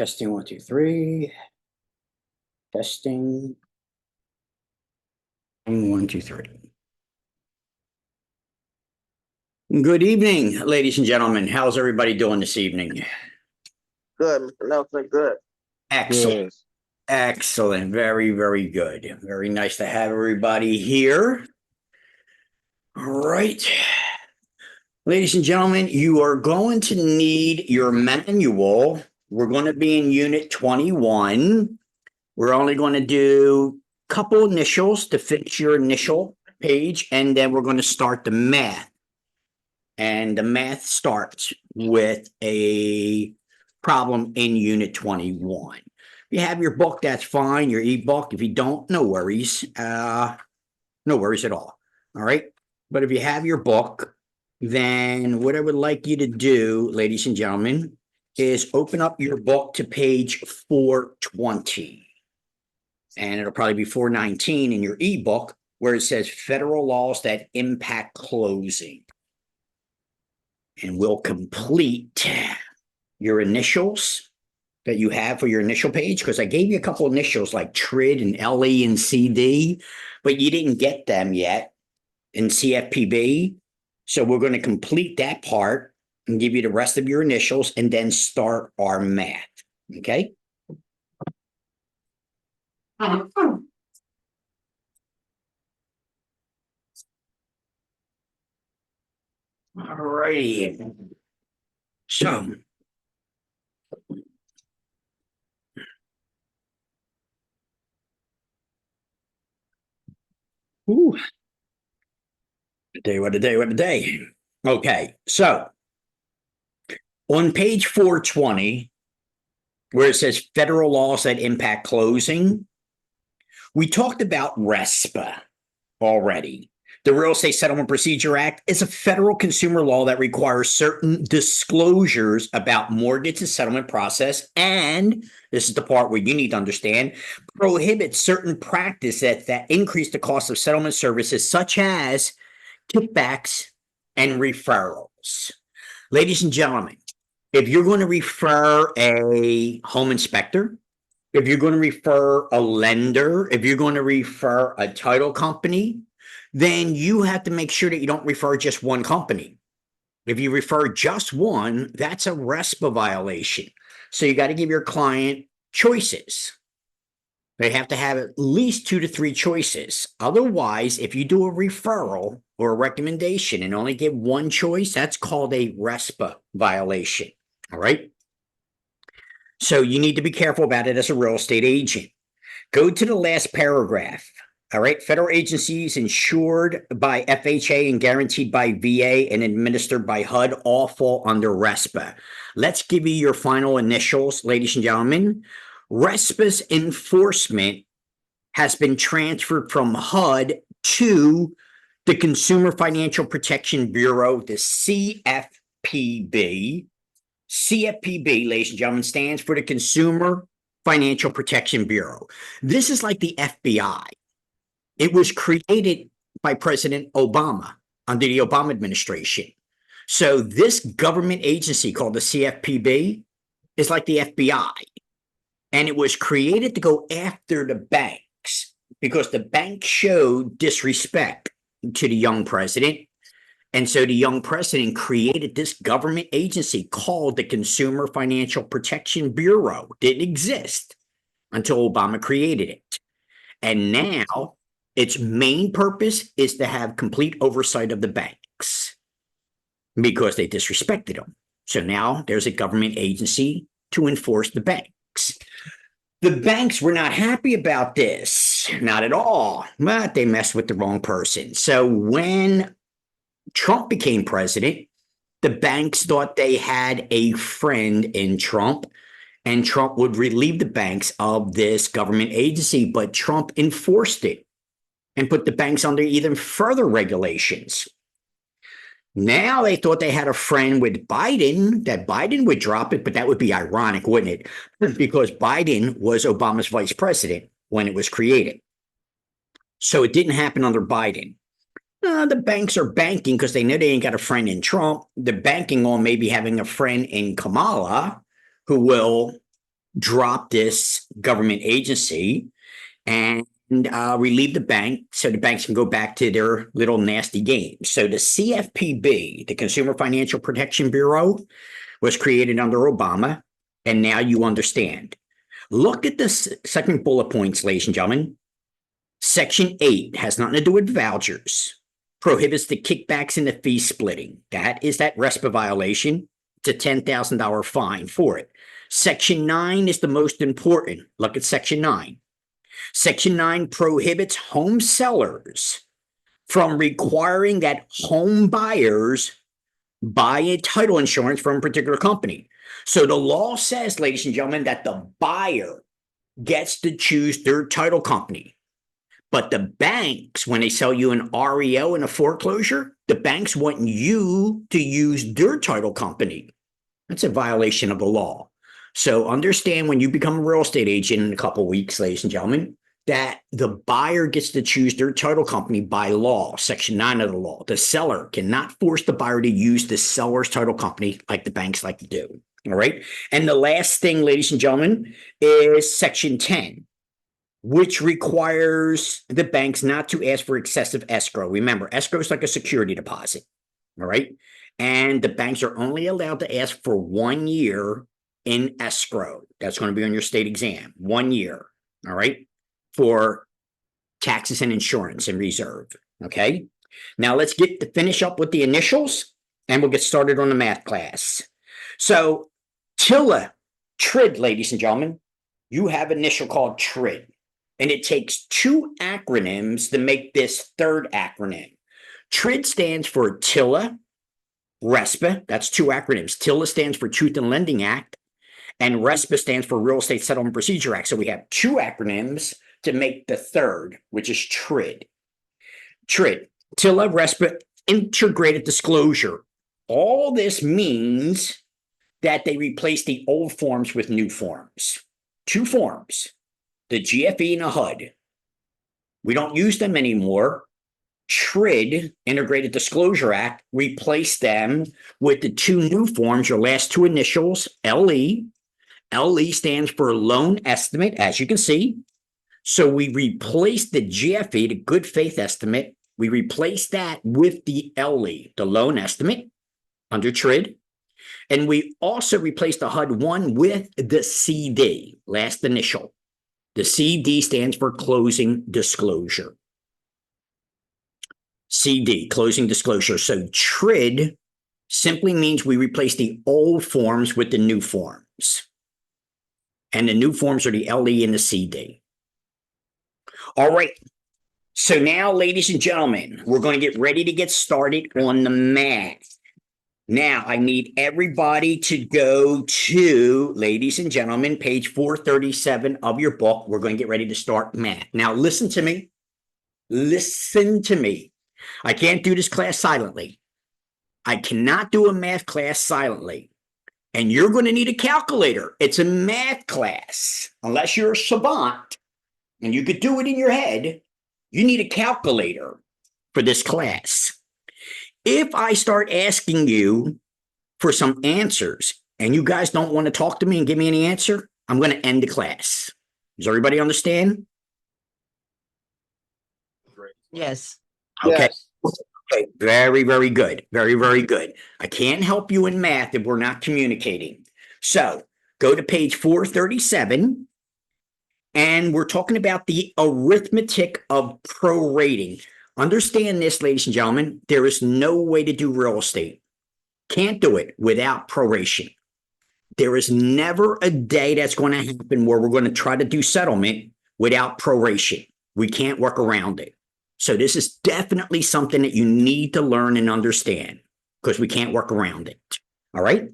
Testing 1, 2, 3. Testing. 1, 2, 3. Good evening, ladies and gentlemen. How's everybody doing this evening? Good, Mr. Nelson. Good. Excellent. Yes. Excellent. Very, very good. Very nice to have everybody here. All right. Ladies and gentlemen, you are going to need your manual. We're going to be in Unit 21. We're only going to do a couple initials to fix your initial page, and then we're going to start the math. And the math starts with a problem in Unit 21. If you have your book, that's fine, your ebook. If you don't, no worries. No worries at all. All right. But if you have your book, then what I would like you to do, ladies and gentlemen, is open up your book to page 420. And it'll probably be 419 in your ebook, where it says federal laws that impact closing. And we'll complete your initials that you have for your initial page, because I gave you a couple initials like TRID and LE and CD, but you didn't get them yet in CFPB. So we're going to complete that part and give you the rest of your initials and then start our math. Okay? All righty. So, ooh. What a day. Okay, so on page 420, where it says federal laws that impact closing, we talked about RESPA already. The Real Estate Settlement Procedure Act is a federal consumer law that requires certain disclosures about mortgage and settlement process, and this is the part where you need to understand, prohibits certain practices that increase the cost of settlement services, such as kickbacks and referrals. Ladies and gentlemen, if you're going to refer a home inspector, if you're going to refer a lender, if you're going to refer a title company, then you have to make sure that you don't refer just one company. If you refer just one, that's a RESPA violation. So you got to give your client choices. They have to have at least 2 to 3 choices. Otherwise, if you do a referral or a recommendation and only give one choice, that's called a RESPA violation. All right. So you need to be careful about it as a real estate agent. Go to the last paragraph. All right. Federal agencies insured by FHA and guaranteed by VA and administered by HUD all fall under RESPA. Let's give you your final initials, ladies and gentlemen. RESPA's enforcement has been transferred from HUD to the Consumer Financial Protection Bureau, the CFPB. CFPB, ladies and gentlemen, stands for the Consumer Financial Protection Bureau. This is like the FBI. It was created by President Obama under the Obama administration. So this government agency called the CFPB is like the FBI. And it was created to go after the banks because the bank showed disrespect to the young president. And so the young president created this government agency called the Consumer Financial Protection Bureau. Didn't exist until Obama created it. And now its main purpose is to have complete oversight of the banks because they disrespected them. So now there's a government agency to enforce the banks. The banks were not happy about this, not at all, but they messed with the wrong person. So when Trump became president, the banks thought they had a friend in Trump, and Trump would relieve the banks of this government agency, but Trump enforced it and put the banks under even further regulations. Now they thought they had a friend with Biden, that Biden would drop it, but that would be ironic, wouldn't it? Because Biden was Obama's vice president when it was created. So it didn't happen under Biden. The banks are banking because they know they ain't got a friend in Trump. They're banking on maybe having a friend in Kamala who will drop this government agency and relieve the bank so the banks can go back to their little nasty games. So the CFPB, the Consumer Financial Protection Bureau, was created under Obama, and now you understand. Look at the second bullet points, ladies and gentlemen. Section 8 has nothing to do with vouchers, prohibits the kickbacks and the fee splitting. That is that RESPA violation. It's a $10,000 fine for it. Section 9 is the most important. Look at Section 9. Section 9 prohibits home sellers from requiring that home buyers buy a title insurance from a particular company. So the law says, ladies and gentlemen, that the buyer gets to choose their title company. But the banks, when they sell you an REO and a foreclosure, the banks want you to use their title company. That's a violation of the law. So understand when you become a real estate agent in a couple of weeks, ladies and gentlemen, that the buyer gets to choose their title company by law, Section 9 of the law. The seller cannot force the buyer to use the seller's title company like the banks like to do. All right. And the last thing, ladies and gentlemen, is Section 10, which requires the banks not to ask for excessive escrow. Remember, escrow is like a security deposit. All right. And the banks are only allowed to ask for 1 year in escrow. That's going to be on your state exam. 1 year. All right. For taxes and insurance and reserve. Okay. Now let's finish up with the initials and we'll get started on the math class. So TILA, TRID, ladies and gentlemen, you have an initial called TRID. And it takes two acronyms to make this third acronym. TRID stands for TILA, RESPA. That's two acronyms. TILA stands for Truth in Lending Act, and RESPA stands for Real Estate Settlement Procedure Act. So we have two acronyms to make the third, which is TRID. TRID, TILA, RESPA, Integrated Disclosure. All this means that they replace the old forms with new forms. Two forms, the GFE and the HUD. We don't use them anymore. TRID, Integrated Disclosure Act, replaced them with the two new forms, your last two initials, LE. LE stands for Loan Estimate, as you can see. So we replaced the GFE, the Good Faith Estimate. We replaced that with the LE, the Loan Estimate, under TRID. And we also replaced the HUD-1 with the CD, last initial. The CD stands for Closing Disclosure. CD, Closing Disclosure. So TRID simply means we replace the old forms with the new forms. And the new forms are the LE and the CD. All right. So now, ladies and gentlemen, we're going to get ready to get started on the math. Now, I need everybody to go to, ladies and gentlemen, page 437 of your book. We're going to get ready to start math. Now, listen to me. Listen to me. I can't do this class silently. I cannot do a math class silently. And you're going to need a calculator. It's a math class. Unless you're a savant and you could do it in your head, you need a calculator for this class. If I start asking you for some answers and you guys don't want to talk to me and give me any answer, I'm going to end the class. Does everybody understand? Yes. Okay. Yes. Okay. Very, very good. Very, very good. I can't help you in math if we're not communicating. So go to page 437. And we're talking about the arithmetic of prorating. Understand this, ladies and gentlemen, there is no way to do real estate. Can't do it without proration. There is never a day that's going to happen where we're going to try to do settlement without proration. We can't work around it. So this is definitely something that you need to learn and understand because we can't work around it. All right.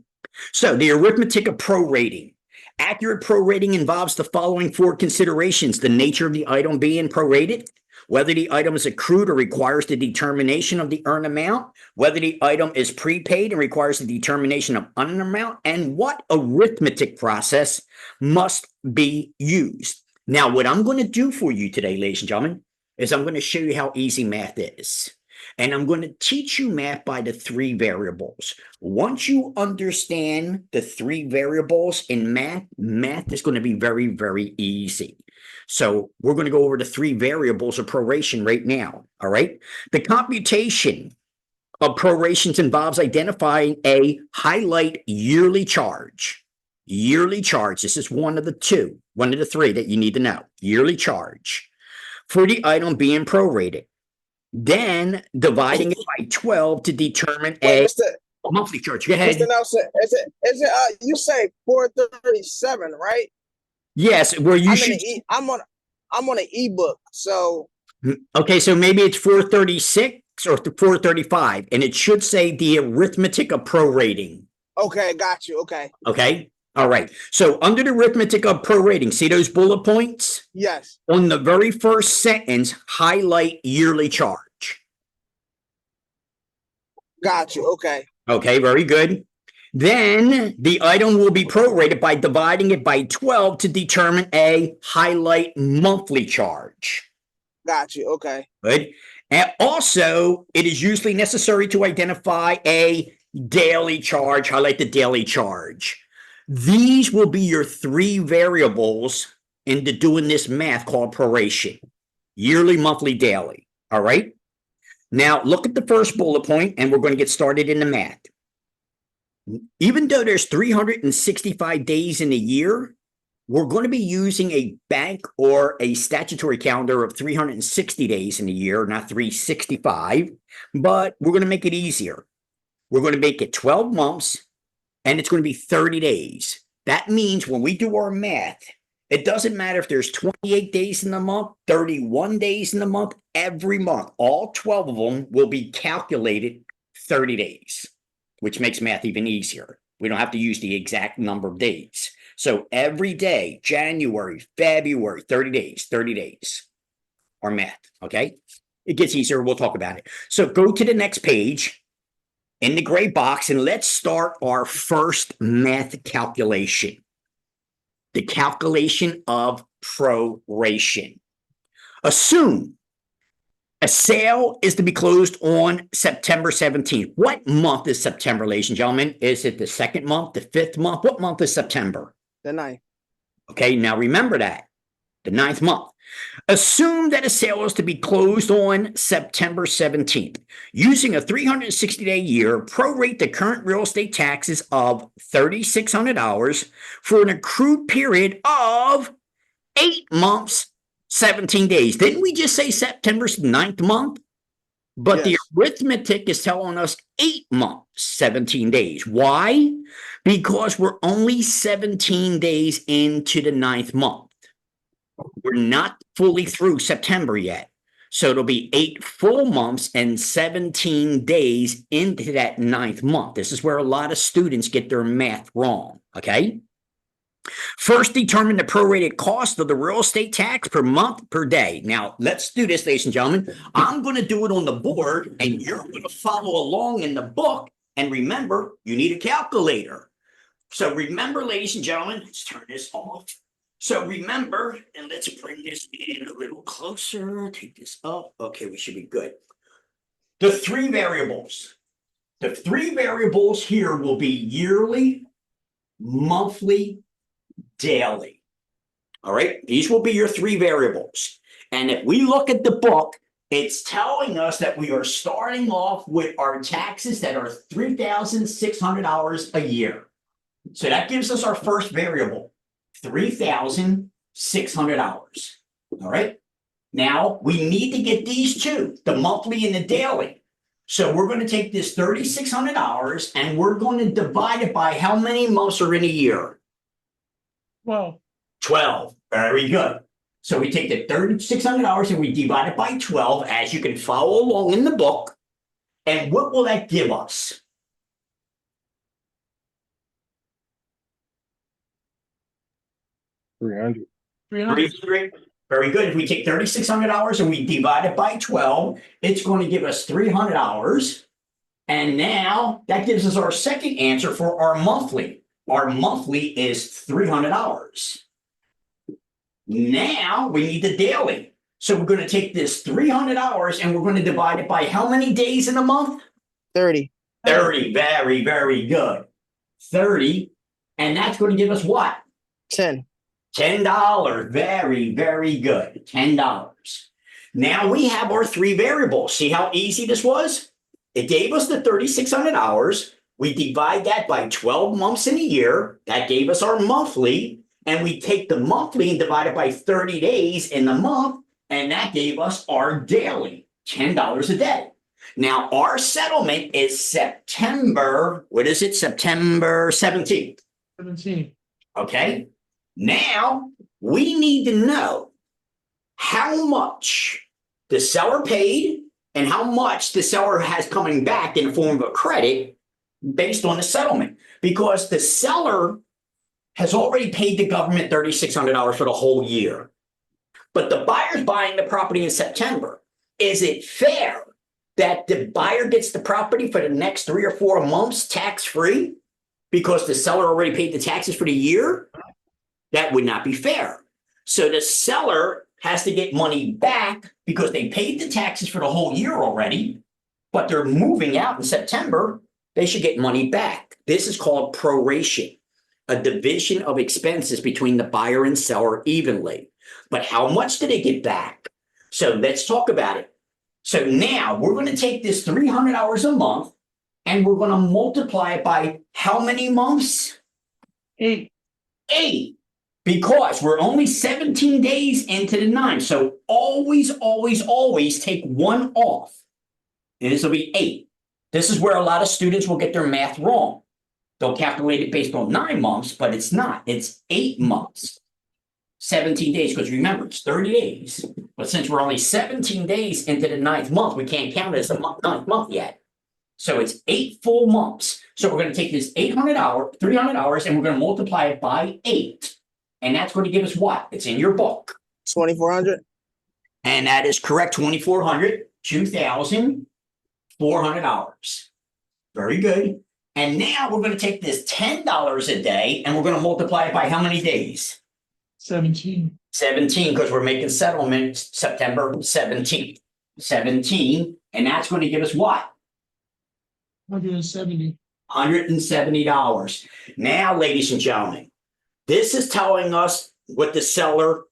So the arithmetic of prorating. Accurate prorating involves the following four considerations: the nature of the item being prorated, whether the item is accrued or requires the determination of the earned amount, whether the item is prepaid and requires the determination of unearned amount, and what arithmetic process must be used. Now, what I'm going to do for you today, ladies and gentlemen, is I'm going to show you how easy math is. And I'm going to teach you math by the three variables. Once you understand the three variables in math, math is going to be very, very easy. So we're going to go over the three variables of proration right now. All right. The computation of prorations involves identifying a highlight yearly charge. Yearly charge. This is one of the three that you need to know. Yearly charge for the item being prorated. Then dividing it by 12 to determine Wait, a monthly charge. Go ahead. Mr. Nelson, you say 437, right? Yes, where you should. I'm on an ebook, so. Okay, so maybe it's 436 or 435, and it should say the arithmetic of prorating. Okay, got you. Okay. Okay. All right. So under the arithmetic of prorating, see those bullet points? Yes. On the very first sentence, highlight yearly charge. Got you. Okay. Okay, very good. Then the item will be prorated by dividing it by 12 to determine a highlight monthly charge. Got you. Okay. Good. And also, it is usually necessary to identify a daily charge, highlight the daily charge. These will be your three variables into doing this math called proration. Yearly, monthly, daily. All right. Now, look at the first bullet point, and we're going to get started in the math. Even though there's 365 days in a year, we're going to be using a bank or a statutory calendar of 360 days in a year, not 365, but we're going to make it easier. We're going to make it 12 months, and it's going to be 30 days. That means when we do our math, it doesn't matter if there's 28 days in the month, 31 days in the month, every month, all 12 of them will be calculated 30 days, which makes math even easier. We don't have to use the exact number of days. So every day, January, February, 30 days, our math, okay? It gets easier. We'll talk about it. So go to the next page in the gray box, and let's start our first math calculation. The calculation of proration. Assume a sale is to be closed on September 17th. What month is September, ladies and gentlemen? Is it the second month, the fifth month? What month is September? The 9th. Okay, now remember that. The 9th month. Assume that a sale is to be closed on September 17th. Using a 360-day year, prorate the current real estate taxes of $3,600 for an accrued period of 8 months, 17 days. Didn't we just say September's 9th month? But the arithmetic is telling us 8 months, 17 days. Why? Because we're only 17 days into the 9th month. We're not fully through September yet. So it'll be 8 full months and 17 days into that 9th month. This is where a lot of students get their math wrong, okay? First, determine the prorated cost of the real estate tax per month per day. Now, let's do this, ladies and gentlemen. I'm going to do it on the board, and you're going to follow along in the book. And remember, you need a calculator. So remember, ladies and gentlemen, let's turn this off. So remember, and let's bring this in a little closer, take this up. Okay, we should be good. The three variables. The three variables here will be yearly, monthly, daily. All right, these will be your three variables. And if we look at the book, it's telling us that we are starting off with our taxes that are $3,600 a year. So that gives us our first variable. $3,600. All right. Now we need to get these two, the monthly and the daily. So we're going to take this $3,600 and we're going to divide it by how many months are in a year? 12. Very good. So we take the $3,600 and we divide it by 12, as you can follow along in the book. And what will that give us? $300. Very good. If we take $3,600 and we divide it by 12, it's going to give us $300. And now that gives us our second answer for our monthly. Our monthly is $300. Now we need the daily. So we're going to take this $300 and we're going to divide it by how many days in a month? 30. 30. Very, very good. 30. And that's going to give us what? 10. $10. Very, very good. $10. Now we have our three variables. See how easy this was? It gave us the $3,600. We divide that by 12 months in a year. That gave us our monthly. And we take the monthly and divide it by 30 days in the month. And that gave us our daily, $10 a day. Now our settlement is September, what is it? September 17th. 17. Okay. Now we need to know how much the seller paid and how much the seller has coming back in the form of a credit based on the settlement, because the seller has already paid the government $3,600 for the whole year. But the buyer's buying the property in September. Is it fair that the buyer gets the property for the next 3 or 4 months tax-free because the seller already paid the taxes for the year? That would not be fair. So the seller has to get money back because they paid the taxes for the whole year already, but they're moving out in September. They should get money back. This is called proration, a division of expenses between the buyer and seller evenly. But how much do they get back? So let's talk about it. So now we're going to take this $300 a month and we're going to multiply it by how many months? 8. 8. Because we're only 17 days into the 9. So always, always, always take 1 off. And this will be 8. This is where a lot of students will get their math wrong. They'll calculate it based on 9 months, but it's not. It's 8 months. 17 days, because remember, it's 30 days. But since we're only 17 days into the 9th month, we can't count it as a 9th month yet. So it's 8 full months. So we're going to take this $300, and we're going to multiply it by 8. And that's going to give us what? It's in your book. 2,400. And that is correct. 2,400, $2,400. Very good. And now we're going to take this $10 a day and we're going to multiply it by how many days? 17. 17, because we're making settlement September 17th. 17. And that's going to give us what? 170. $170. Now, ladies and gentlemen, this is telling us what the seller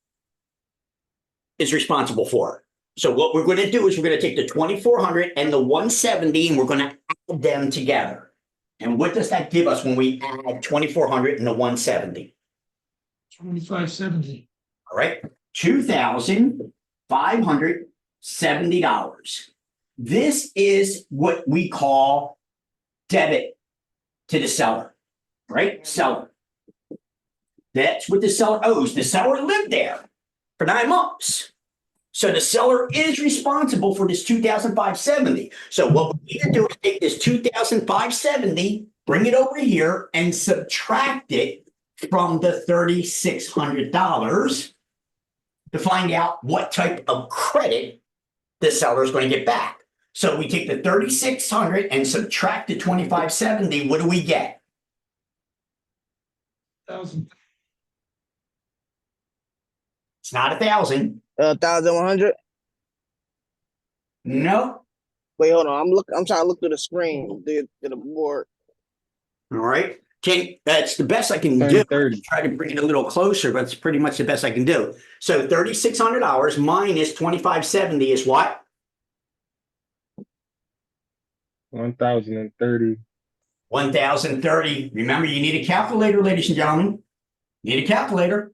is responsible for. So what we're going to do is we're going to take the 2,400 and the 170 and we're going to add them together. And what does that give us when we add 2,400 and the 170? 2570. All right, $2,570. This is what we call debit to the seller, right? Seller. That's what the seller owes. The seller lived there for 9 months. So the seller is responsible for this 2,570. So what we need to do is take this 2,570, bring it over here and subtract it from the $3,600 to find out what type of credit the seller is going to get back. So we take the 3,600 and subtract the 2,570. What do we get? 1,000. It's not 1,000. 1,100. No. Wait, hold on. I'm trying to look through the screen, the board. All right. That's the best I can do. Try to bring it a little closer, but it's pretty much the best I can do. So $3,600 minus 2,570 is what? 1,030. 1,030. Remember, you need a calculator, ladies and gentlemen. You need a calculator.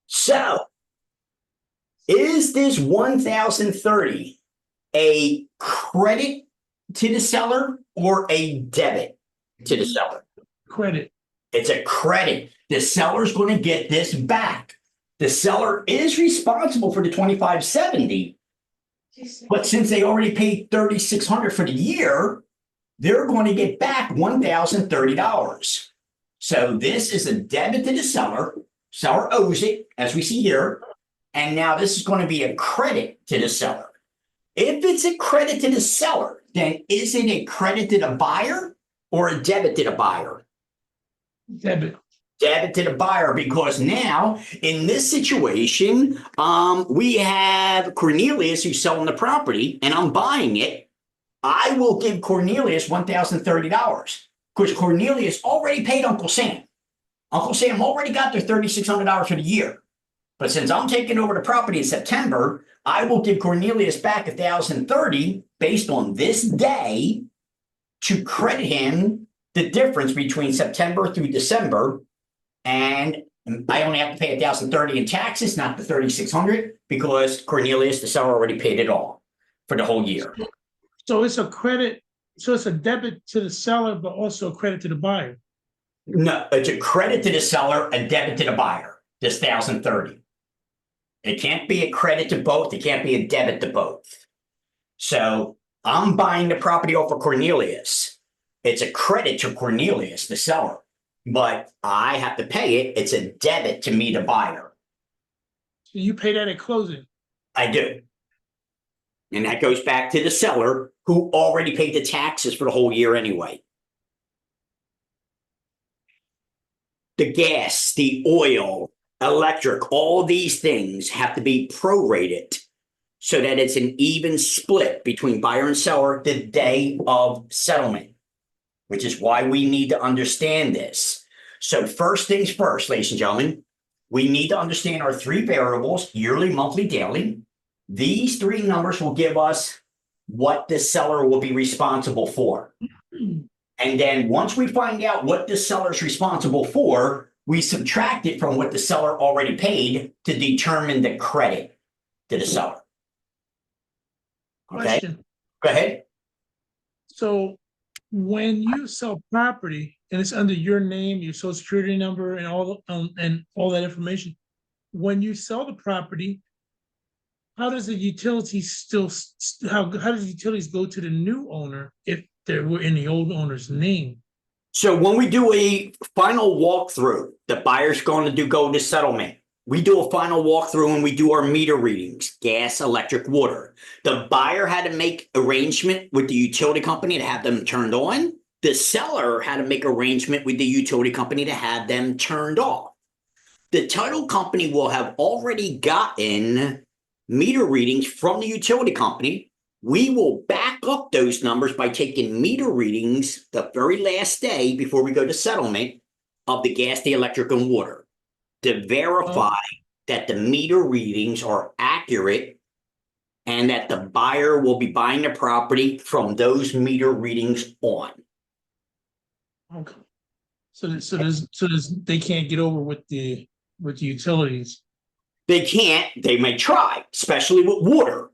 So, is this 1,030 a credit to the seller or a debit to the seller? Credit. It's a credit. The seller's going to get this back. The seller is responsible for the 2,570, but since they already paid $3,600 for the year, they're going to get back $1,030. So this is a debit to the seller. Seller owes it, as we see here. And now this is going to be a credit to the seller. If it's a credit to the seller, then is it a credit to the buyer or a debit to the buyer? Debit. debit to the buyer, because now in this situation, we have Cornelius who's selling the property and I'm buying it. I will give Cornelius $1,030 because Cornelius already paid Uncle Sam. Uncle Sam already got their $3,600 for the year. But since I'm taking over the property in September, I will give Cornelius back $1,030 based on this day to credit him the difference between September through December. And I only have to pay $1,030 in taxes, not the $3,600, because Cornelius, the seller, already paid it all for the whole year. So it's a credit, so it's a debit to the seller, but also a credit to the buyer. No, it's a credit to the seller, a debit to the buyer, this $1,030. It can't be a credit to both. It can't be a debit to both. So I'm buying the property off of Cornelius. It's a credit to Cornelius, the seller, but I have to pay it. It's a debit to me, the buyer. So you pay that at closing. I do. And that goes back to the seller who already paid the taxes for the whole year anyway. The gas, the oil, electric, all these things have to be prorated so that it's an even split between buyer and seller the day of settlement, which is why we need to understand this. So first things first, ladies and gentlemen, we need to understand our three variables, yearly, monthly, daily. These three numbers will give us what the seller will be responsible for. And then once we find out what the seller is responsible for, we subtract it from what the seller already paid to determine the credit to the seller. Okay, Question. go ahead. So when you sell property and it's under your name, your social security number and all that information, when you sell the property, how does the utility how does the utilities go to the new owner if they were in the old owner's name? So when we do a final walkthrough, the buyer's going to go to settlement. We do a final walkthrough and we do our meter readings, gas, electric, water. The buyer had to make arrangement with the utility company to have them turned on. The seller had to make arrangement with the utility company to have them turned off. The title company will have already gotten meter readings from the utility company. We will back up those numbers by taking meter readings the very last day before we go to settlement of the gas, the electric, and water to verify that the meter readings are accurate and that the buyer will be buying the property from those meter readings on. Okay. So they can't get over with the utilities. They can't, they may try, especially with water.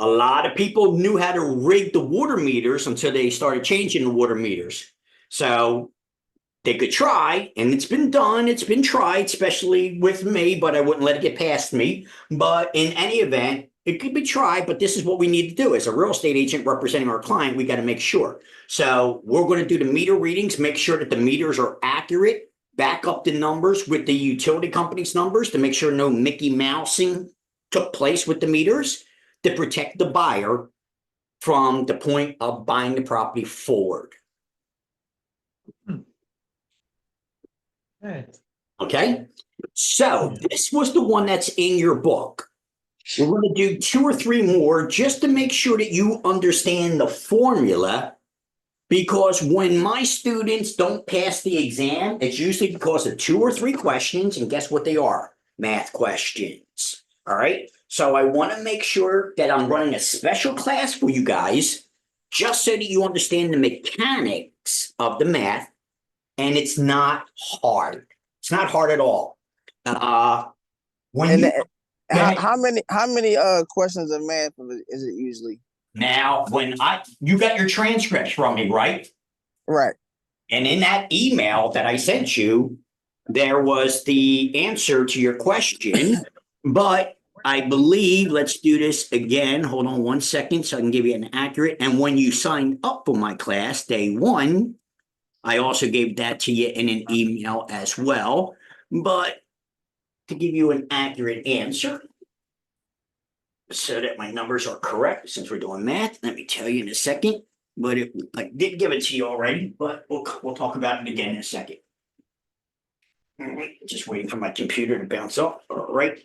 A lot of people knew how to rig the water meters until they started changing the water meters. So they could try, and it's been done, it's been tried, especially with me, but I wouldn't let it get past me. But in any event, it could be tried, but this is what we need to do. As a real estate agent representing our client, we got to make sure. So we're going to do the meter readings, make sure that the meters are accurate, back up the numbers with the utility company's numbers to make sure no Mickey Mousing took place with the meters to protect the buyer from the point of buying the property forward. Okay, so this was the one that's in your book. We're going to do 2 or 3 more just to make sure that you understand the formula, because when my students don't pass the exam, it's usually because of 2 or 3 questions, and guess what they are? Math questions. All right, so I want to make sure that I'm running a special class for you guys just so that you understand the mechanics of the math, and it's not hard. It's not hard at all. How many questions of math is it usually? Now, you got your transcripts from me, right? Right. And in that email that I sent you, there was the answer to your question, but I believe, let's do this again. Hold on 1 second so I can give you an accurate. And when you signed up for my class, day 1, I also gave that to you in an email as well. But to give you an accurate answer, so that my numbers are correct, since we're doing math, let me tell you in a second. But I did give it to you already, but we'll talk about it again in a second. Just waiting for my computer to bounce up. All right.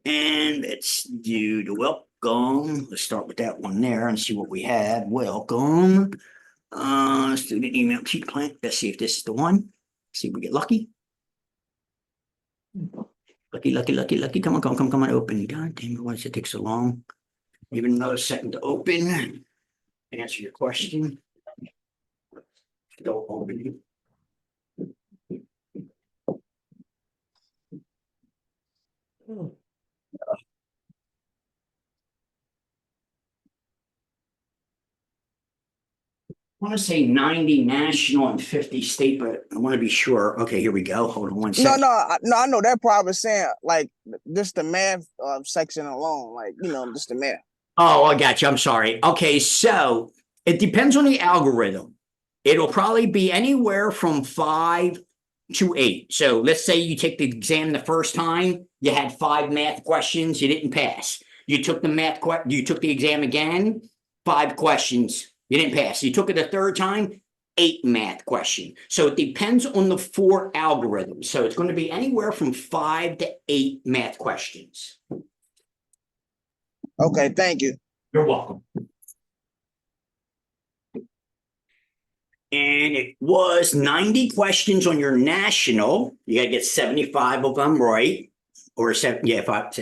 And let's do the welcome. Let's start with that one there and see what we have. Welcome. Student email key plant. Let's see if this is the one. See if we get lucky. Lucky, lucky, lucky, lucky. Come on, come on, come on, come on, open. God damn it, why does it take so long? Even another second to open. Answer your question. Don't open it. I want to say 90 national and 50 state, but I want to be sure. Okay, here we go. Hold on one No, second. no, I know that part was saying like just the math section alone, like just the math. Oh, I got you. I'm sorry. Okay, so it depends on the algorithm. It'll probably be anywhere from 5 to 8. So let's say you take the exam the first time, you had 5 math questions, you didn't pass. You took the exam again, 5 questions, you didn't pass. You took it a third time, 8 math question. So it depends on the 4 algorithms. So it's going to be anywhere from 5 to 8 math questions. Okay, thank you. You're welcome. And it was 90 questions on your national. You got to get 75 of them right. Or 75.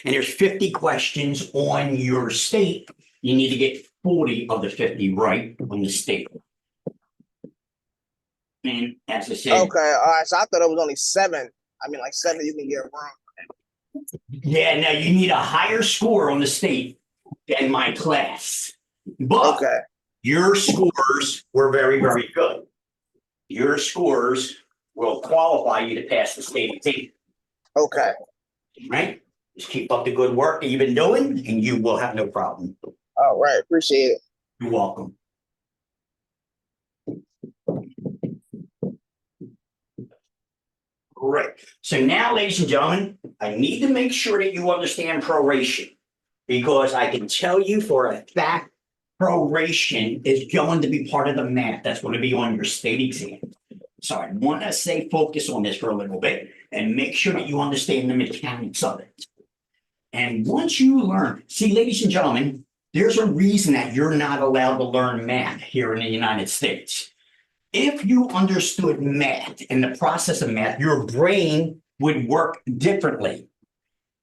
And there's 50 questions on your state. You need to get 40 of the 50 right on the state. And as I said. Okay, all right. So I thought it was only 7. I mean, like 7 you can get wrong. Yeah, now you need a higher score on the state than my class. But Okay. Your scores were very, very good. Your scores will qualify you to pass the state exam. Okay. Right? Just keep up the good work that you've been doing, and you will have no problem. All right. Appreciate it. You're welcome. Great. So now, ladies and gentlemen, I need to make sure that you understand proration, because I can tell you for a fact proration is going to be part of the math that's going to be on your state exam. So I want to say focus on this for a little bit and make sure that you understand the mechanics of it. And once you learn, see, ladies and gentlemen, there's a reason that you're not allowed to learn math here in the United States. If you understood math and the process of math, your brain would work differently.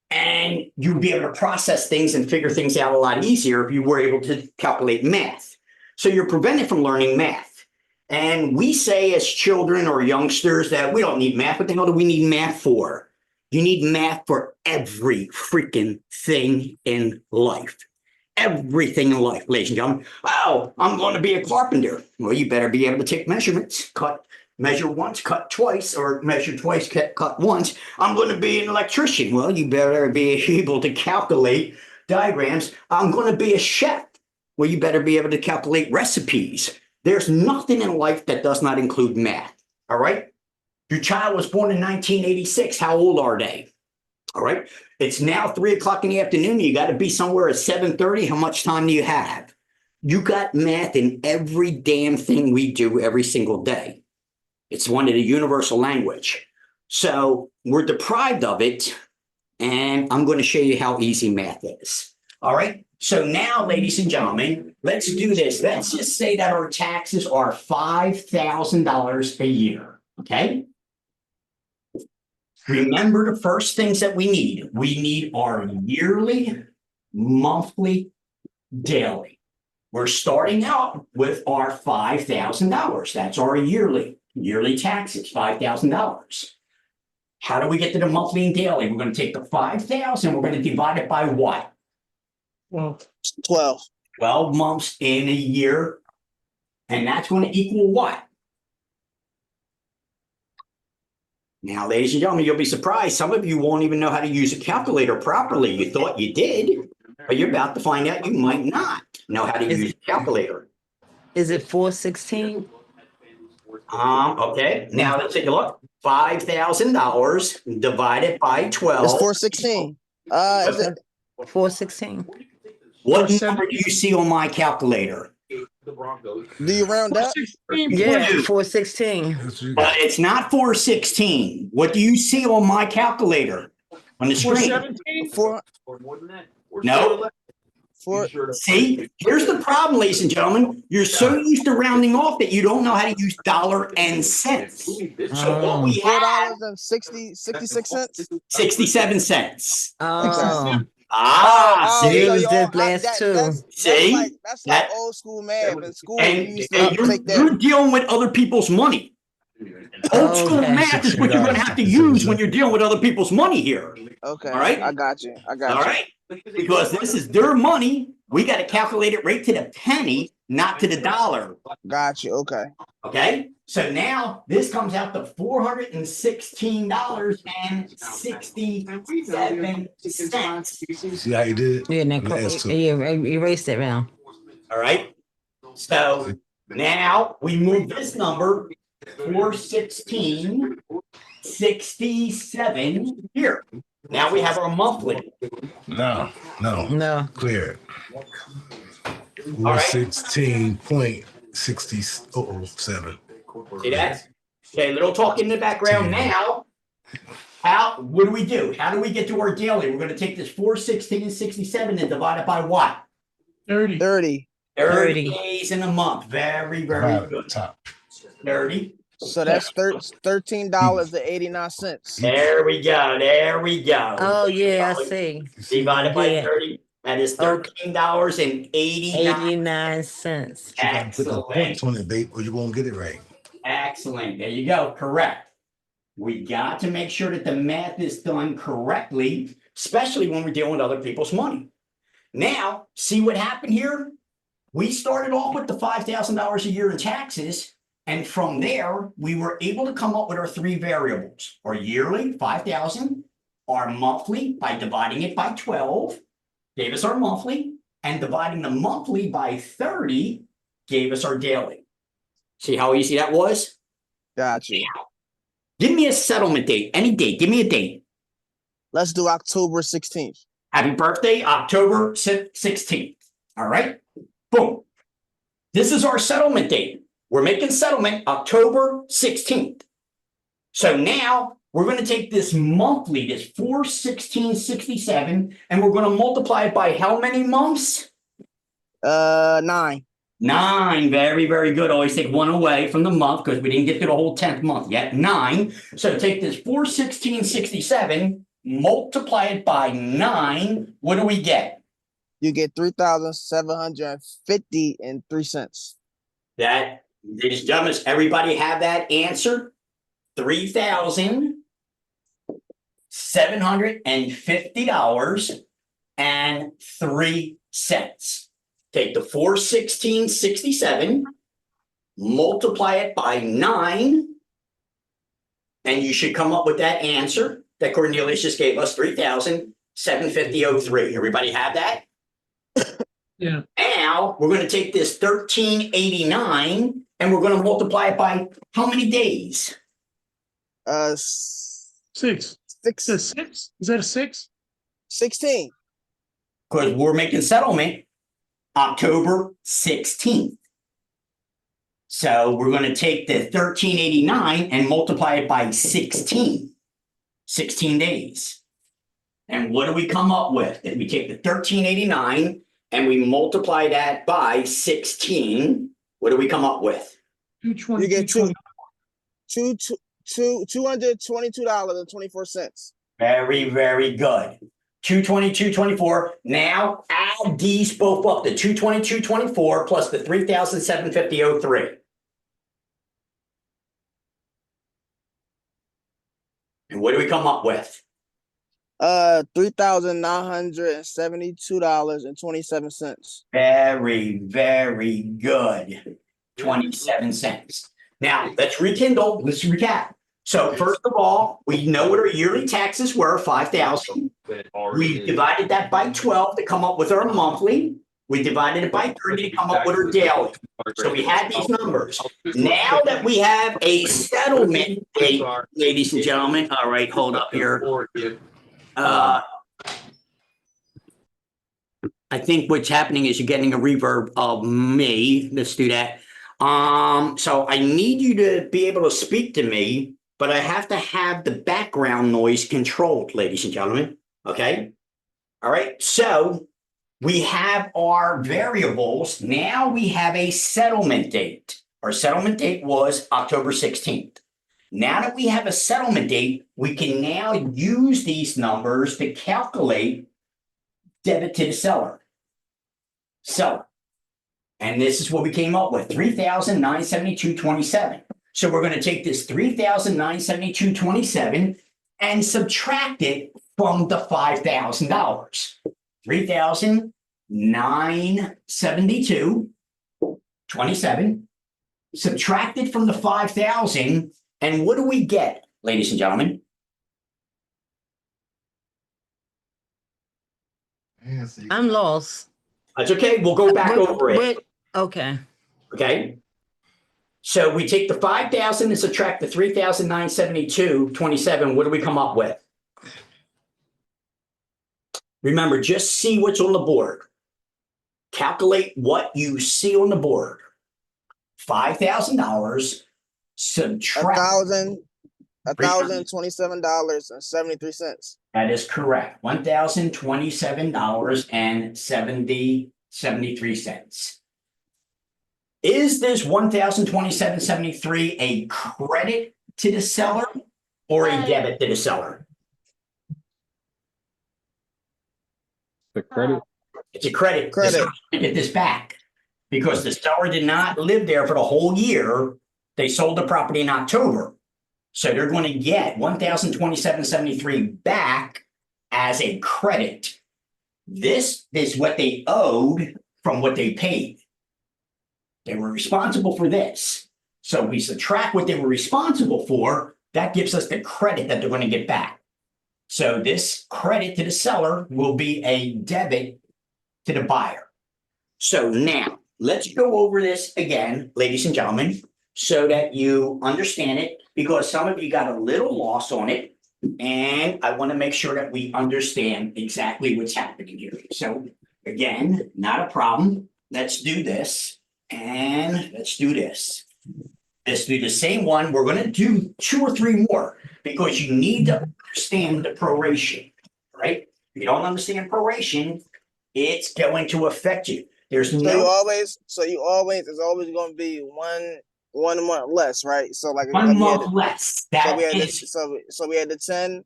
And you'd be able to process things and figure things out a lot easier if you were able to calculate math. So you're prevented from learning math. And we say as children or youngsters that we don't need math. What the hell do we need math for? You need math for every freaking thing in life. Everything in life, ladies and gentlemen. Oh, I'm going to be a carpenter. Well, you better be able to take measurements, measure once, cut twice, or measure twice, cut once. I'm going to be an electrician. Well, you better be able to calculate diagrams. I'm going to be a chef. Well, you better be able to calculate recipes. There's nothing in life that does not include math. All right. Your child was born in 1986. How old are they? All right. It's now 3:00 in the afternoon. You got to be somewhere at 7:30. How much time do you have? You got math in every damn thing we do every single day. It's one of the universal language. So we're deprived of it. And I'm going to show you how easy math is. All right. So now, ladies and gentlemen, let's do this. Let's just say that our taxes are $5,000 a year. Okay. Remember the first things that we need. We need our yearly, monthly, daily. We're starting out with our $5,000. That's our yearly taxes, $5,000. How do we get to the monthly and daily? We're going to take the 5,000. We're going to divide it by what? Well, 12. 12 months in a year. And that's going to equal what? Now, ladies and gentlemen, you'll be surprised. Some of you won't even know how to use a calculator properly. You thought you did, but you're about to find out you might not know how to use a calculator. Is it 416? Okay. Now let's take a look. $5,000 divided by 12. It's 416. Is it 416. What number do you see on my calculator? Do you round up? 416 Yeah, Dude. 416. But it's not 416. What do you see on my calculator on the screen? 417? Four, No. four. See, here's the problem, ladies and gentlemen. You're so used to rounding off that you don't know how to use dollar and cents. So what we $4 have, and 66 cents. 67 cents. Oh, Ah, Oh, see, so Use you this all- last that- two. That's See? like That- old school math. In school, we and, used and to you're, take you're that. dealing with other people's money. Old school Okay. math is what you're going to have to use when you're dealing with other people's money here. Okay, All right. I got you. I got All you. right. Because this is their money. We got to calculate it right to the penny, not to the dollar. Got you. Okay. Okay. So now this comes out to $416.67. See how you did it? Yeah, now, Last two. yeah, erase it now. All right. So now we move this number 416.67 here. Now we have our monthly. No, No, clear it. All right. 416.6007. See that? Okay, little talk in the background now. What do we do? How do we get to our daily? We're gonna take this 416.67 and divide it by what? 30. 30. 30 30. days in a month. Very, very Right, good. top. 30. So that's $13.89. There we go. There we go. oh, yeah, I see. Divided by Yeah. 30. That is Okay. $13.89. 89 cents. You gotta put the Excellent. points on it, babe, or you won't get it right. Excellent. There you go. Correct. We got to make sure that the math is done correctly, especially when we're dealing with other people's money. Now, see what happened here? We started off with the $5,000 a year in taxes. And from there, we were able to come up with our three variables: our yearly, 5,000, our monthly by dividing it by 12, gave us our monthly, and dividing the monthly by 30 gave us our daily. See how easy that was? Got you. Give me a settlement date, any date. Give me a date. Let's do October 16th. Happy birthday, October 16th. All right. Boom. This is our settlement date. We're making settlement October 16th. So now we're going to take this monthly, this 416.67, and we're going to multiply it by how many months? 9. 9. Very, very good. Always take one away from the month because we didn't get to the whole 10th month yet. 9. So take this 416.67, multiply it by 9. What do we get? You get $3,750.03. That, ladies and gentlemen, does everybody have that answer? $3,750.03. Take the 416.67, multiply it by 9, and you should come up with that answer that Cornelius just gave us, $3,750.03. Everybody have that? Yeah. Now, we're going to take this 1389 and we're going to multiply it by how many days? 6. 6. Is that 6? Is that a 6? 16. Because we're making settlement October 16th. So we're going to take the 1389 and multiply it by 16. 16 days. And what do we come up with? If we take the 1389 and we multiply that by 16, what do we come up with? 220. You get $222.24. Very, very good. 222.24. Now add these both up, the 222.24 plus the 3,750.03. And what do we come up with? $3,972.27. Very, very good. 27 cents. Now let's rekindle. Let's recap. So first of all, we know what our yearly taxes were, 5,000. We divided that by 12 to come up with our monthly. We divided it by 30 to come up with our daily. So we had these numbers. Now that we have a settlement date, ladies and gentlemen, all right, hold up here. I think what's happening is you're getting a reverb of me. Let's do that. So I need you to be able to speak to me, but I have to have the background noise controlled, ladies and gentlemen. Okay? All right. So we have our variables. Now we have a settlement date. Our settlement date was October 16th. Now that we have a settlement date, we can now use these numbers to calculate debit to the seller. Seller. And this is what we came up with, $3,972.27. So we're going to take this $3,972.27 and subtract it from the $5,000. $3,972.27. Subtract it from the 5,000. And what do we get, ladies and gentlemen? I'm lost. That's okay. We'll go back over it. Okay. Okay. So we take the 5,000 and subtract the 3,972.27. What do we come up with? Remember, just see what's on the board. Calculate what you see on the board. $5,000 subtract. $1,027.73. That is correct. $1,027.73. Is this $1,027.73 a credit to the seller or a debit to the seller? The credit. It's a credit. Credit. The seller's gonna get this back because the seller did not live there for the whole year. They sold the property in October. So they're going to get $1,027.73 back as a credit. This is what they owed from what they paid. They were responsible for this. So we subtract what they were responsible for. That gives us the credit that they're going to get back. So this credit to the seller will be a debit to the buyer. So now let's go over this again, ladies and gentlemen, so that you understand it, because some of you got a little lost on it. And I want to make sure that we understand exactly what's happening here. So again, not a problem. Let's do this. And let's do this. Let's do the same one. We're going to do 2 or 3 more because you need to understand the proration, right? If you don't understand proration, it's going to affect you. There's So no you always, it's always going to be one month less, right? So like one we had month the- less. so That we had is so we had the 10,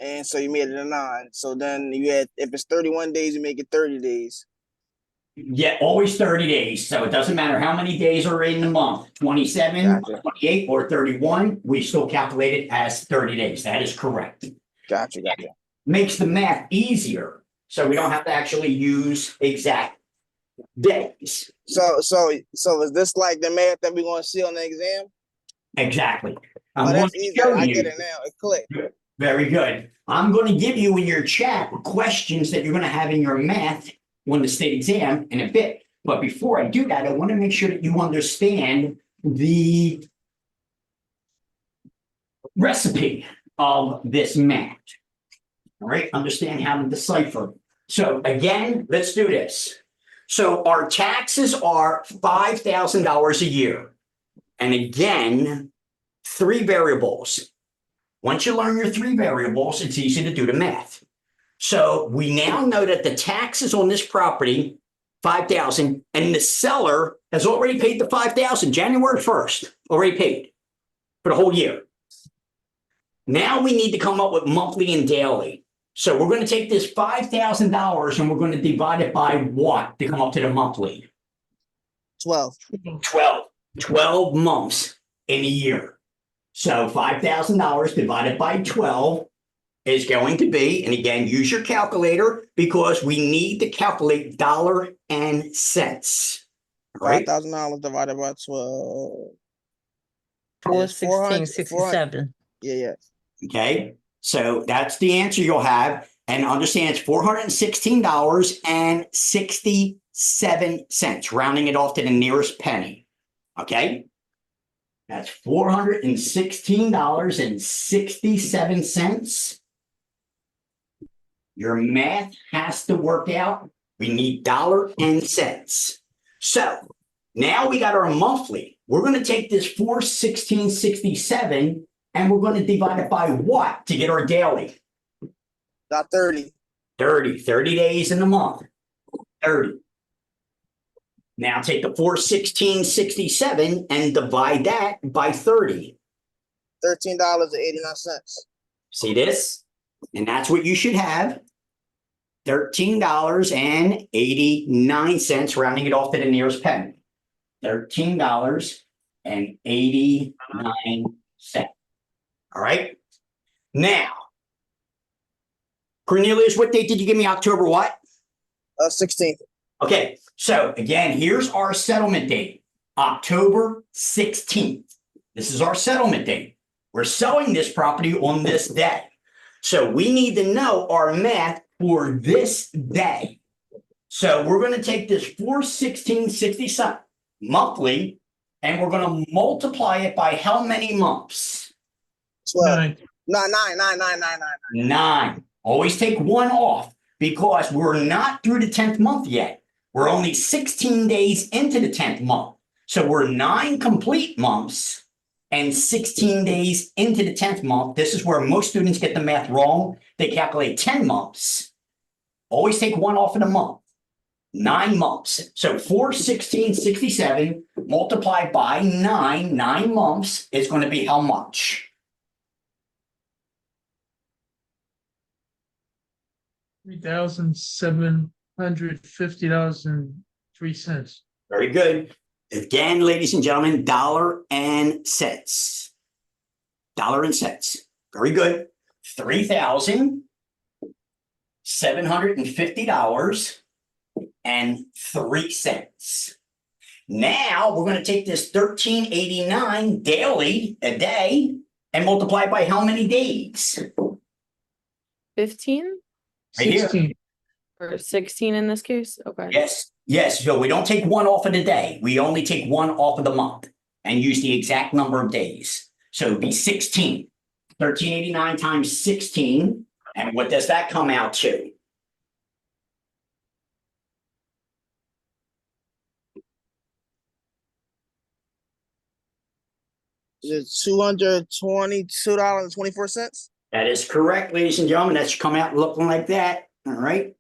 and so you made it a 9. So then you had, if it's 31 days, you make it 30 days. yeah, always 30 days. So it doesn't matter how many days are in the month, 27, Gotcha. 28, or 31, we still calculate it as 30 days. That is correct. Gotcha. Makes the math easier. So we don't have to actually use exact days. So is this like the math that we're going to see on the exam? Exactly. I'm Oh, going that's to easy. show I you. get it now. It clicked. Very good. I'm going to give you in your chat questions that you're going to have in your math on the state exam in a bit. But before I do that, I want to make sure that you understand the recipe of this math. All right, understand how to decipher. So again, let's do this. So our taxes are $5,000 a year. And again, 3 variables. Once you learn your 3 variables, it's easy to do the math. So we now know that the taxes on this property, $5,000, and the seller has already paid the $5,000, January 1st, already paid for the whole year. Now we need to come up with monthly and daily. So we're going to take this $5,000 and we're going to divide it by what to come up to the monthly? 12. 12 months in a year. So $5,000 divided by 12 is going to be, and again, use your calculator because we need to calculate dollar and cents. All right. $5,000 divided by 12. 416.67. Yeah. Okay. So that's the answer you'll have. And understand it's $416.67, rounding it off to the nearest penny. Okay. That's $416.67. Your math has to work out We need dollar and cents. So now we got our monthly. We're going to take this 416.67 and we're going to divide it by what to get our daily? About 30. 30 days in the month. 30. Now take the 416.67 and divide that by 30. $13.89. See this? And that's what you should have. $13.89, rounding it off to the nearest penny. $13.89. All right. Now, Cornelius, what date did you give me? October what? 16th. Okay. So again, here's our settlement date, October 16th. This is our settlement date. We're selling this property on this day. So we need to know our math for this day. So we're going to take this 416.67 monthly and we're going to multiply it by how many months? 12. 9. No, 9. 9. Always take one off because we're not through the 10th month yet. We're only 16 days into the 10th month. So we're 9 complete months and 16 days into the 10th month. This is where most students get the math wrong. They calculate 10 months. Always take one off in a month. 9 months. So 416.67 multiplied by 9 months is going to be how much? $3,750.03. Very good. Again, ladies and gentlemen, dollar and cents. Dollar and cents. Very good. $3,750.03. Now we're going to take this 1389 daily a day and multiply it by how many days? 15 Right here. 16. or 16 in this case? Okay. Yes. Yes. So we don't take one off of the day. We only take one off of the month and use the exact number of days. So it'd be 16. 1389 times 16. And what does that come out to? Is it $222.24? That is correct, ladies and gentlemen. That should come out looking like that. All right.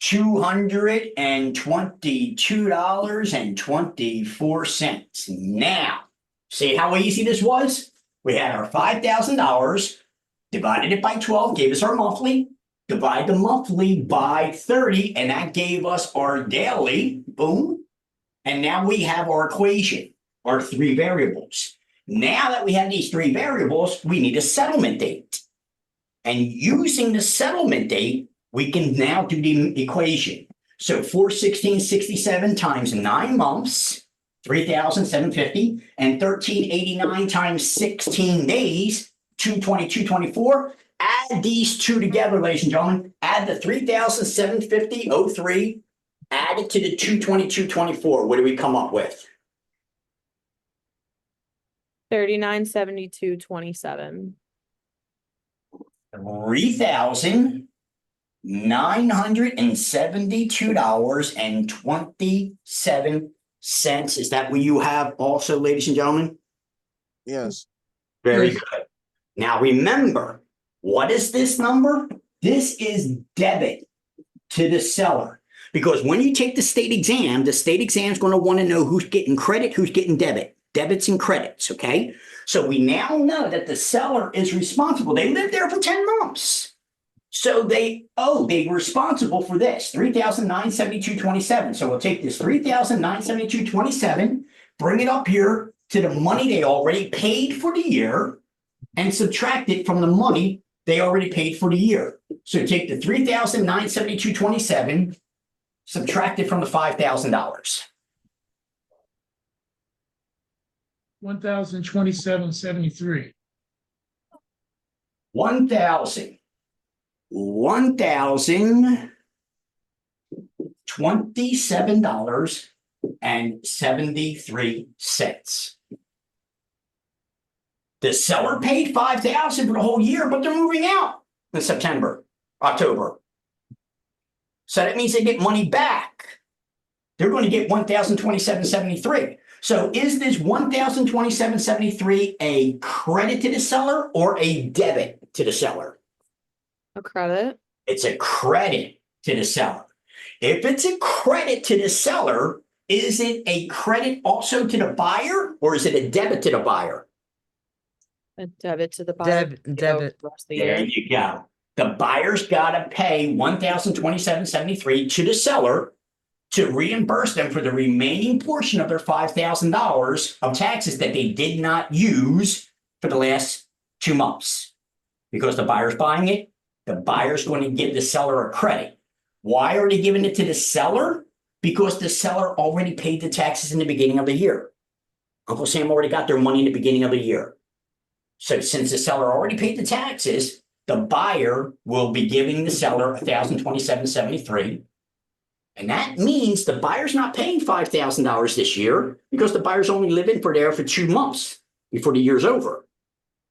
$222.24. Now, see how easy this was? We had our $5,000, divided it by 12, gave us our monthly, divide the monthly by 30, and that gave us our daily. Boom. And now we have our equation, our 3 variables. Now that we have these 3 variables, we need a settlement date. And using the settlement date, we can now do the equation. So 416.67 times 9 months, 3,750, and 1389 times 16 days, 222.24. Add these two together, ladies and gentlemen. Add the 3,750.03, add it to the 222.24. What do we come up with? 3972.27. $3,972.27. Is that what you have also, ladies and gentlemen? Yes. Very Yes. good. Now remember, what is this number? This is debit to the seller. Because when you take the state exam is going to want to know who's getting credit, who's getting debit. Debits and credits, okay? So we now know that the seller is responsible. They lived there for 10 months. So they were responsible for this, $3,972.27. So we'll take this $3,972.27, bring it up here to the money they already paid for the year, and subtract it from the money they already paid for the year. So take the $3,972.27, subtract it from the $5,000. $1,027.73. $1,027.73. The seller paid $5,000 for the whole year, but they're moving out in September, October. So that means they get money back. They're going to get 1,027.73. So is this 1,027.73 a credit to the seller or a debit to the seller? A credit. It's a credit to the seller. If it's a credit to the seller, is it a credit also to the buyer or is it a debit to the buyer? A debit to the buyer. Debit, you know, debit. for the rest of the There year. you go. The buyer's got to pay 1,027.73 to the seller to reimburse them for the remaining portion of their $5,000 of taxes that they did not use for the last 2 months. Because the buyer's buying it, the buyer's going to give the seller a credit. Why are they giving it to the seller? Because the seller already paid the taxes in the beginning of the year. Uncle Sam already got their money in the beginning of the year. So since the seller already paid the taxes, the buyer will be giving the seller 1,027.73. And that means the buyer's not paying $5,000 this year because the buyer's only living for there for 2 months before the year's over.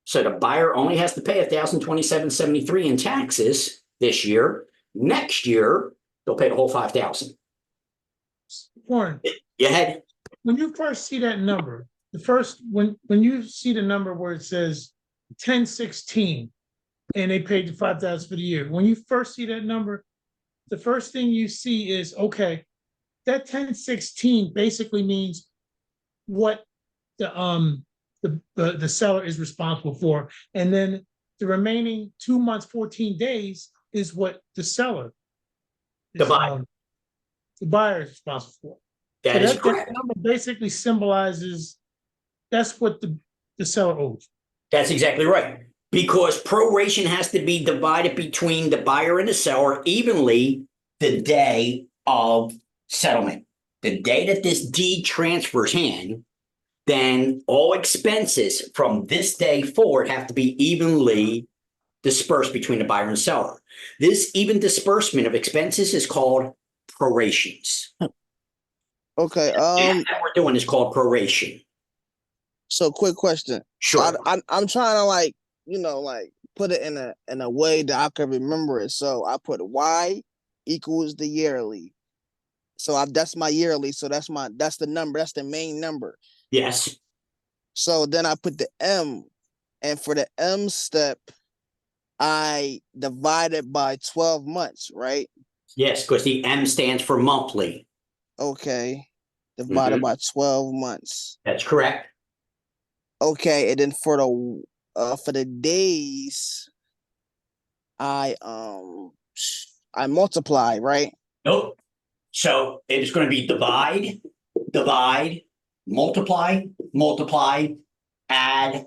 So the buyer only has to pay 1,027.73 in taxes this year. Next year, they'll pay the whole 5,000. Warren, You had when you first see that number, when you see the number where it says 1016 and they paid the 5,000 for the year, when you first see that number, the first thing you see is, okay, that 1016 basically means what the seller is responsible for. And then the remaining 2 months, 14 days is what the seller. The buyer. The buyer is responsible for. that is That correct. number basically symbolizes that's what the seller owes. That's exactly right. Because proration has to be divided between the buyer and the seller evenly the day of settlement. The day that this deed transfers in, then all expenses from this day forward have to be evenly dispersed between the buyer and seller. This even disbursement of expenses is called prorations. Okay. That we're doing is called proration. So quick question. Sure. I'm trying to like put it in a way that I can remember it. So I put Y equals the yearly. So that's my yearly. So that's the number. That's the main number. Yes. So then I put the M, and for the M step, I divide it by 12 months, right? Yes, because the M stands for monthly. Okay. Divided by 12 months. That's correct. Okay, and then for the days, I multiply, right? Nope. So it is going to be divide, multiply, add,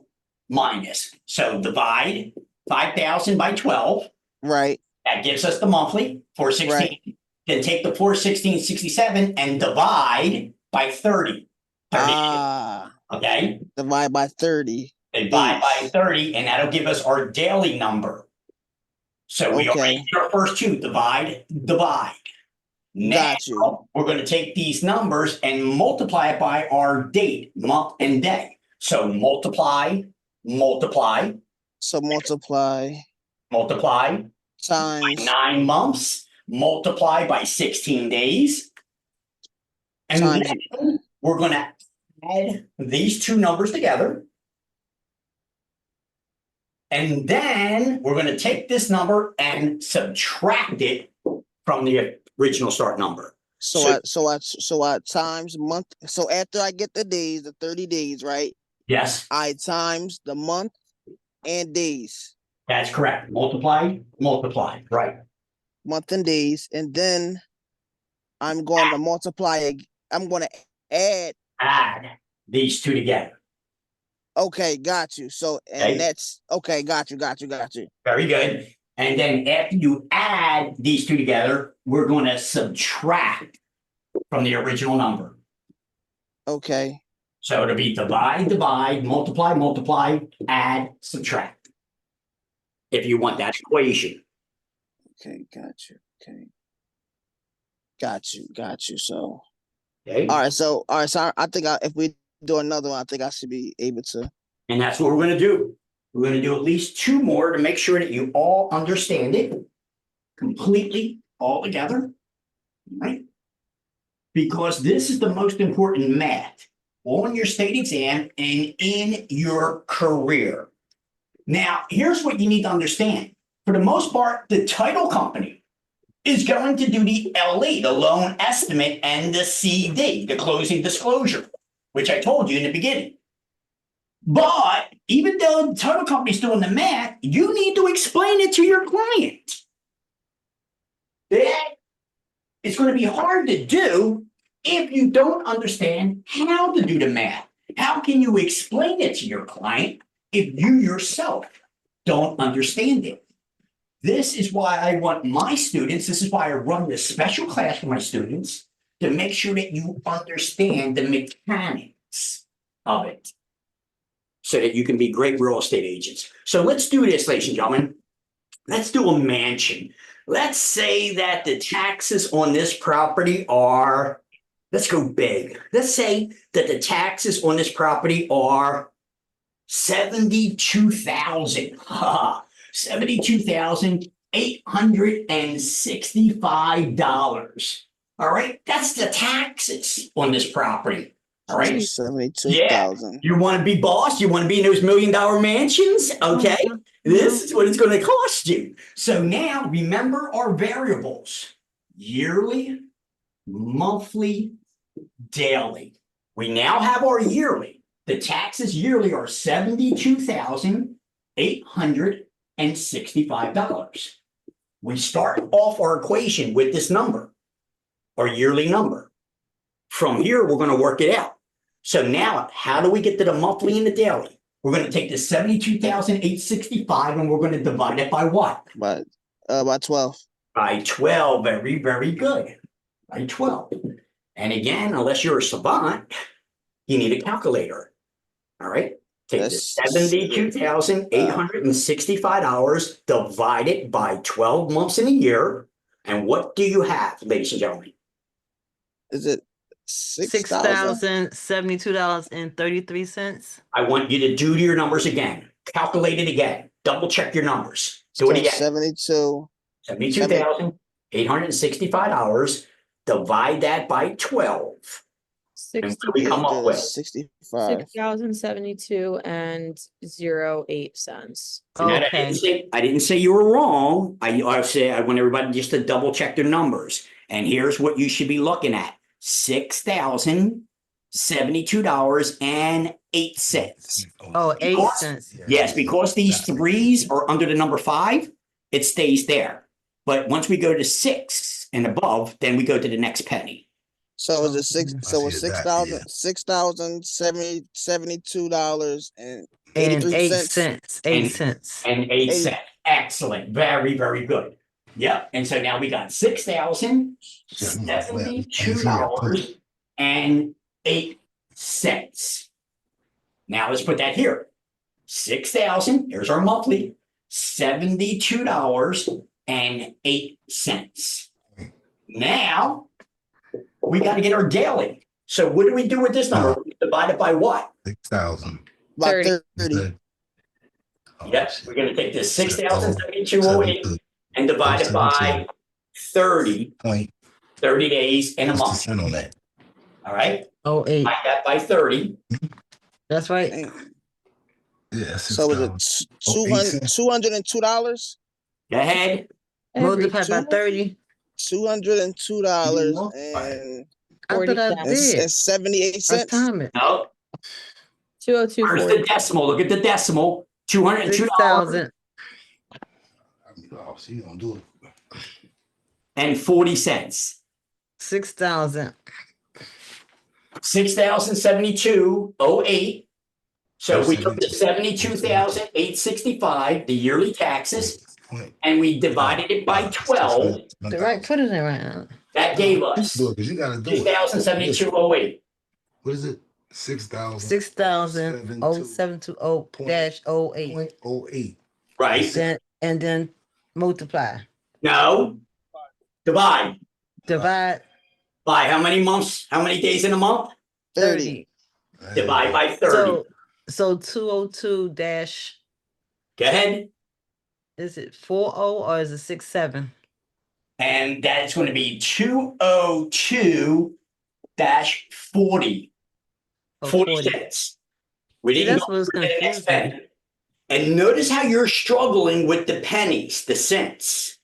minus. So divide 5,000 by 12. Right. That gives us the monthly 416. Right. Then take the 416.67 and divide by 30. 30. Okay. Divide by 30. Divide by 30, and that'll give us our daily number. So we already did our first two, divide. Now, Got you. we're going to take these numbers and multiply it by our date, month, and day. So multiply. So multiply times 9 months, multiply by 16 days. And times then we're going to add these two numbers together. And then we're going to take this number and subtract it from the original start number. So I times month. So after I get the days, the 30 days, right? Yes, I times the month and days. that's correct. Multiply, right. Month and days, and then I'm going to multiply. I'm going to Add these two together. Okay, got you. So Okay. that's okay. Got you. Very good. And then after you add these two together, we're going to subtract from the original number. Okay. So it'll be divide, multiply, add, subtract. If you want that equation. Okay, got you. Okay. Got you. So Okay. all right. So I think if we do another one, I think I should be able to. And that's what we're going to do. We're going to do at least two more to make sure that you all understand it completely all together. Right? Because this is the most important math on your state exam and in your career. Now, here's what you need to understand. For the most part, the title company is going to do the LE, the loan estimate, and the CD, the closing disclosure, which I told you in the beginning. But even though the title company's doing the math, you need to explain it to your client. That is going to be hard to do if you don't understand how to do the math. How can you explain it to your client if you yourself don't understand it? This is why I want my students, this is why I run this special class for my students, to make sure that you understand the mechanics of it so that you can be great real estate agents. So let's do this, ladies and gentlemen. Let's do a mansion. Let's say that the taxes on this property are, let's go big. Let's say that the taxes on this property are $72,000. $72,865. All right, that's the taxes on this property. All right. 72,000. You want to be boss? You want to be in those $1 million mansions? Okay. This is what it's going to cost you. So now remember our variables: yearly, monthly, daily. We now have our yearly. The taxes yearly are $72,865. We start off our equation with this number, our yearly number. From here, we're going to work it out. So now, how do we get to the monthly and the daily? We're going to take the $72,865 and we're going to divide it by what? By 12. By 12. Very, very good. By 12. And again, unless you're a savant, you need a calculator. All right. Take the $72,865, divide it by 12 months in a year. And what do you have, ladies and gentlemen? Is it 6,000? $6,072.33. I want you to do your numbers again. Calculate it again. Double check your numbers. Do it again. 72. $72,865. Divide that by 12. And what do we come up with? 65. 6,072 and 08 cents. And I didn't say you were wrong. I said I want everybody just to double check their numbers. And here's what you should be looking at: $6,072.08. Oh, 8 Because- cents. Yes, because these threes are under the number 5, it stays there. But once we go to 6 and above, then we go to the next penny. So is it six? I So see it's it back, yeah. $6,072 and And 83 8 cents. cents. 8 cents. And 8 Eight. cents. Excellent. Very, very good. Yep. And so now we got $6,072.08. Now let's put that here. 6,000, here's our monthly, $72.08. Now we got to get our daily. So what do we do with this number? We divide it by what? 6,000. By 30. 30. Yes, we're going to take this 6,072.08 and divide it by 30, Point. 30 days in a What's the month. cent on that? All right. 08. Divide that by 30. That's right. Damn. Yeah, So is it 6,000. $202? Go ahead. Multiply by two- 30. $202 and I thought I 40 did. 78 Let's cents. time it. No, 202. where's the decimal? Look at the decimal. $202 6,000. I'm lost. You don't do it. and 40 cents. 6,000. 6,072.08. So we took the 72,865, the yearly taxes, Point. and we divided it by 12. The right, put it in right now. That gave us Do it, because you got to do it. 6,072.08. What is it? 6,000. 6,072.08. 0.08. Right? And then multiply. No. Divide. Divide By how many months? How many days in a month? 30. Divide by 30. So 202 dash, Go ahead. is it 40 or is it 67? And that's going to be 202 40. Oh, 40 40. cents. We See, didn't that's go what's for the next confusing. penny. And notice how you're struggling with the pennies, the cents,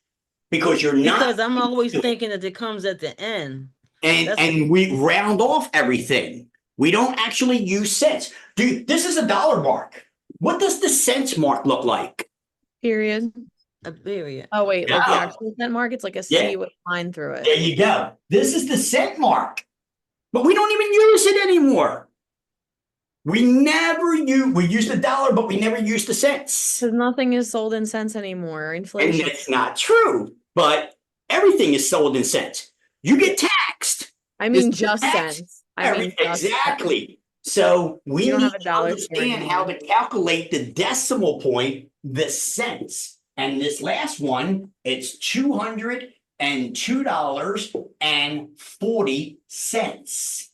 because you're not. Because I'm always thinking that it comes at the end. And we round off everything. We don't actually use cents. Dude, this is a dollar mark. What does the cents mark look like? Period. A period. Oh, wait, like the No. actual cent mark, it's like a Yeah. C with a line through There it. you go. This is the cent mark. But we don't even use it anymore. We use the dollar, but we never use the cents. Because nothing is sold in cents anymore, And inflation. that's not true. But everything is sold in cents. You get taxed. I mean, This just tax- cents. I mean, just cents. Exactly. So we You don't need have a to dollar here understand how to anymore. calculate the decimal point, the cents. And this last one, it's $202.40.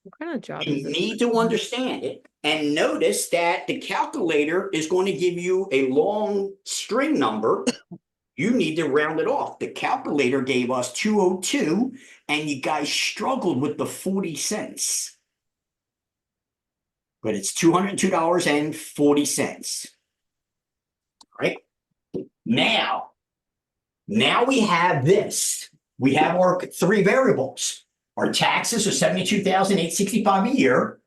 What kind of job You is this? need to understand it. And notice that the calculator is going to give you a long string number. You need to round it off. The calculator gave us 202, and you guys struggled with the 40 cents. But it's $202.40. Right? Now we have this. We have our three variables. Our taxes are $72,865 a year.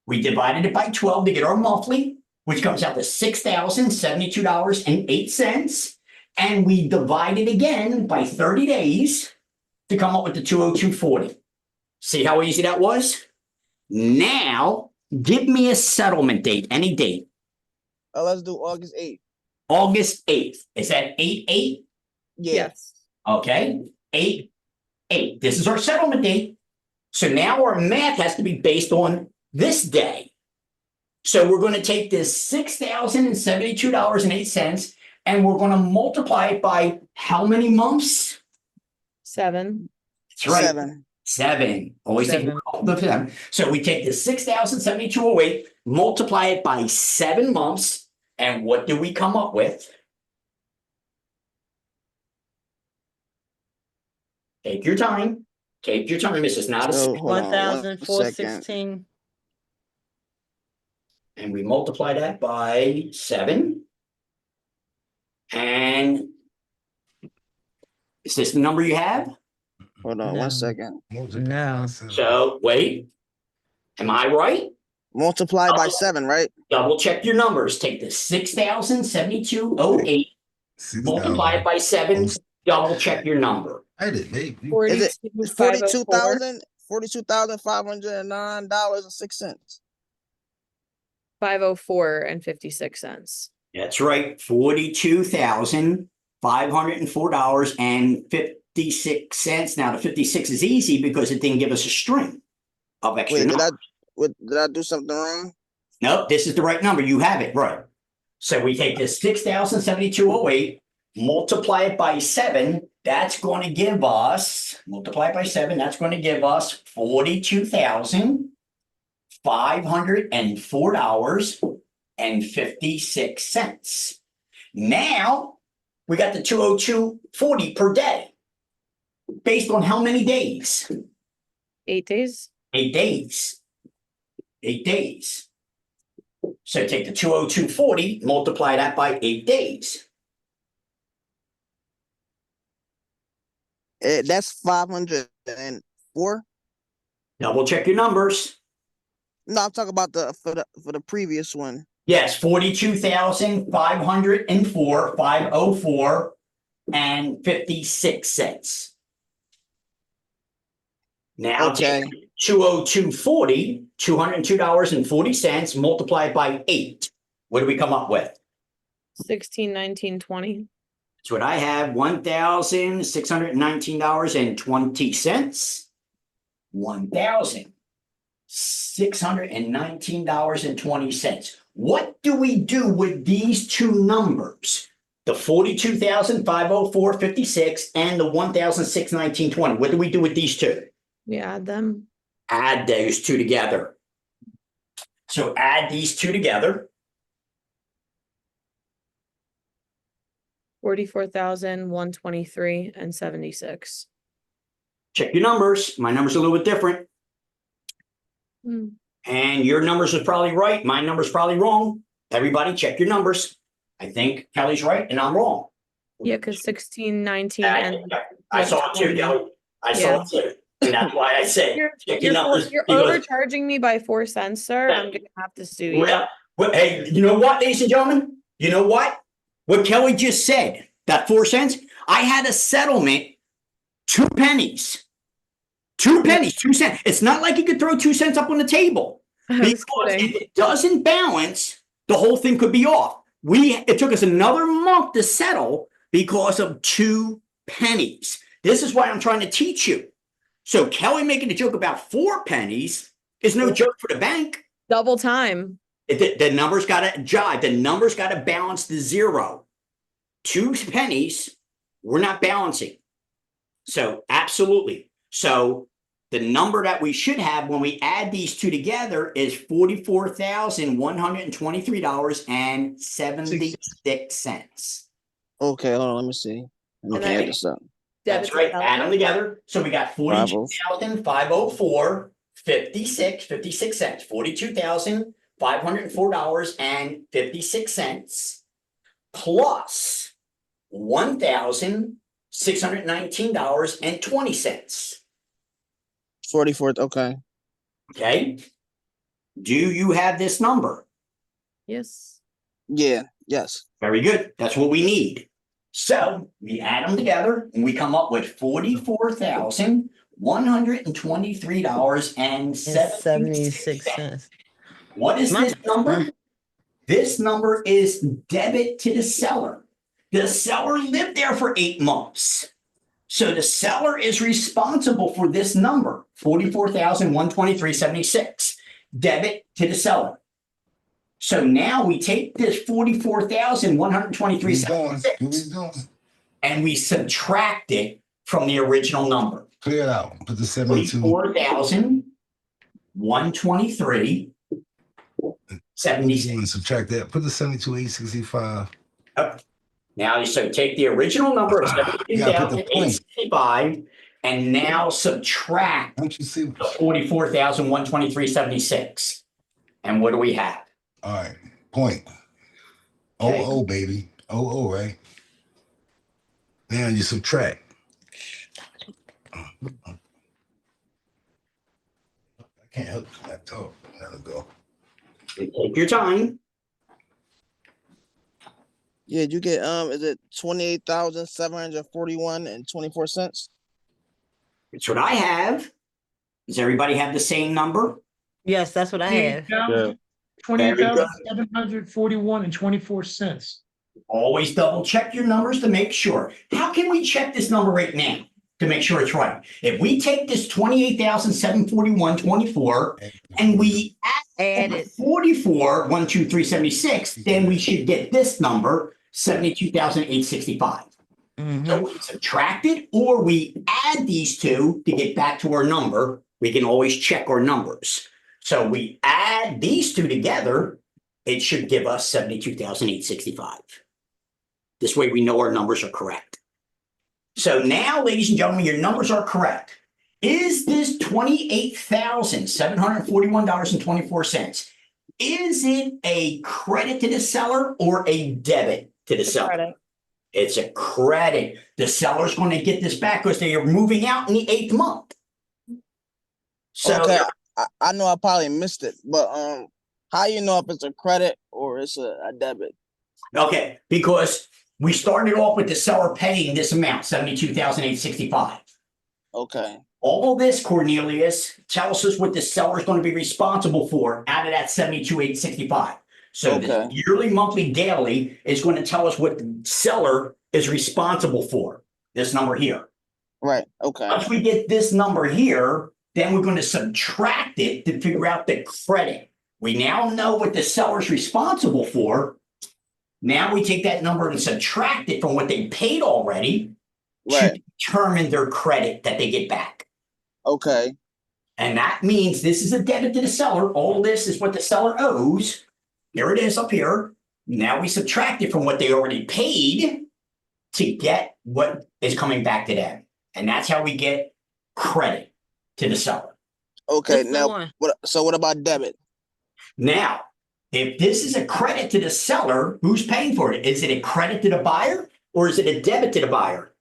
We divided it by 12 to get our monthly, which comes out to $6,072.08. And we divide it again by 30 days to come up with the 202.40. See how easy that was? Now, give me a settlement date, any date. Let's do August 8th. August 8th. Is that 8/8? Yeah. Yes. Okay, 8/8. This is our settlement date. So now our math has to be based on this day. So we're going to take this $6,072.08 and we're going to multiply it by how many months? 7. That's right. 7. 7. Always take Seven. the 7. So we take the 6,072.08, multiply it by 7 months, and what do we come up with? Take your time. Take your time. This is not a. So hold on 1,416. And we multiply that by 7. And is this the number you have? Hold on No. 1 second. No. So wait, am I right? Multiply by 7, right? Double check your numbers. Take the 6,072.08, multiply it by 7, double check your number. I did, baby. Is it 42,504. $42,509.06. 504.56. That's right, $42,504.56. Now the 56 is easy because it didn't give us a string of extra Wait, numbers. did I do something wrong? Nope, this is the right number. You have it right. So we take this 6,072.08, multiply it by 7. That's going to give us, multiply it by 7. That's going to give us $42,504.56. Now we got the 202.40 per day. Based on how many days? 8 days. 8 days. 8 days. So take the 202.40, multiply that by 8 days. That's 504. Double check your numbers. No, I'm talking about for the previous one. Yes, 42,504.56. Now Okay. take 202.40, $202.40, multiply it by 8. What do we come up with? 1619.20. That's what I have, $1,619.20. $1,619.20. What do we do with these two numbers? The 42,504.56 and the 1,619.20. What do we do with these two? We add them. Add those two together. So add these two together. $44,123.76. Check your numbers. My numbers are a little bit different. Hmm. And your numbers are probably right. My number's probably wrong. Everybody check your numbers. I think Kelly's right and I'm wrong. Yeah, because 16, 19, and I saw it too, 20. Kelly. I saw Yeah. it too. And that's why I say, check your numbers. You're because- overcharging me by 4 cents, sir. I'm gonna have to sue you. Well, hey, you know what, ladies and gentlemen? You know what? What Kelly just said, that 4 cents, I had a settlement, 2 pennies. 2 pennies, 2 cents. It's not like you could throw 2 cents up on the table. I was Because kidding. if it doesn't balance, the whole thing could be off. It took us another month to settle because of 2 pennies. This is why I'm trying to teach you. So Kelly making a joke about 4 pennies is no joke for the bank. Double time. The numbers got to jive. The numbers got to balance the zero. 2 pennies, we're not balancing. So absolutely. So the number that we should have when we add these two together is $44,123.76. Okay, hold on, let me see. Let me And add then- this up. That's right. Add them together. So we got 42,504.56 cents. $42,504.56 plus $1,619.20. 44th, okay. Okay. Do you have this number? Yes. Yeah, yes. Very good. That's what we need. So we add them together and we come up with $44,123.76. 76 cents. What is this number? This number is debit to the seller. The seller lived there for 8 months. So the seller is responsible for this number, $44,123.76, debit to the seller. So now we take this $44,123.76 and we subtract it from the original number. Clear it out. Put the 72. $44,123.76. Subtract that. Put the 72,865. Now, so take the original number of You gotta put the point. $72,865 and now subtract Don't you see? the $44,123.76. And what do we have? All right. Point. Okay. Oh, baby. Oh, right? Now you subtract. I can't help that talk. Let it go. Take your time. Yeah, you get is it 28,741.24 cents? It's what I have. Does everybody have the same number? Yes, that's what I have. Yeah. 28,741.24 Always double check your numbers to make sure. How can we check this number right now to make sure it's right? If we take this 28,741.24 and we Add add it. 44,123.76, then we should get this number, 72,865. Mhm. So we subtract it or we add these two to get back to our number. We can always check our numbers. So we add these two together, it should give us 72,865. This way we know our numbers are correct. So now, ladies and gentlemen, your numbers are correct. Is this $28,741.24? Is it a credit to the seller or a debit to the seller? Credit. It's a credit. The seller's going to get this back because they are moving out in the 8th month. So Okay, I know I probably missed it, but how you know if it's a credit or it's a debit? okay, because we started off with the seller paying this amount, 72,865. Okay, All this, Cornelius, tells us what the seller is going to be responsible for out of that 72,865. So the Okay. yearly, monthly, daily is going to tell us what the seller is responsible for. This number here. right, okay, Once we get this number here, then we're going to subtract it to figure out the credit. We now know what the seller's responsible for. Now we take that number and subtract it from what they paid already to right, determine their credit that they get back. okay, And that means this is a debit to the seller. All this is what the seller owes. Here it is up here. Now we subtract it from what they already paid. to get what is coming back to them. And that's how we get credit to the seller. Okay, What's the now one? what about debit? Now, if this is a credit to the seller, who's paying for it? Is it a credit to the buyer or is it a debit to the buyer?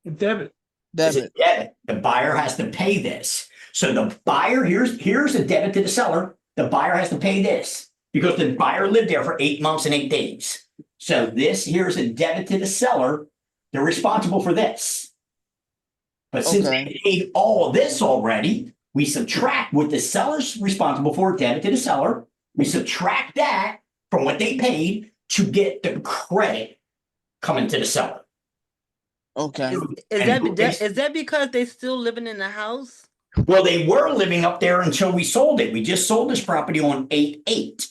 Debit. It's a Debit. debit. The buyer has to pay this. So the buyer, here's a debit to the seller. The buyer has to pay this because the buyer lived there for 8 months and 8 days. So this here's a debit to the seller. They're responsible for this. But since Okay. they paid all of this already, we subtract what the seller's responsible for, debit to the seller. We subtract that from what they paid to get the credit coming to the seller. Okay. Is that because they still living in the house? Well, they were living up there until we sold it. We just sold this property on 8/8.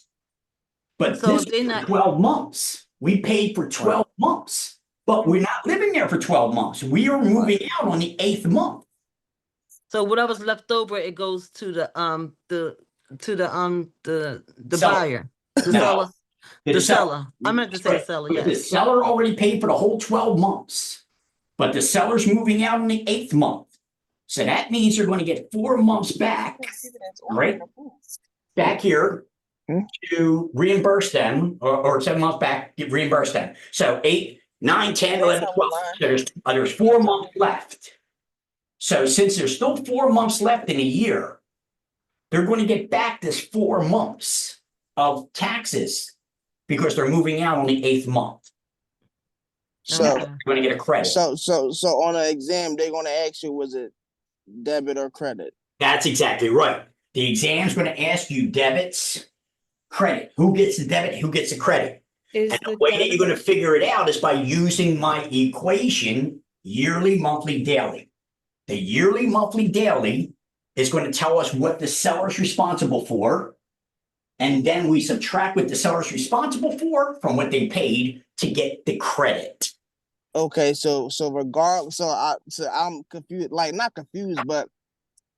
But So this they is for not- 12 months. We paid for 12 months, but we're not living there for 12 months. We are moving out on the 8th month. So whatever's left over, it goes to the Seller. buyer, the No. seller, The the seller. I meant to say Right. seller. The Yes. seller already paid for the whole 12 months, but the seller's moving out on the 8th month. So that means they're going to get 4 months back, right? Back here to reimburse them, or 7 months back, get reimbursed them. So 8, 9, 10, 11, 12. So there's 4 months left. So since there's still 4 months left in a year, they're going to get back this 4 months of taxes because they're moving out on the 8th month. So Okay. They're going to get a credit. so on an exam, they're gonna ask you, was it debit or credit? That's exactly right. The exam's going to ask you debits, credit. Who gets the debit? Who gets the credit? Is And the the way that debit- you're going to figure it out is by using my equation, yearly, monthly, daily. The yearly, monthly, daily is going to tell us what the seller's responsible for. And then we subtract what the seller's responsible for from what they paid to get the credit. Okay, so regardless, so I'm confused, like not confused, but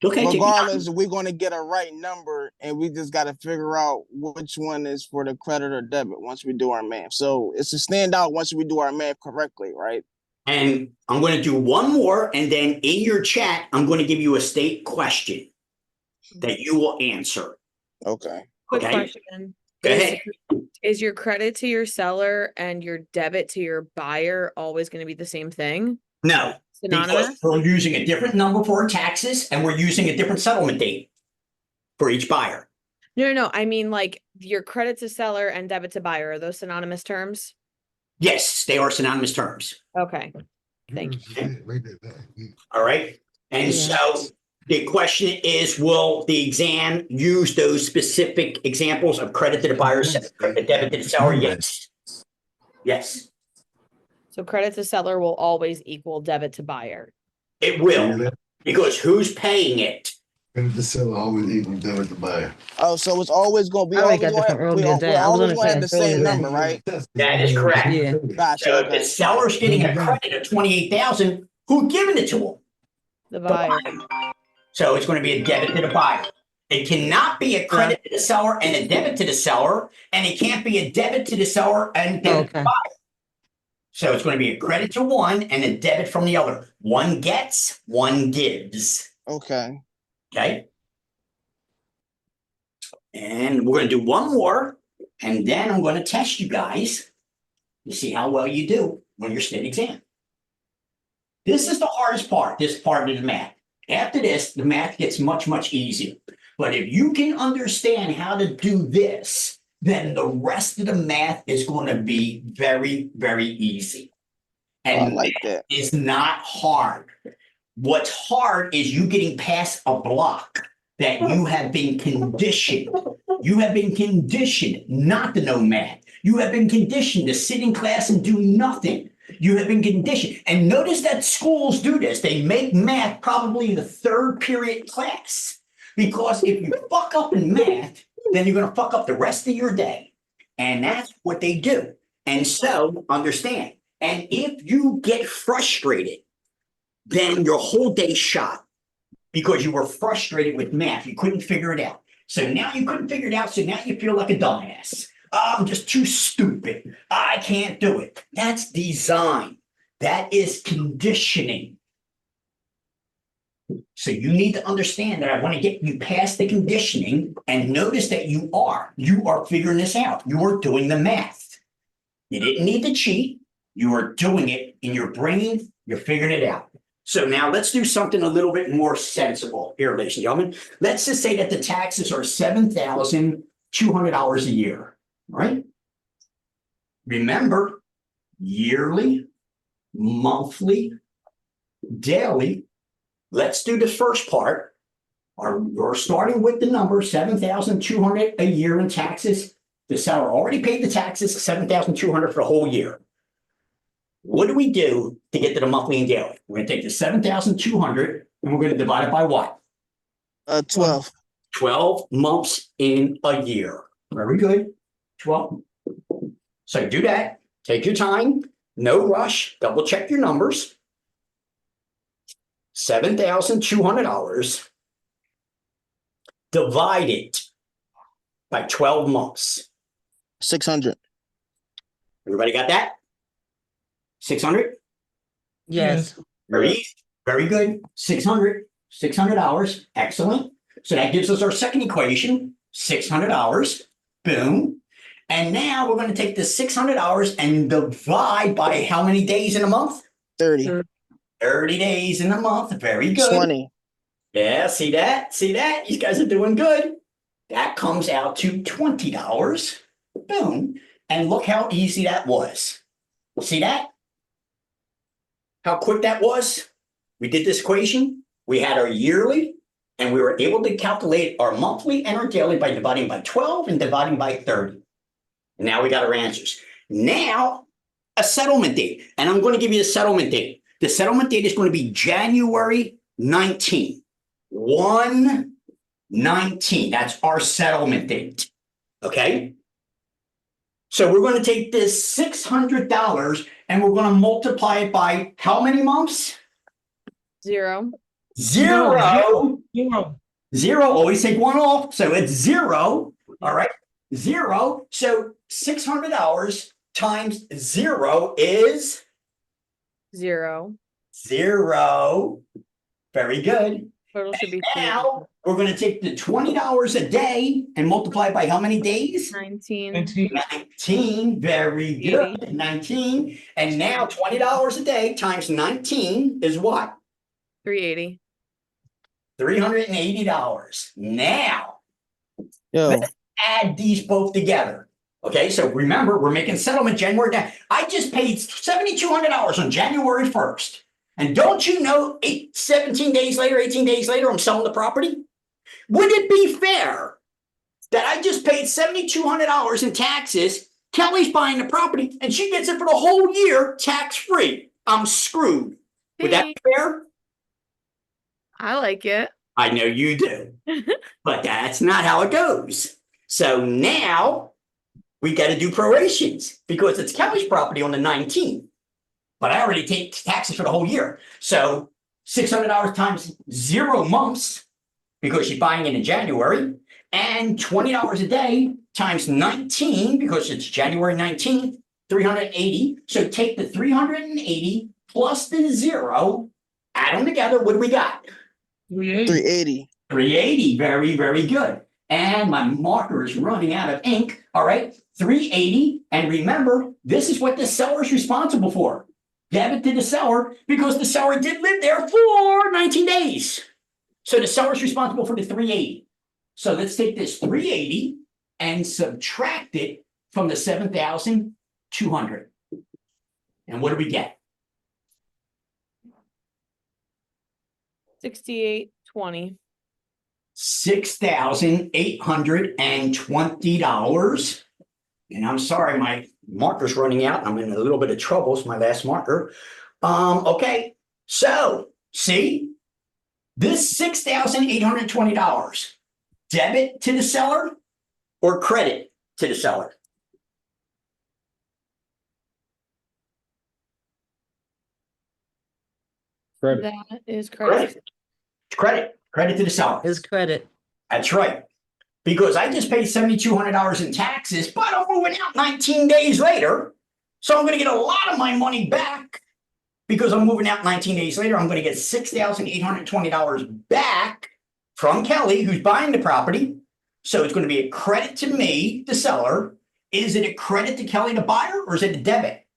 Okay, take your time. regardless, we're gonna get a right number, and we just got to figure out which one is for the credit or debit once we do our math. So it's a standout once we do our math correctly, right? And I'm going to do one more, and then in your chat, I'm going to give you a state question that you will answer. Okay. Quick Okay. question. Go Is- ahead. Is your credit to your seller and your debit to your buyer always going to be the same thing? No, because Synonymous? we're using a different number for our taxes, and we're using a different settlement date for each buyer. No. I mean, like your credit to seller and debit to buyer, are those synonymous terms? Yes, they are synonymous terms. Okay. Thank you. All right. And Yeah. so the question is, will the exam use those specific examples of credit to the buyer, debit to the seller? Yes. Yes, So credit to seller will always equal debit to buyer. it will, because who's paying it? Credit to seller always equal debit to buyer. Oh, so it's always gonna be. I already got this from we earlier today. I was always on the gonna have the class earlier same today. number, right? That is correct. Yeah. Gotcha. So if the Okay. seller's getting a credit of 28,000, who's giving it to them? The The buyer. buyer. So it's going to be a debit to the buyer. It cannot be a credit to the seller and a debit to the seller, and it can't be a debit to the seller and debit to the Okay. buyer. So it's going to be a credit to one and a debit from the other. One gets, one gives. Okay. Okay. And we're going to do one more, and then I'm going to test you guys to see how well you do on your state exam. This is the hardest part, this part of the math. After this, the math gets much, much easier. But if you can understand how to do this, then the rest of the math is going to be very, very easy. I And like that. it's not hard. What's hard is you getting past a block that you have been conditioned. You have been conditioned not to know math. You have been conditioned to sit in class and do nothing. You have been conditioned. And notice that schools do this. They make math probably the 3rd period class. Because if you fuck up in math, then you're going to fuck up the rest of your day. And that's what they do. And so understand. And if you get frustrated, then your whole day's shot because you were frustrated with math. You couldn't figure it out. So now you couldn't figure it out. So now you feel like a dumbass. I'm just too stupid. I can't do it. That's design. That is conditioning. So you need to understand that I want to get you past the conditioning and notice that you are figuring this out. You are doing the math. You didn't need to cheat. You are doing it in your brain. You're figuring it out. So now let's do something a little bit more sensible here, ladies and gentlemen. Let's just say that the taxes are $7,200 a year, right? Remember, yearly, monthly, daily. Let's do the first part. We're starting with the number $7,200 a year in taxes. The seller already paid the taxes, $7,200 for the whole year. What do we do to get to the monthly and daily? We're going to take the $7,200 and we're going to divide it by what? 12. 12 months in a year. Very good. 12. So do that. Take your time. No rush. Double check your numbers. $7,200 divided by 12 months. 600. Everybody got that? 600? Yes. Very easy. Very good. 600. $600. Excellent. So that gives us our second equation. $600. Boom. And now we're going to take the $600 and divide by how many days in a month? 30. 30 days in a month. Very good. 20. Yeah, see that? See that? You guys are doing good. That comes out to $20. Boom. And look how easy that was. See that? How quick that was? We did this equation. We had our yearly, and we were able to calculate our monthly and our daily by dividing by 12 and dividing by 30. And now we got our answers. Now, a settlement date. And I'm going to give you the settlement date. The settlement date is going to be January 19. 1/19. That's our settlement date. Okay? So we're going to take this $600 and we're going to multiply it by how many months? 0. Zero. Zero. Zero. Always take one off. So it's 0. All right. 0. So $600 times 0 is 0. 0. Very good. Total should be Now we're going to take the $20 a day and multiply it by how many days? 19. 19. Very good. 19. And now $20 a day times 19 is what? 380. $380. Now Yo, add these both together. Okay, so remember, we're making settlement January. I just paid $7,200 on January 1st. And don't you know 17 days later, 18 days later, I'm selling the property? Would it be fair that I just paid $7,200 in taxes? Kelly's buying the property and she gets it for the whole year tax-free. I'm screwed. Would that be fair? I like it. I know you do, but that's not how it goes. So now we got to do prorations because it's Kelly's property on the 19th. But I already take taxes for the whole year. So $600 times 0 months because she's buying it in January, and $20 a day times 19 because it's January 19th, 380. So take the 380 plus the 0, add them together. What do we got? 380. 380. 380. Very, very good. And my marker is running out of ink. All right. 380. And remember, this is what the seller is responsible for. Debit to the seller because the seller did live there for 19 days. So the seller is responsible for the 380. So let's take this 380 and subtract it from the 7,200. And what do we get? 68.20. $6,820. And I'm sorry, my marker's running out. I'm in a little bit of trouble. It's my last marker. Okay. So see, this $6,820, debit to the seller or credit to the seller? Credit. That is correct. Credit to the seller. Is credit. That's right. Because I just paid $7,200 in taxes, but I'm moving out 19 days later. So I'm going to get a lot of my money back because I'm moving out 19 days later, I'm going to get $6,820 back from Kelly, who's buying the property. So it's going to be a credit to me, the seller. Is it a credit to Kelly, the buyer, or is it a debit?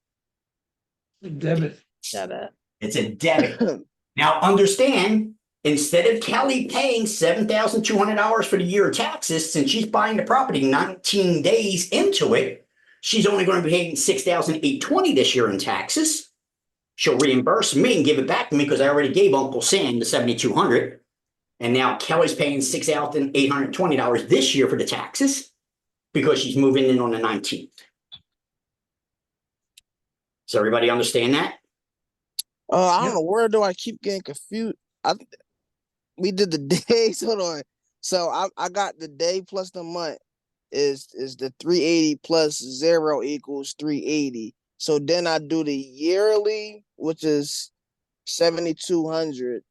Debit. Debit. It's a debit. Now, understand, instead of Kelly paying $7,200 for the year of taxes, since she's buying the property 19 days into it, she's only going to be paying $6,820 this year in taxes. She'll reimburse me and give it back to me because I already gave Uncle Sam the $7,200. And now Kelly's paying $6,820 this year for the taxes because she's moving in on the 19th. Does everybody understand that? I don't know, where do I keep getting confused? We did the days. Hold on. So I got the day plus the month is the 380 plus 0 equals 380. So then I do the yearly, which is 7,200.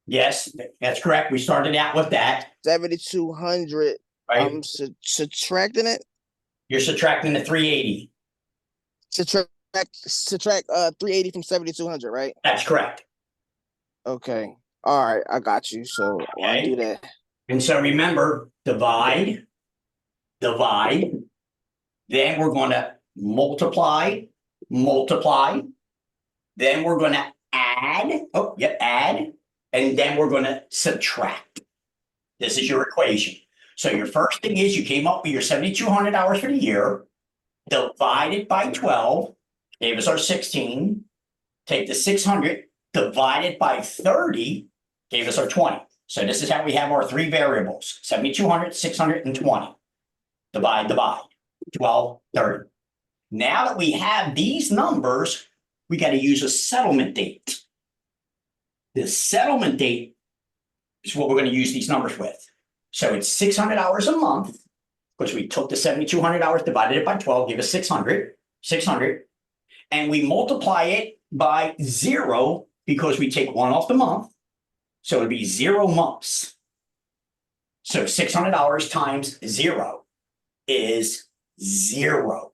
Yes, that's correct. We started out with that. 7,200. Right? I'm subtracting it. You're subtracting the 380. Subtract 380 from 7,200, right? That's correct. Okay. All right, I got you. So I'll do that. And so remember, divide. Then we're going to multiply. Then we're going to add. Add. And then we're going to subtract. This is your equation. So your first thing is you came up with your $7,200 for the year, divided by 12, gave us our 16. Take the 600, divided by 30, gave us our 20. So this is how we have our three variables, 7,200, 600, and 20. Divide, 12, 30. Now that we have these numbers, we got to use a settlement date. The settlement date is what we're going to use these numbers with. So it's $600 a month, because we took the $7,200, divided it by 12, gave us 600, and we multiply it by 0 because we take 1 off the month. So it'd be 0 months. So $600 times 0 is 0.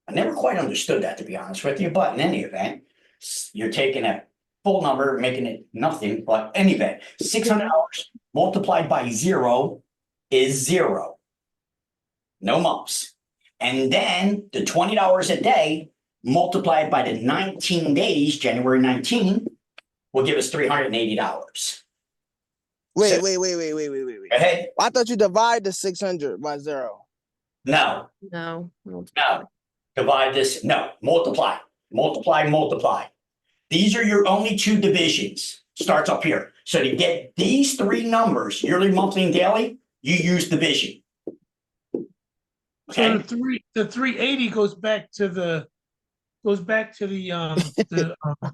I never quite understood that, to be honest with you, but in any event, you're taking a full number, making it nothing, but in any event, $600 multiplied by 0 is 0. No months. And then the $20 a day multiplied by the 19 days, January 19, will give us $380. Wait. Go ahead. I thought you divide the 600 by 0. No. Divide this. No. Multiply. These are your only two divisions. Starts up here. So to get these three numbers, yearly, monthly, and daily, you use division. So Okay. the 380 goes back to the Oh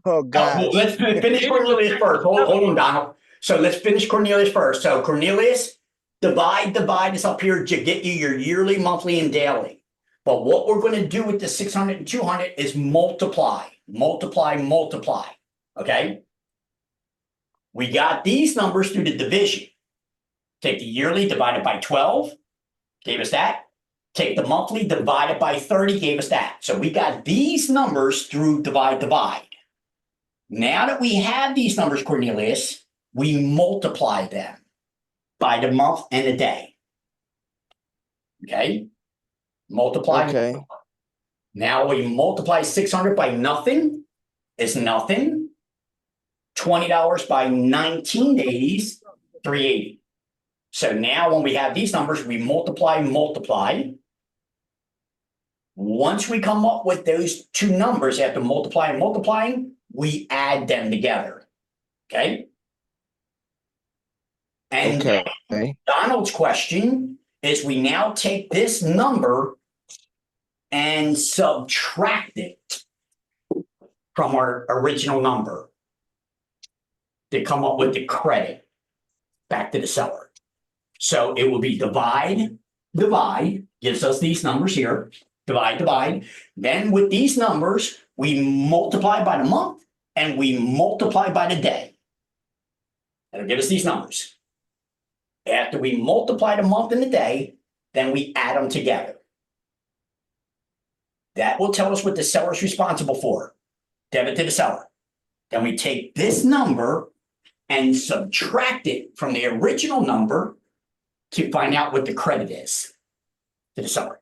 Well, God. let's finish Cornelius first. Hold on, Donald. So let's finish Cornelius first. So Cornelius, divide is up here to get you your yearly, monthly, and daily. But what we're going to do with the 600 and 200 is multiply. Okay? We got these numbers through the division. Take the yearly, divide it by 12, gave us that. Take the monthly, divide it by 30, gave us that. So we got these numbers through divide. Now that we have these numbers, Cornelius, we multiply them by the month and the day. Okay? Multiply. Okay. Now we multiply 600 by nothing is nothing. $20 by 19 days, 380. So now when we have these numbers, we multiply. Once we come up with those two numbers after multiplying, we add them together. Okay? And Okay. Donald's question is we now take this number and subtract it from our original number to come up with the credit back to the seller. So it will be divide, gives us these numbers here, divide. Then with these numbers, we multiply by the month and we multiply by the day. That'll give us these numbers. After we multiply the month and the day, then we add them together. That will tell us what the seller is responsible for. debit to the seller. Then we take this number and subtract it from the original number to find out what the credit is to the seller.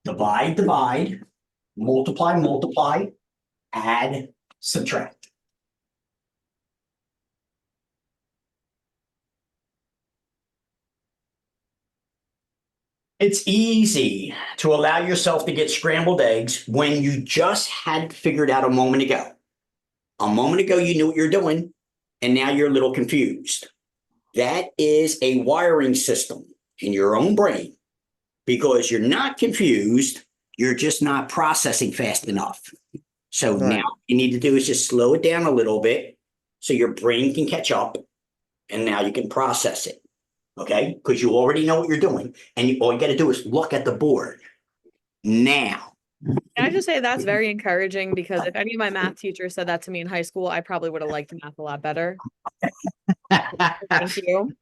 Divide, multiply, add, subtract. It's easy to allow yourself to get scrambled eggs when you just had it figured out a moment ago. A moment ago, you knew what you're doing, and now you're a little confused. That is a wiring system in your own brain because you're not confused. You're just not processing fast enough. So Right. now what you need to do is just slow it down a little bit so your brain can catch up, and now you can process it. Okay? Because you already know what you're doing, and all you got to do is look at the board. Now, Can I just say that's very encouraging because if any of my math teachers said that to me in high school, I probably would have liked math a lot better. Thank you.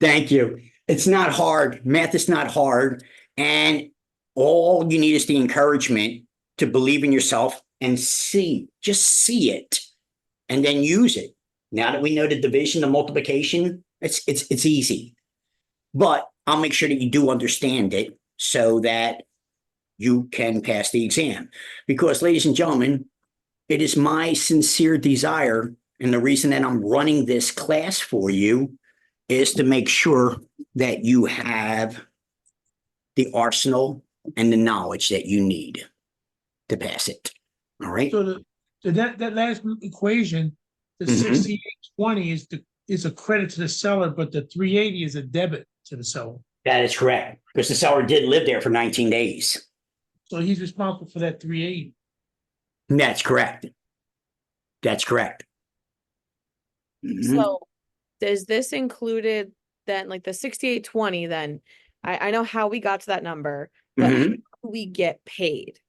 thank you. It's not hard. Math is not hard. And all you need is the encouragement to believe in yourself and just see it and then use it. Now that we know the division, the multiplication, it's easy. But I'll make sure that you do understand it so that you can pass the exam. Because, ladies and gentlemen, it is my sincere desire, and the reason that I'm running this class for you is to make sure that you have the arsenal and the knowledge that you need to pass it. All right. So that last equation, the Mhm. 6820 is a credit to the seller, but the 380 is a debit to the seller. That is correct. Because the seller did live there for 19 days. So he's responsible for that 380. That's correct. That's correct. Mhm. So is this included then, like the 6820 then? I know how we got to that number, but how Mhm. do we get paid?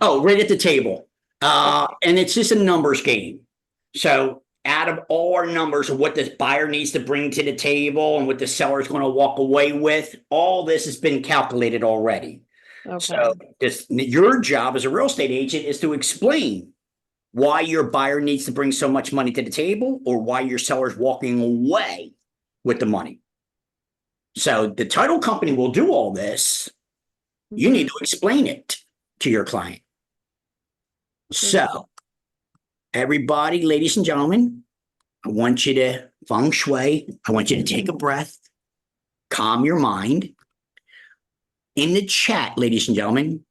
Oh, right at the table. And it's just a numbers game. So out of all our numbers of what the buyer needs to bring to the table and what the seller is going to walk away with, all this has been calculated already. Okay. So your job as a real estate agent is to explain why your buyer needs to bring so much money to the table or why your seller's walking away with the money. So the title company will do all this. You need to explain it to your client. So, everybody, ladies and gentlemen, I want you to feng shui. I want you to take a breath, calm your mind. In the chat, ladies and gentlemen,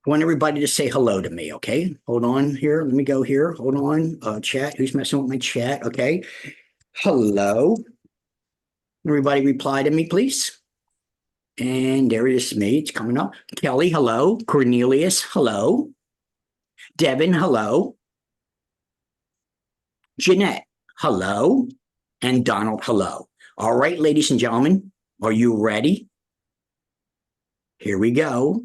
I want everybody to say hello to me, okay? Hold on here. Let me go here. Hold on. Chat. Who's messing with my chat? Okay. Hello. Everybody reply to me, please. And there it is, me. It's coming up. Kelly, hello. Cornelius, hello. Devin, hello. Jeanette, hello. And Donald, hello. All right, ladies and gentlemen, are you ready? Here we go.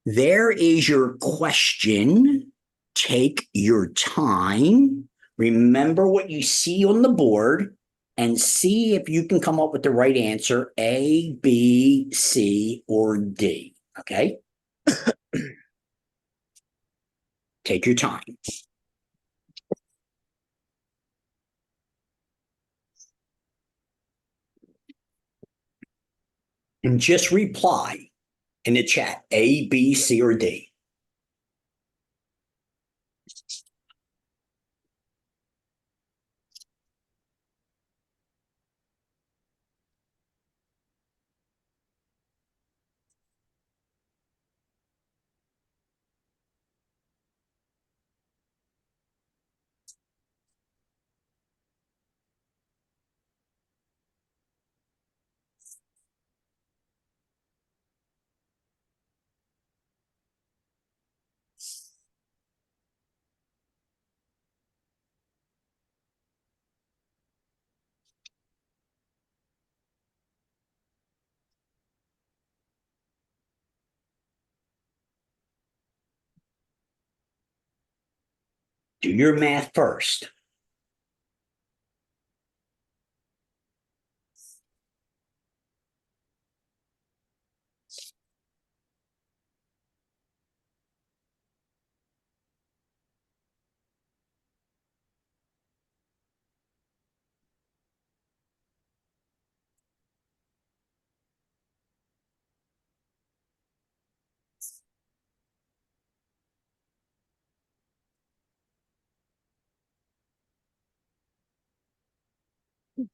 There is your question. Take your time. Remember what you see on the board and see if you can come up with the right answer, A, B, C, or D. Okay? Take your time. And just reply in the chat, A, B, C, or D. Do your math first. $50.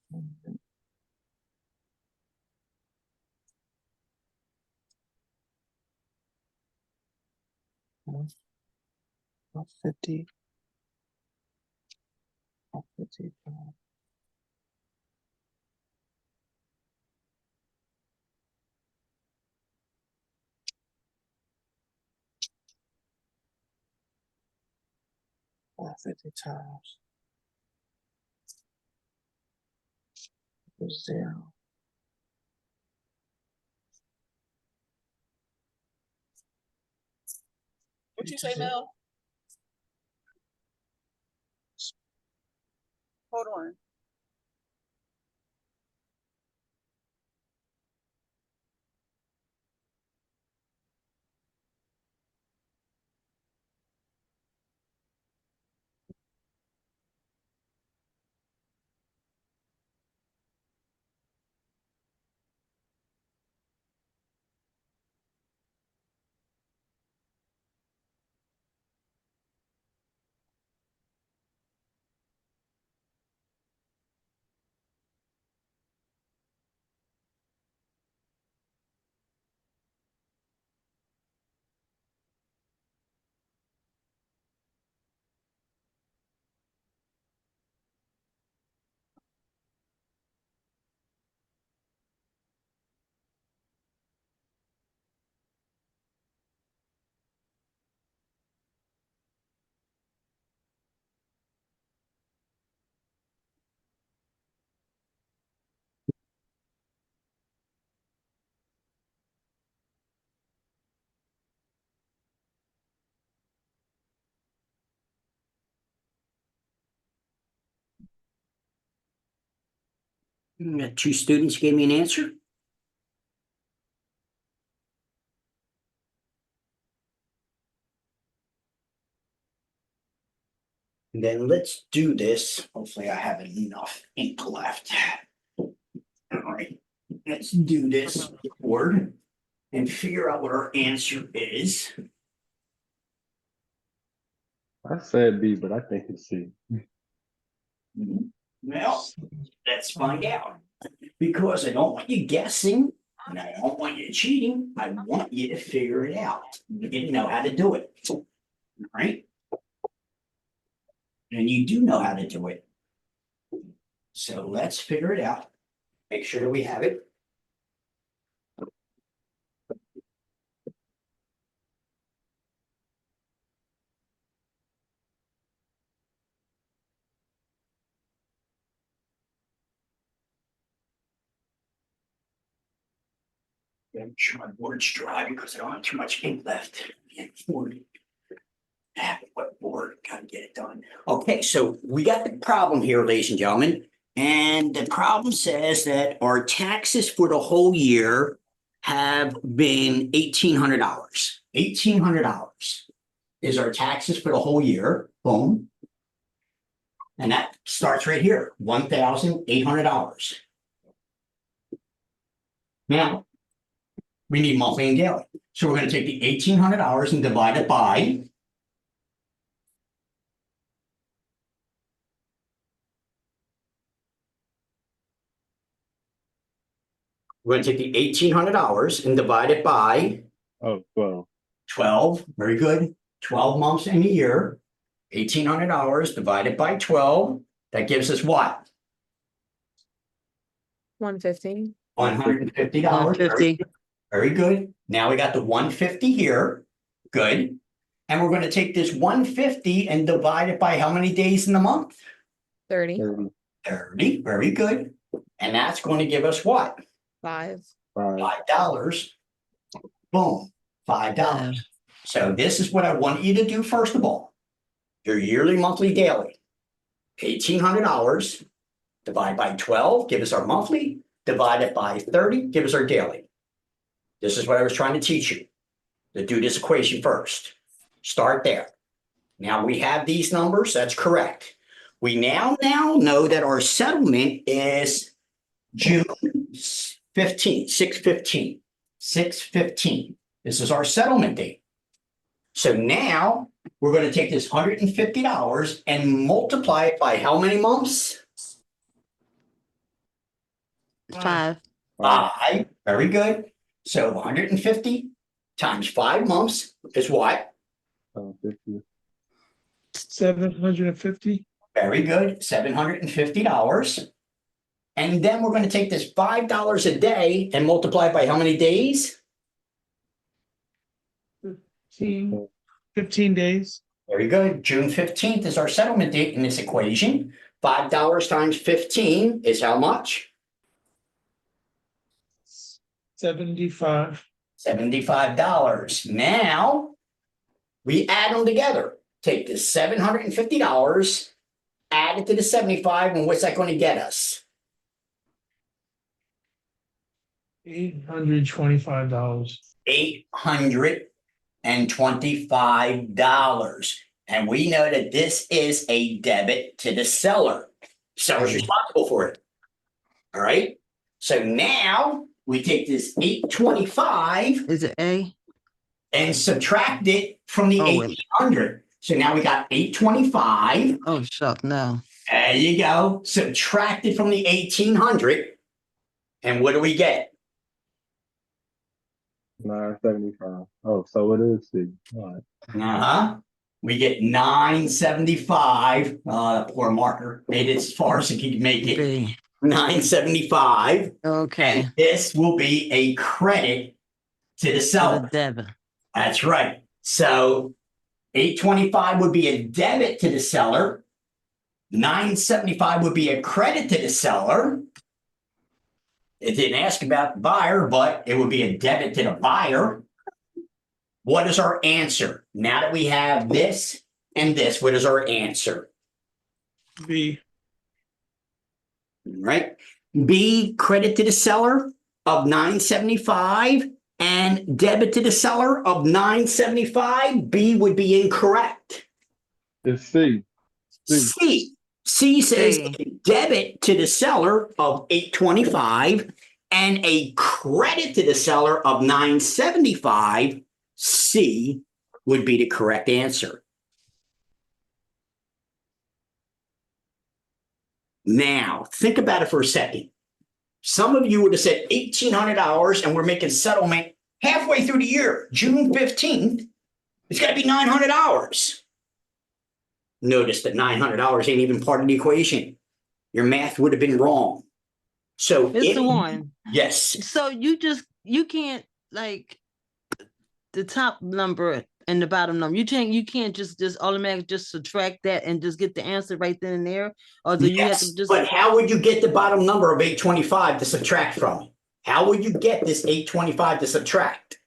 $50 times 0. What you say, Mel? Hold on. Got two students gave me an answer. Then let's do this. Hopefully I have enough ink left. All right, let's do this board and figure out what our answer is. I said B, but I think it's C. Well, let's find out. Because I don't want you guessing and I don't want you cheating. I want you to figure it out. You didn't know how to do it. All right? And you do know how to do it. So let's figure it out. Make sure that we have it. I'm sure my board's dry because I don't have too much ink left. What board? Gotta get it done. Okay, so we got the problem here, ladies and gentlemen. And the problem says that our taxes for the whole year have been $1,800. $1,800 is our taxes for the whole year. Boom. And that starts right here, $1,800. Now, we need monthly and daily. So we're going to take the $1,800 and divide it by we're going to take the $1,800 and divide it by Oh, 12. 12. Very good. 12 months in a year. $1,800 divided by 12. That gives us what? 150. $150. 150. Very good. Now we got the 150 here. Good. And we're going to take this 150 and divide it by how many days in the month? 30. 30. 30. Very good. And that's going to give us what? 5. 5. $5. Boom. $5. So this is what I want you to do first of all. Your yearly, monthly, daily. $1,800 divide by 12, give us our monthly, divide it by 30, give us our daily. This is what I was trying to teach you. To do this equation first. Start there. Now we have these numbers, that's correct. We now know that our settlement is June 15, 6/15. 6/15. This is our settlement date. So now we're going to take this $150 and multiply it by how many months? Five. Very good. So 150 times 5 months is what? 50. 750. Very good, $750. And then we're going to take this $5 a day and multiply it by how many days? 15 days. Very good. June 15th is our settlement date in this equation. $5 times 15 is how much? 75. $75. Now we add them together. Take the $750, add it to the 75, and what's that going to get us? $825. $825. And we know that this is a debit to the seller. Seller's responsible for it. All right. So now we take this 825 Is it A? and subtract it from the Oh, 1800. So now we got 825. Oh, shuck, no. There you go. Subtract it from the 1800. And what do we get? 975. Oh, so it is C. All right. Uh-huh. We get 975. Poor marker made it as far as it could make it. B. 975. Okay. And this will be a credit to the The seller. debit. That's right. So 825 would be a debit to the seller. 975 would be a credit to the seller. It didn't ask about the buyer, but it would be a debit to the buyer. What is our answer? Now that we have this and this, what is our answer? B. Right? B, credit to the seller of 975 and debit to the seller of 975. B would be incorrect. It's C. C says C. a debit to the seller of 825 and a credit to the seller of 975. C would be the correct answer. Now, think about it for a second. Some of you would have said $1,800 and we're making settlement halfway through the year, June 15th. It's got to be $900. Notice that $900 ain't even part of the equation. Your math would have been wrong. So, Mr. Warren, yes, so you can't like the top number and the bottom number. You can't just automatically just subtract that and just get the answer right then and there? Or do you have yes. to just But how would you get the bottom number of 825 to subtract from? How would you get this 825 to subtract?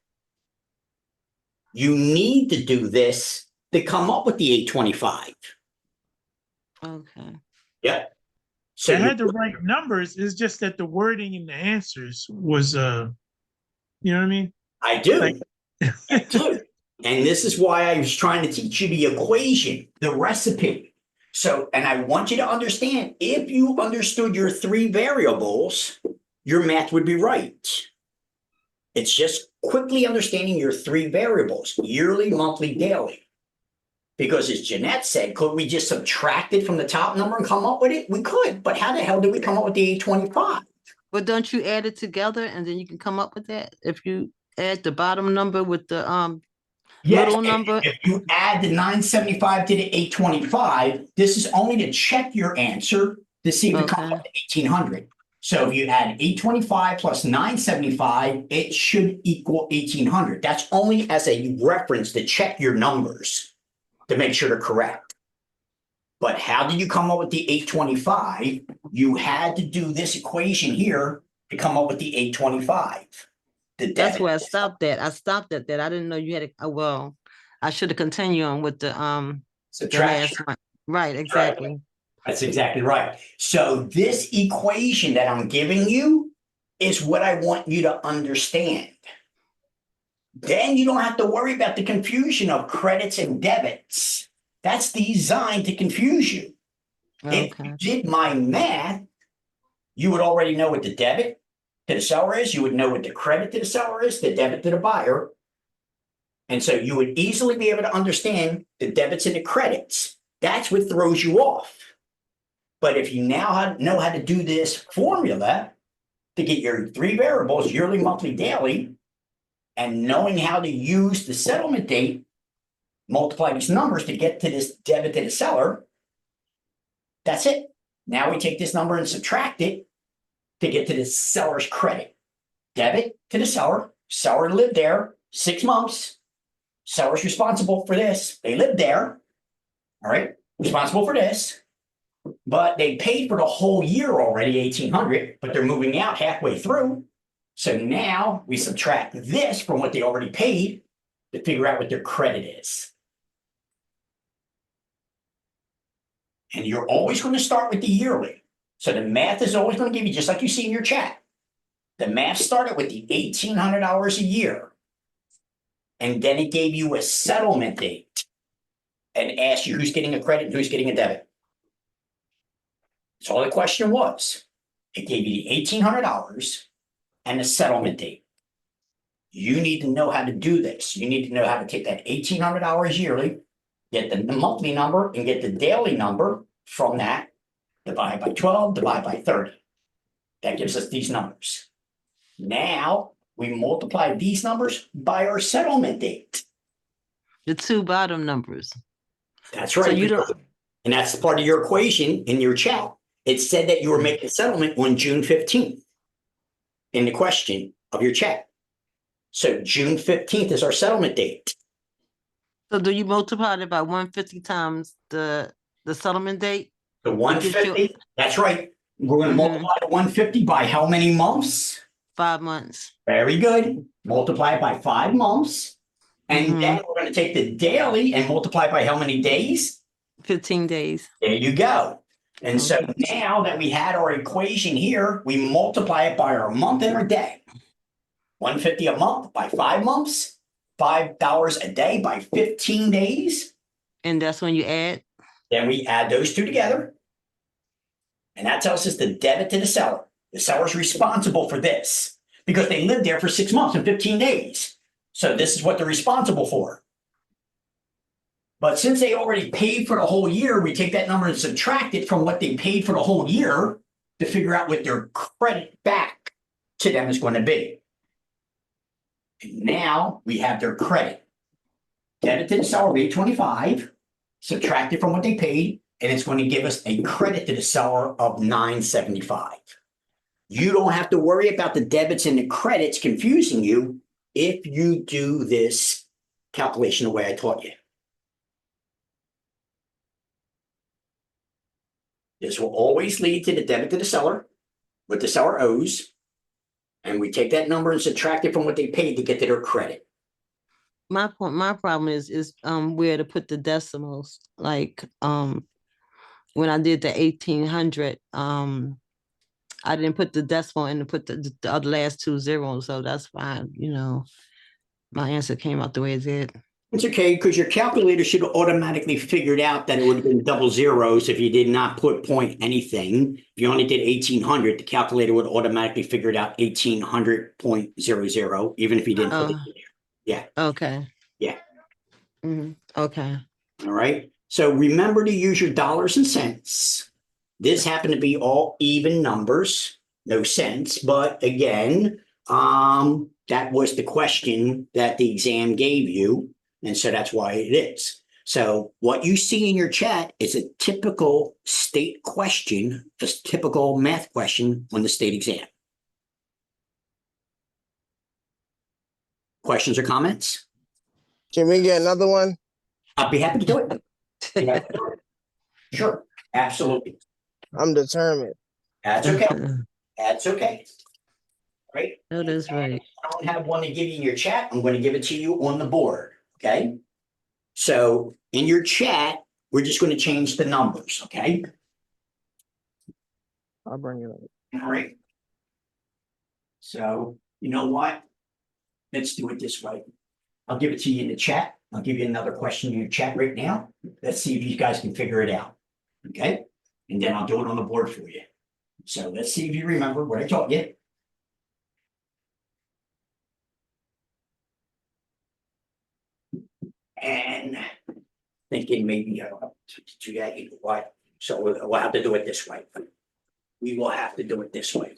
You need to do this to come up with the 825. Okay. Yep. So I had the right numbers. It's just that the wording in the answers was, you know what I mean? I do. Like- I do. And this is why I was trying to teach you the equation, the recipe. So, and I want you to understand, if you understood your 3 variables, your math would be right. It's just quickly understanding your 3 variables, yearly, monthly, daily. Because as Jeanette said, could we just subtract it from the top number and come up with it? We could, but how the hell did we come up with the 825? But don't you add it together and then you can come up with that? If you add the bottom number with the Yes, middle number. if you add the 975 to the 825, this is only to check your answer to see if it comes Okay. up to 1800. So if you add 825 plus 975, it should equal 1800. That's only as a reference to check your numbers to make sure they're correct. But how did you come up with the 825? You had to do this equation here to come up with the 825. The That's debit- where I stopped at. I stopped at that. I didn't know you had well, I should have continued on with the subtraction. last one. Right, exactly. That's exactly right. So this equation that I'm giving you is what I want you to understand. Then you don't have to worry about the confusion of credits and debits. That's designed to confuse you. If Okay. you did my math, you would already know what the debit to the seller is. You would know what the credit to the seller is, the debit to the buyer. And so you would easily be able to understand the debits and the credits. That's what throws you off. But if you now know how to do this formula, to get your three variables, yearly, monthly, daily, and knowing how to use the settlement date, multiply these numbers to get to this debit to the seller. That's it. Now we take this number and subtract it to get to the seller's credit. Debit to the seller. Seller lived there 6 months. Seller's responsible for this. They lived there. All right. Responsible for this. But they paid for the whole year already, 1,800, but they're moving out halfway through. So now we subtract this from what they already paid to figure out what their credit is. And you're always going to start with the yearly. So the math is always going to give you, just like you see in your chat, the math started with the $1,800 a year. And then it gave you a settlement date and asked you who's getting a credit and who's getting a debit. That's all the question was. It gave you the $1,800 and the settlement date. You need to know how to do this. You need to know how to take that $1,800 yearly, get the monthly number and get the daily number from that, divide by 12, divide by 30. That gives us these numbers. Now we multiply these numbers by our settlement date. The two bottom numbers. That's right. So you don't. And that's part of your equation in your chat. It said that you were making a settlement on June 15th in the question of your chat. So June 15th is our settlement date. So do you multiply it by 150 times the settlement date? The 150, that's right. We're going to multiply the 150 by how many months? 5 months. Very good. Multiply it by 5 months. And then we're going to take the daily and multiply it by how many days? 15 days. There you go. And so now that we had our equation here, we multiply it by our month and our day. 150 a month by 5 months, $5 a day by 15 days. And that's when you add? Then we add those two together. And that tells us the debit to the seller. The seller's responsible for this because they lived there for 6 months and 15 days. So this is what they're responsible for. But since they already paid for the whole year, we take that number and subtract it from what they paid for the whole year to figure out what their credit back to them is going to be. And now we have their credit. Debit to the seller, $825, subtract it from what they paid, and it's going to give us a credit to the seller of $975. You don't have to worry about the debits and the credits confusing you if you do this calculation the way I taught you. This will always lead to the debit to the seller, what the seller owes, and we take that number and subtract it from what they paid to get to their credit. My problem is where to put the decimals. Like when I did the 1,800, I didn't put the decimal and put the other last 2 zeros, so that's fine. You know, my answer came out the way it did. It's okay, because your calculator should have automatically figured out that it would have been double zeros if you did not put point anything. If you only did 1,800, the calculator would automatically figure it out 1,800.00, even if you didn't put it in there. Yeah. Okay. Yeah. Okay. All right. So remember to use your dollars and cents. This happened to be all even numbers, no cents. But again, that was the question that the exam gave you. And so that's why it is. So what you see in your chat is a typical state question, a typical math question on the state exam. Questions or comments? Can we get another one? I'd be happy to do it. Yeah. Sure, absolutely. I'm determined. That's okay. That's okay. Right? That is right. I don't have one to give you in your chat. I'm going to give it to you on the board. Okay. So in your chat, we're just going to change the numbers. Okay. I'll bring it up. All right. So you know what? Let's do it this way. I'll give it to you in the chat. I'll give you another question in your chat right now. Let's see if you guys can figure it out. Okay. And then I'll do it on the board for you. So let's see if you remember what I taught you. And thinking maybe to do that, you know what? So we'll have to do it this way. We will have to do it this way.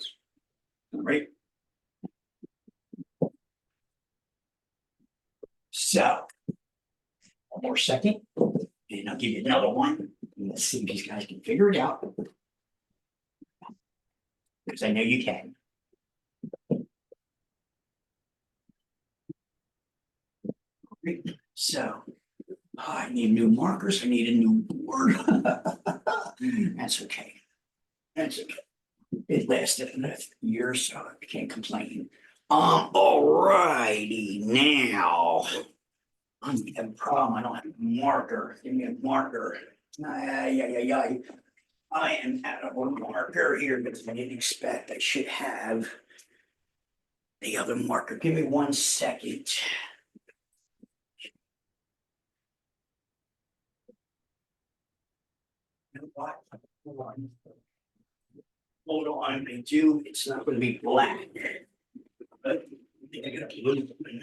All right. So, one more second, and I'll give you another one. Let's see if these guys can figure it out. Because I know you can. So, I need new markers, I need a new board. That's okay. That's okay. It lasted another year, so I can't complain. Alrighty, now. I have a problem, I don't have a marker, give me a marker. Ay, ay, ay, ay. I am out of a marker here, but I didn't expect, I should have. The other marker, give me 1 second. You know what? Hold on. Hold on, I do, it's not gonna be black. But I think I got a blue one.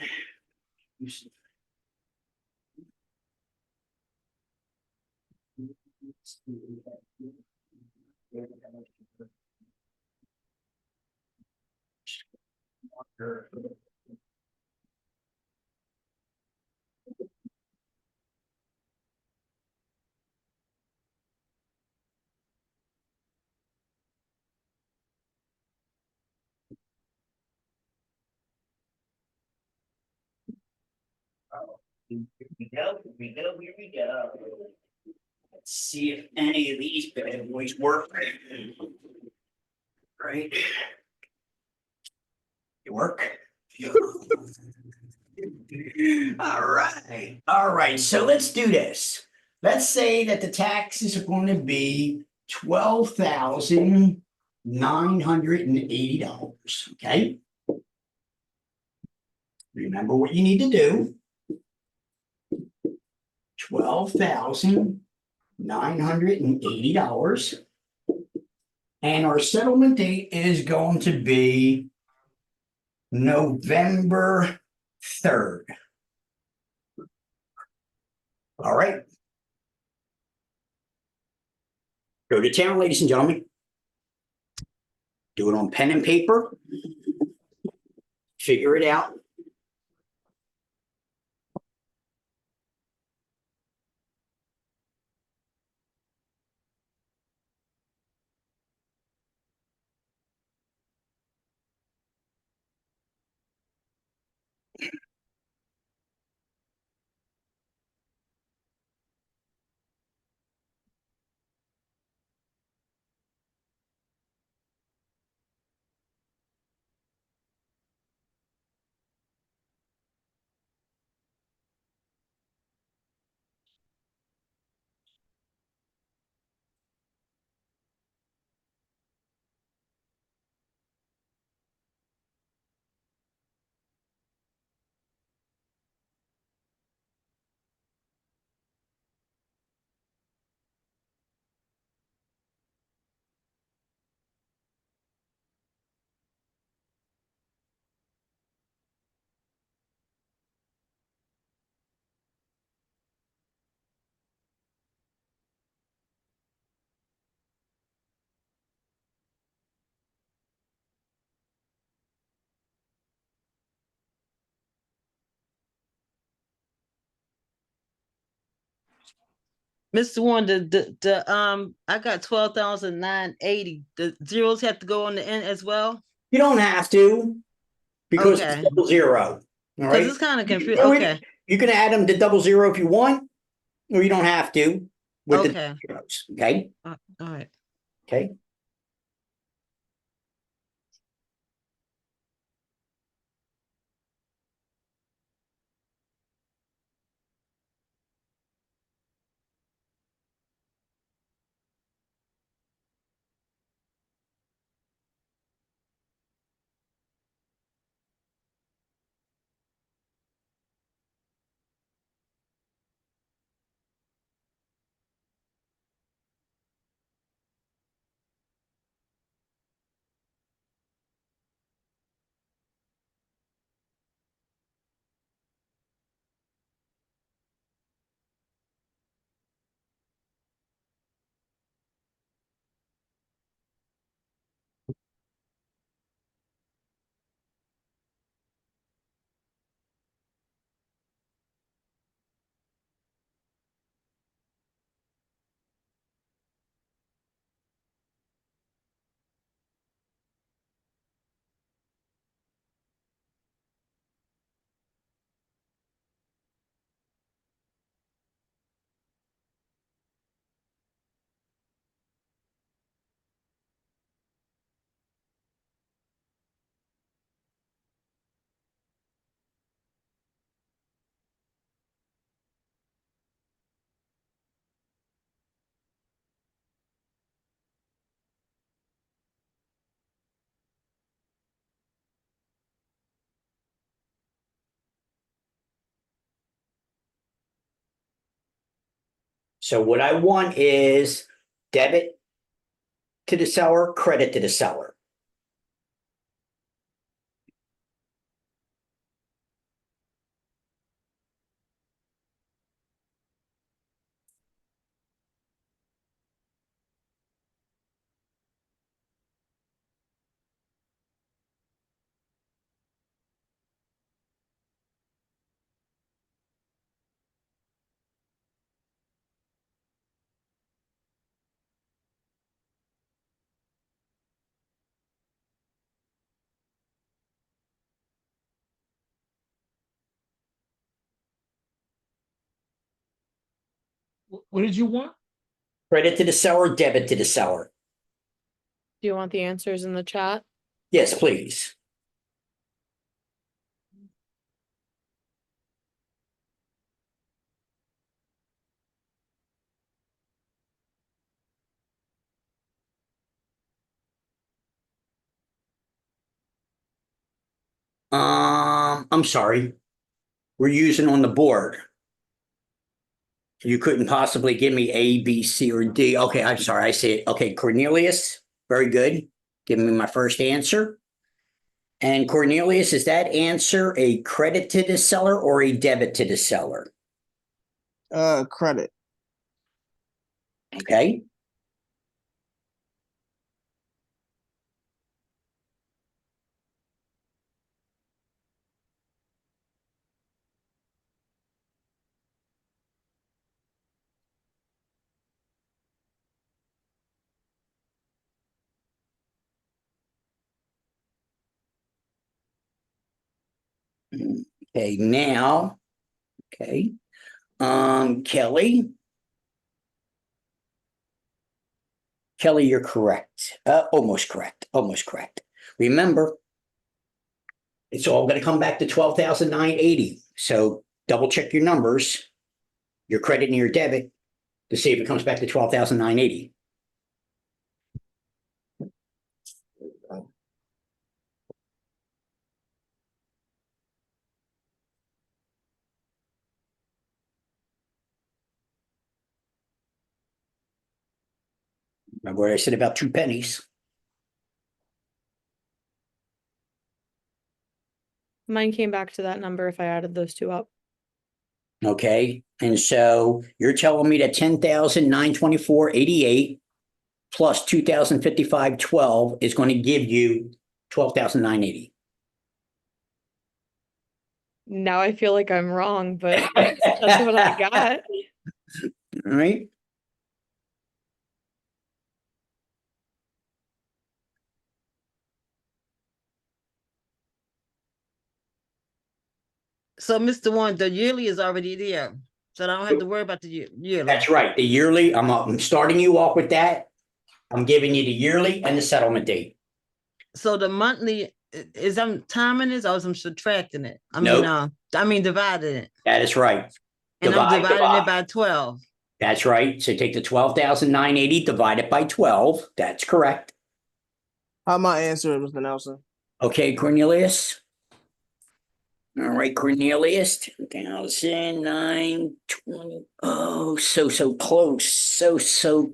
Here we go, here we go, here we go. Let's see if any of these bad boys work. Right? You work? All right, so let's do this. Let's say that the taxes are going to be $12,980, okay? Remember what you need to do. $12,980. And our settlement date is going to be November 3rd. All right. Go to town, ladies and gentlemen. Do it on pen and paper. Figure it out. Mr. Warren, I got 12,980. The zeros have to go on the end as well? You don't have to because it's Okay. double zero. All Because right. it's kind of confusing. Oh, Okay, You can add them to double zero if you want, or you don't have to with the okay, zeros. Okay. all right. Okay. So what I want is debit to the seller, credit to the seller. What did you want? Credit to the seller, debit to the seller. Do you want the answers in the chat? Yes, please. I'm sorry. We're using on the board. You couldn't possibly give me A, B, C, or D. Okay, I'm sorry. I see it. Okay, Cornelius, very good. Giving me my first answer. And Cornelius, is that answer a credit to the seller or a debit to the seller? Credit. Okay. Okay, now, okay. Kelly. Kelly, you're correct. Almost correct. Almost correct. Remember, it's all going to come back to 12,980. So double check your numbers, your credit and your debit, to see if it comes back to 12,980. Remember what I said about 2 pennies? Mine came back to that number if I added those two up. Okay, and so you're telling me that 10,924.88 plus 2,055.12 is going to give you 12,980. Now I feel like I'm wrong, but that's what I got. All right. So Mr. Warren, the yearly is already there. So I don't have to worry about the yearly. That's right. The yearly, I'm starting you off with that. I'm giving you the yearly and the settlement date. So the monthly is I'm timing this or is I'm subtracting it? Nope. I mean dividing it. That is right. And I'm dividing divide. it by 12. That's right. So take the 12,980, divide it by 12. That's correct. How my answer, Mr. Nelson? Okay, Cornelius. All right, Cornelius, 2,920. Oh, so close. So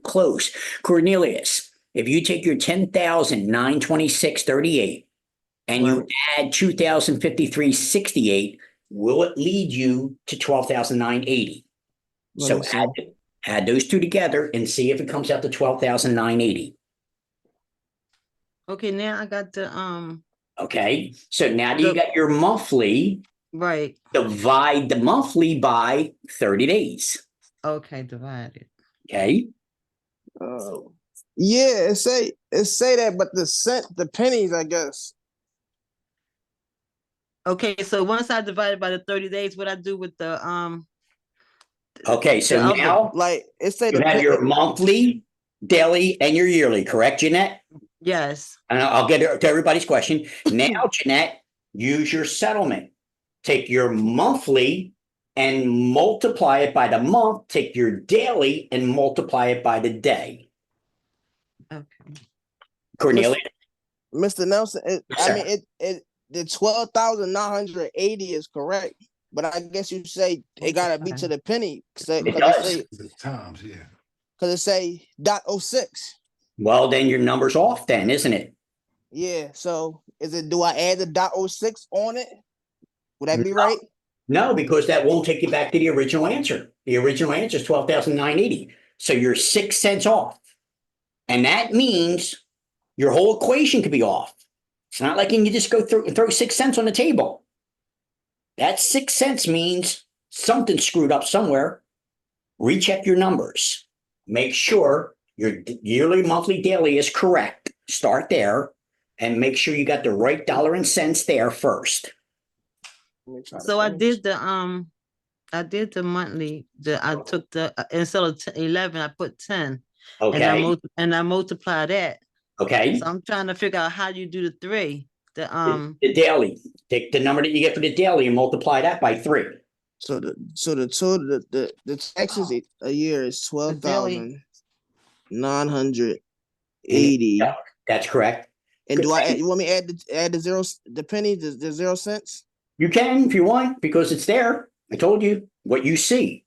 close. Cornelius, if you take your 10,926.38 and you add 2,053.68, will it lead you to 12,980? So add those two together and see if it comes out to 12,980. Okay, now I got the Okay, so now that you got your monthly, right. divide the monthly by 30 days. Okay, divided. Okay, Oh, yeah. It say that, but the pennies, I guess. Okay, so once I divide it by the 30 days, what I do with the okay, so the other- now Like it say you have your monthly, daily, and your yearly, correct, Jeanette? yes. And I'll get to everybody's question. Now, Jeanette, use your settlement. Take your monthly and multiply it by the month. Take your daily and multiply it by the day. Okay. Cornelia? Mr. Nelson. Yes, sir. The 12,980 is correct. but I guess you say it gotta be to the penny, It does. The times, yeah. cause it say .06. Well, then your number's off then, isn't it? Yeah, so do I add the .06 on it? Would that be right? No, because that won't take you back to the original answer. The original answer is 12,980. So you're 6 cents off. And that means your whole equation could be off. It's not like you can just go through and throw 6 cents on the table. That 6 cents means something screwed up somewhere. Recheck your numbers. Make sure your yearly, monthly, daily is correct. Start there and make sure you got the right dollar and cents there first. Let me try to So I finish. did the monthly, I took the, instead of 11, I put 10. Okay, And I multiply that. okay. So I'm trying to figure out how you do the 3. The daily, take the number that you get for the daily and multiply that by 3. So the total the taxes a year is daily. 12,980. That's correct. And do you want me to add the zeros, the penny, the 0 cents? You can if you want, because it's there. I told you what you see,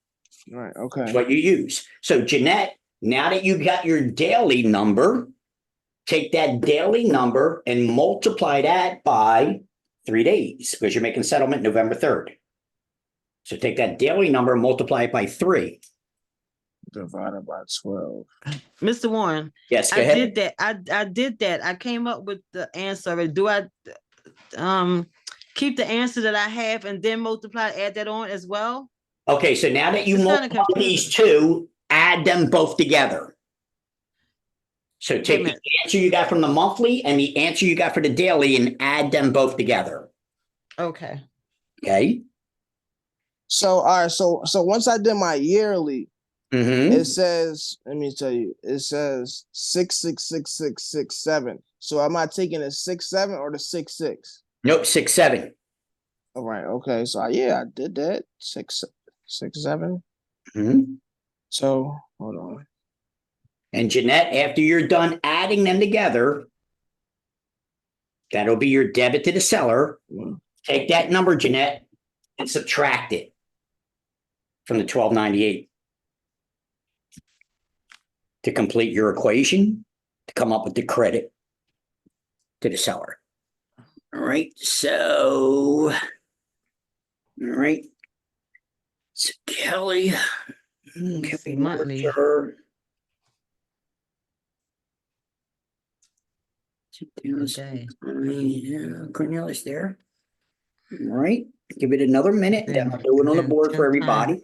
All right, okay. what you use. So Jeanette, now that you got your daily number, take that daily number and multiply that by 3 days, because you're making settlement November 3rd. So take that daily number and multiply it by 3. Divided by 12. Mr. Warren, Yes, go I ahead. did that. I did that. I came up with the answer. Do I keep the answer that I have and then multiply, add that on as well? Okay, so now that you It's kinda multiply confusing. these two, add them both together. So take the minute. answer you got from the monthly and the answer you got for the daily and add them both together. Okay. Okay? So all right, so once I did my yearly, Mm-hmm. it says, let me tell you, it says 6666667. So am I taking the 67 or the 66? Nope, 6, 7. All right, okay. So yeah, I did that. 667. Mhm. So hold on. And Jeanette, after you're done adding them together, that'll be your debit to the seller. Take that number, Jeanette, and subtract it from the 1298 to complete your equation to come up with the credit to the seller. All right, so, all right. So Kelly. see, monthly. Mercer. Okay. Cornelius there. All right, give it another minute. Then I'll do it on the Then board for 10 everybody.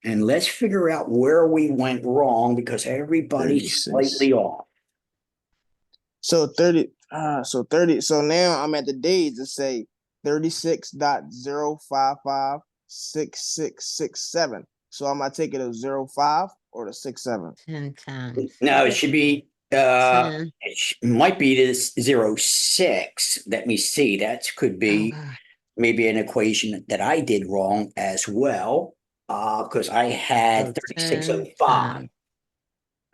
And let's figure out where we went wrong because everybody's 36. slightly off. So 30, so now I'm at the days that say 36.0556667. So am I taking a 05 or the 67? 10 times. No, it should be, 10. might be this 06. Let me see. That could be maybe an equation that I did wrong as well. Because I had So 3605. 10 times.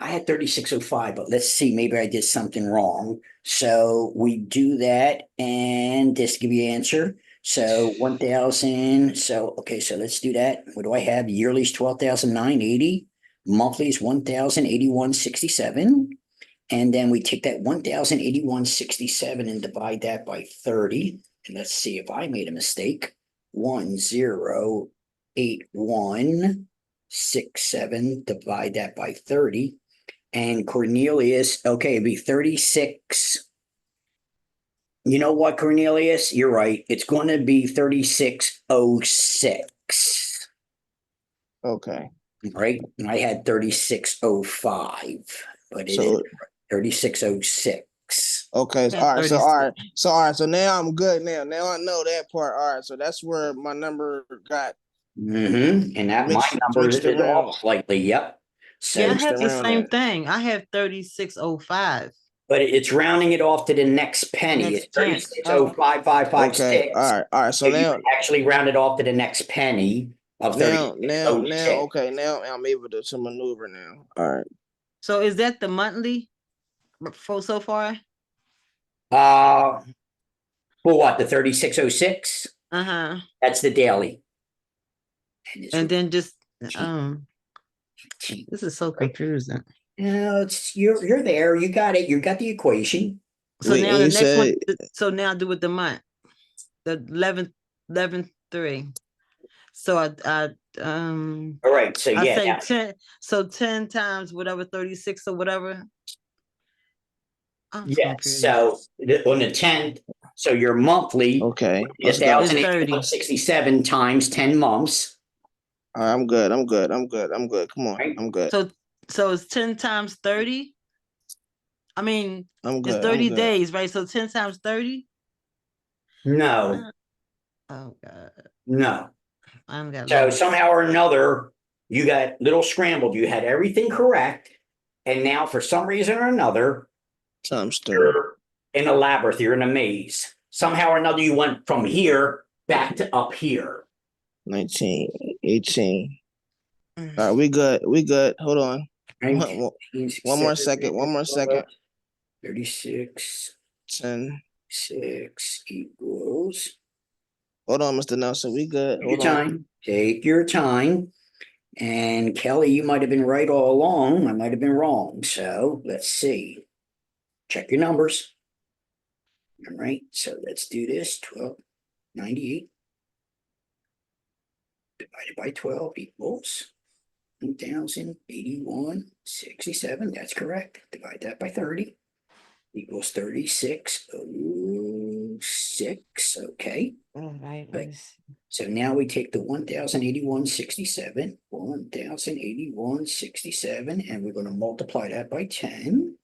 I had 3605, but let's see, maybe I did something wrong. So we do that and just give you an answer. So 1,000. So, okay, so let's do that. What do I have? Yearly is 12,980. Monthly is 1,081.67. And then we take that 1,081.67 and divide that by 30. And let's see if I made a mistake. 1081.67, divide that by 30. And Cornelius, okay, it'd be 36. You know what, Cornelius? You're right. It's going to be 3606. Okay. Right? And I had 3605, but it So is 3606. okay. Okay, All right. So 36. all right. So all right. So now I'm good. Now I know that part. All right. So that's where my number got. And that Mixed- my number mixed is around. off slightly. Yep. So, Yeah, I Mixed have the around same that. thing. I have 3605. but it's rounding it off to the next penny. Next It's penny. 3605,556. Okay. All right. All right. So So you now, actually round it off to the next penny of now, 3606. okay. Now I'm able to maneuver now. All right. So is that the monthly for so far? For what, the 3606? Uh-huh. That's the daily. And then just, Gee. this is so confusing. No, you're there. You got it. You got the equation. So Wait, now and the you next one, said so now do with the month, the 11, 3. So All right. So I yeah, say now- 10, so 10 times whatever, 36 or whatever. I'm yeah. confused. So on the 10th, so your monthly okay. is Let's go. It's 30. 1,867 times 10 months. All right, I'm good. I'm good. I'm good. I'm good. Come on. Right. I'm good. So it's 10 times 30? I mean, I'm it's good. 30 I'm good. days, right? So 10 times 30? No, Oh God, no. I'm got So lost. somehow or another, you got little scrambled. You had everything correct. And now for some reason or another, Times 30. you're in a labyrinth, you're in a maze. Somehow or another, you went from here back to up here. 19, 18. Mm. All right, we good. We good. Hold on. Right? One more second. One more second. 36, 10. 6 equals. Hold on, Mr. Nelson. We good. Take your Hold on. time. Take your time. And Kelly, you might have been right all along. I might have been wrong. So let's see. Check your numbers. All right. So let's do this. 1298 divided by 12 equals 1,081.67. That's correct. Divide that by 30 equals 3606. Okay. All right. Right. So now we take the 1,081.67, and we're going to multiply that by 10.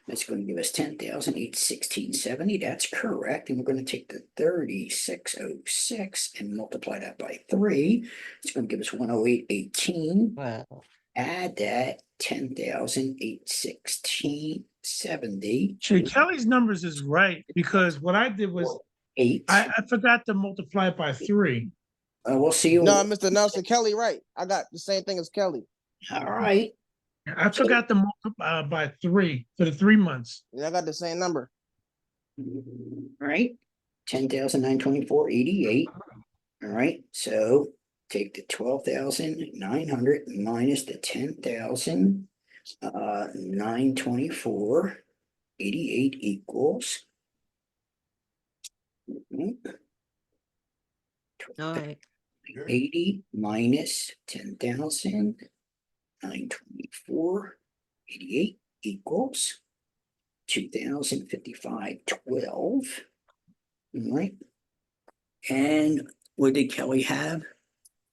That's going to give us 10,816.70. That's correct. And we're going to take the 3606 and multiply that by 3. It's going to give us 108.18. Wow. Add that 10,816.70. Sure, Kelly's numbers is right, because what I did was, 8. I forgot to multiply it by 3. We'll see. No, Mr. Nelson. Kelly, right. I got the same thing as Kelly. All right. I forgot to multiply by 3 for the 3 months. Yeah, I got the same number. All right. 10,924.88. All right. So take the 12,900 minus the 10,924.88 equals. All right. 80 minus 10,924.88 equals 2,055.12. All right. And what did Kelly have?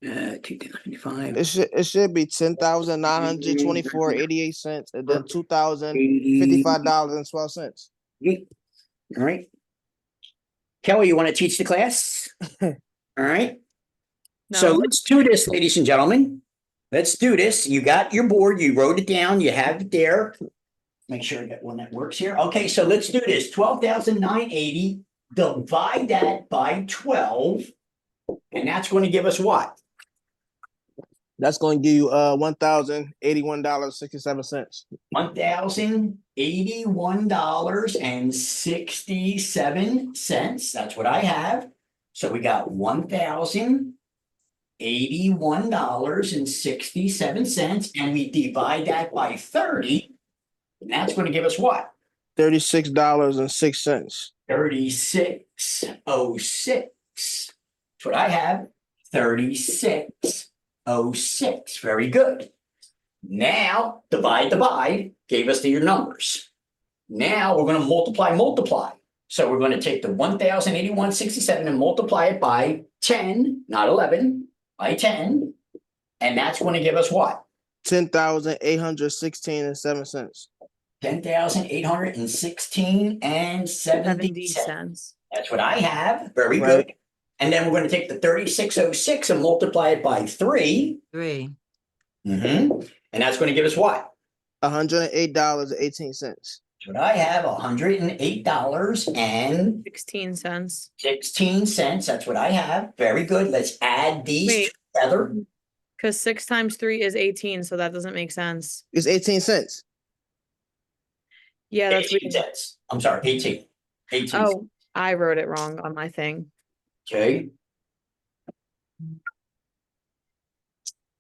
2,055. It should be 10,924.88 and then $80. $2,055.12. All right. Kelly, you want to teach the class? All right. So No. let's do this, ladies and gentlemen. Let's do this. You got your board, you wrote it down, you have it there. Make sure I got one that works here. Okay, so let's do this. 12,980, divide that by 12. And that's going to give us what? That's going to give you $1,081.67. $1,081.67. That's what I have. So we got $1,081.67, and we divide that by 30. And that's going to give us what? $36.06. 3606. That's what I have. 3606. Very good. Now, divide, gave us your numbers. Now we're going to multiply. So we're going to take the 1,081.67 and multiply it by 10, not 11, by 10. And that's going to give us what? $10,816.07. 10,816.70 70 cents. cents. That's what I have. Very Right. good. And then we're going to take the 3606 and multiply it by 3. 3. And that's going to give us what? $108.18. That's what I have. $108.16. 16 cents. That's what I have. Very good. Let's add these Wait. together. Because 6 times 3 is 18, so that doesn't make sense. It's 18 cents. Yeah, that's 18 weird. cents. I'm sorry, 18. 18. Oh, I wrote it wrong on my thing. Okay.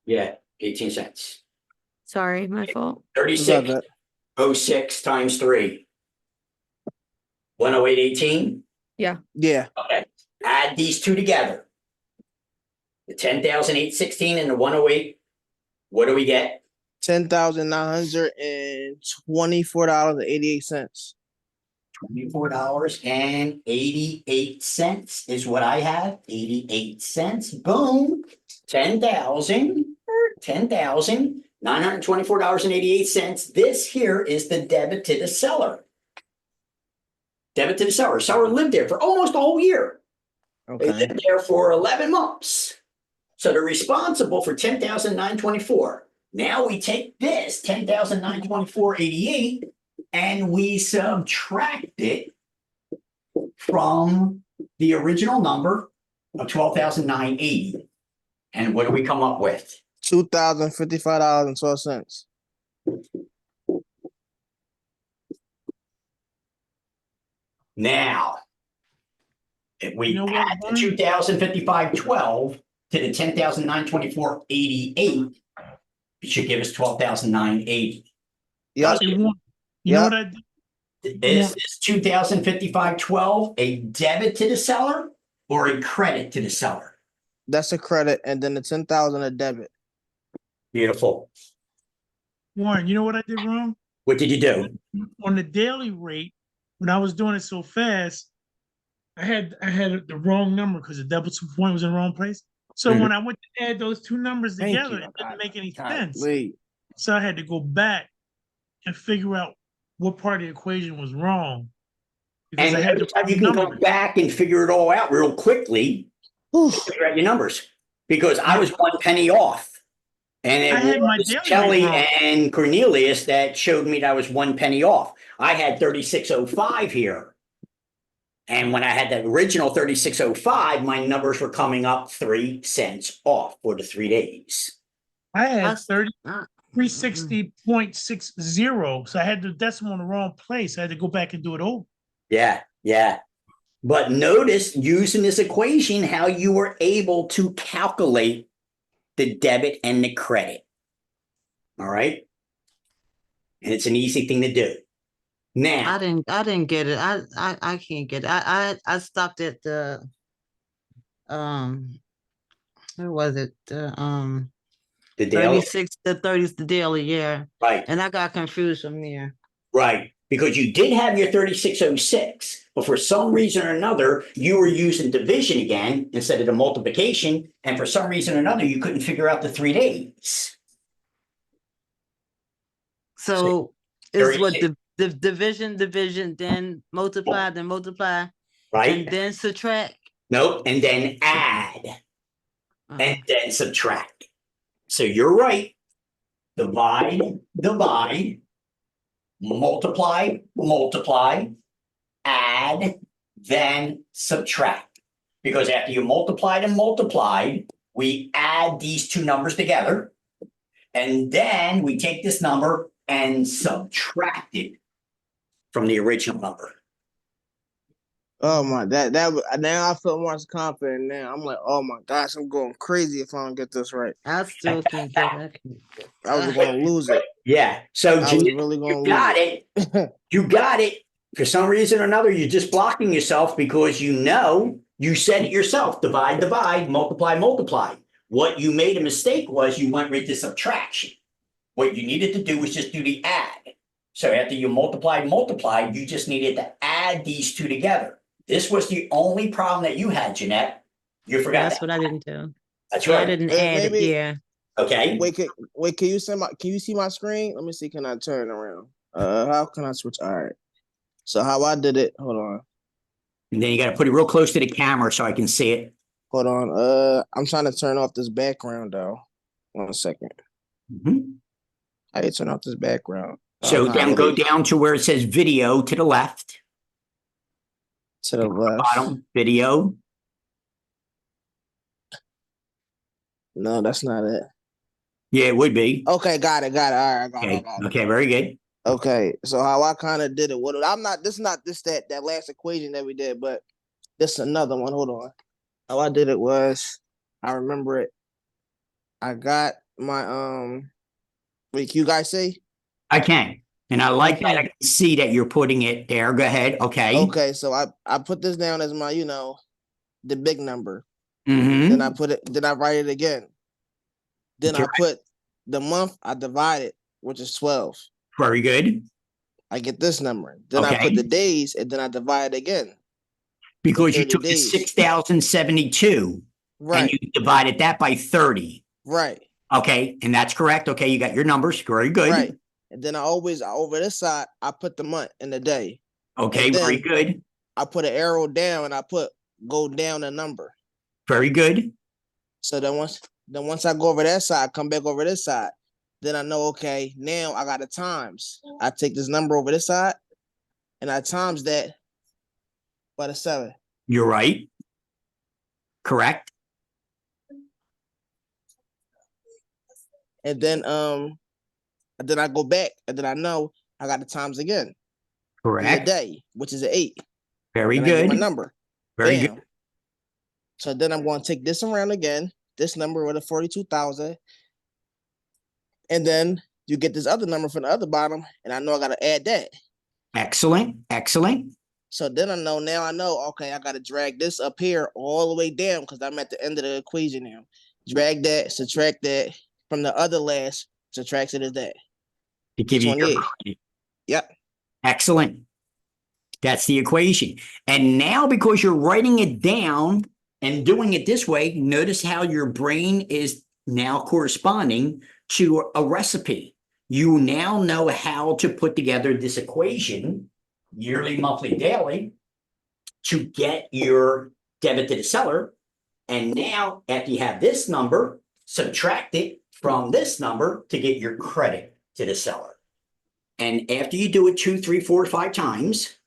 Yeah, 18 cents. Sorry, my fault. It's all good. 3606 times 3. 108.18. Yeah, Okay. Add these two together. The 10,816 and the 108. What do we get? $10,924.88. $24.88 is what I have. 88 cents. Boom. 10,924.88. This here is the debit to the seller. Debit to the seller. Seller lived there for almost a whole year. They Okay. lived there for 11 months. So they're responsible for 10,924. Now we take this 10,924.88 and we subtract it from the original number of 12,980. And what do we come up with? $2,055.12. Now, if we You know what, add the Brian? 2,055.12 to the 10,924.88, it should give us 12,980. Yep. Hey, Warren, you know Yeah. what I did? Is this 2,055.12 a debit to the seller or a credit to the seller? That's a credit, and then the 10,000 a debit. Beautiful. Warren, you know what I did wrong? What did you do? On the daily rate, when I was doing it so fast, I had the wrong number because the decimal point was in the wrong place. So Mhm. when I went to add those two numbers Thank together, you. it didn't make any God, sense. wait. So I had to go back and figure out what part of the equation was wrong. Because And I had the every time you wrong can go number. back and figure it all out real quickly, Whew. figure out your numbers. Because I was 1 penny off. And I it had my was daily rate Kelly wrong. and Cornelius that showed me that I was 1 penny off. I had 3605 here. And when I had the original 3605, my numbers were coming up 3 cents off for the 3 days. I had That's- 360.60. So I had the decimal in the wrong place. I had to go back and do it over. Yeah, yeah. But notice using this equation how you were able to calculate the debit and the credit. All right. And it's an easy thing to do. Now, I didn't get it. I can't get it. I stopped at the where was it? The the daily, 36 to 30s the daily, yeah. right, And I got confused from there. right. Because you did have your 3606, but for some reason or another, you were using division again instead of the multiplication. And for some reason or another, you couldn't figure out the 3 days. So is what 36. the division, then multiply, and Right? then subtract. Nope. And then add Uh, and then subtract. So you're right. Divide, multiply, add, then subtract. Because after you multiplied and multiplied, we add these two numbers together. And then we take this number and subtract it from the original number. Oh my, that now I feel more confident now. I'm like, oh my gosh, I'm going crazy if I don't get this right. I still can't get it. I was going to lose it. Yeah. So I was Jeanette, really going to you lose got it. it. You got it. For some reason or another, you're just blocking yourself because you said it yourself. Divide, multiply. What you made a mistake was you went with the subtraction. What you needed to do was just do the add. So after you multiplied, you just needed to add these two together. This was the only problem that you had, Jeanette. You forgot That's that. what I didn't do. That's Yeah, I right. didn't Hey, add it. maybe- Yeah. Okay. Wait, can you see my screen? Let me see. Can I turn it around? How can I switch? All right. So how I did it? Hold on. And then you got to put it real close to the camera so I can see it. Hold on. I'm trying to turn off this background though. 1 second. Mhm. How do you turn off this background? So Not go really. down to where it says video to the left, To the left. bottom video. No, that's not it. Yeah, it would be. Okay, got it. All right, I got Okay. it. Okay. Very good. Okay, so how I kind of did it. What I'm not. This is not this that last equation that we did, but this is another one. Hold on. How I did it was, I remember it. I got wait, you guys say? I can. And I like that. I Okay. can see that you're putting it there. Go ahead. Okay. Okay, so I put this down as my, the big number. Mm-hmm. Then I write it again. Then I Okay. put the month, I divide it, which is 12. Very good. I get this number. Then I Okay. put the days and then I divide again. Because you 30 took the days. 6,072 and Right, you divided that by 30. right, Okay. And that's correct. Okay. You got your numbers. Very good. right. And then over this side, I put the month and the day. Okay. And Very then- good. I put an arrow down and I go down a number. Very good. So then once I go over that side, come back over this side, then I know, okay, now I got the times. I take this number over this side and I times that by the 7. You're right. Correct. And then I go back and then I know I got the times again. And the Correct. day, which is an 8. Very And I get my good. number. Very Bam. good. So then I'm going to take this around again, this number with a 42,000. And then you get this other number from the other bottom, and I know I got to add that. Excellent. Excellent. So then now I know, okay, I got to drag this up here all the way down because I'm at the end of the equation now. Drag that, subtract that from the other last, subtracts it as that. To give you your 28. credit. Yep. Excellent. That's the equation. And now because you're writing it down and doing it this way, notice how your brain is now corresponding to a recipe. You now know how to put together this equation, yearly, monthly, daily, to get your debit to the seller. And now after you have this number, subtract it from this number to get your credit to the seller. And after you do it 2, 3, 4, 5 times,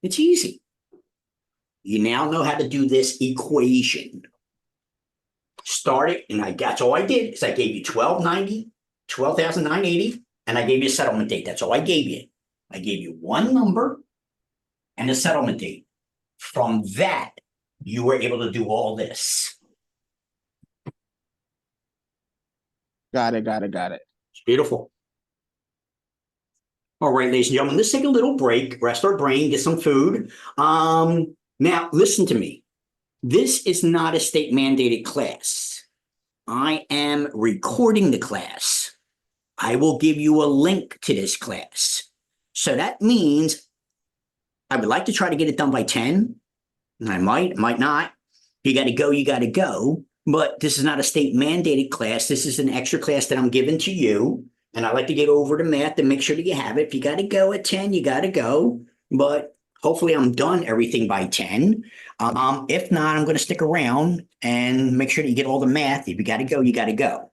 it's easy. You now know how to do this equation. Start it, and that's all I did is I gave you 1290, 12,980, and I gave you a settlement date. That's all I gave you. I gave you one number and a settlement date. From that, you were able to do all this. Got it. It's beautiful. All right, ladies and gentlemen, let's take a little break, rest our brain, get some food. Now, listen to me. This is not a state mandated class. I am recording the class. I will give you a link to this class. So that means I would like to try to get it done by 10. And I might not. You got to go. But this is not a state mandated class. This is an extra class that I'm giving to you. And I like to get over the math and make sure that you have it. If you got to go at 10, you got to go. But hopefully I'm done everything by 10. If not, I'm going to stick around and make sure that you get all the math. If you got to go, you got to go.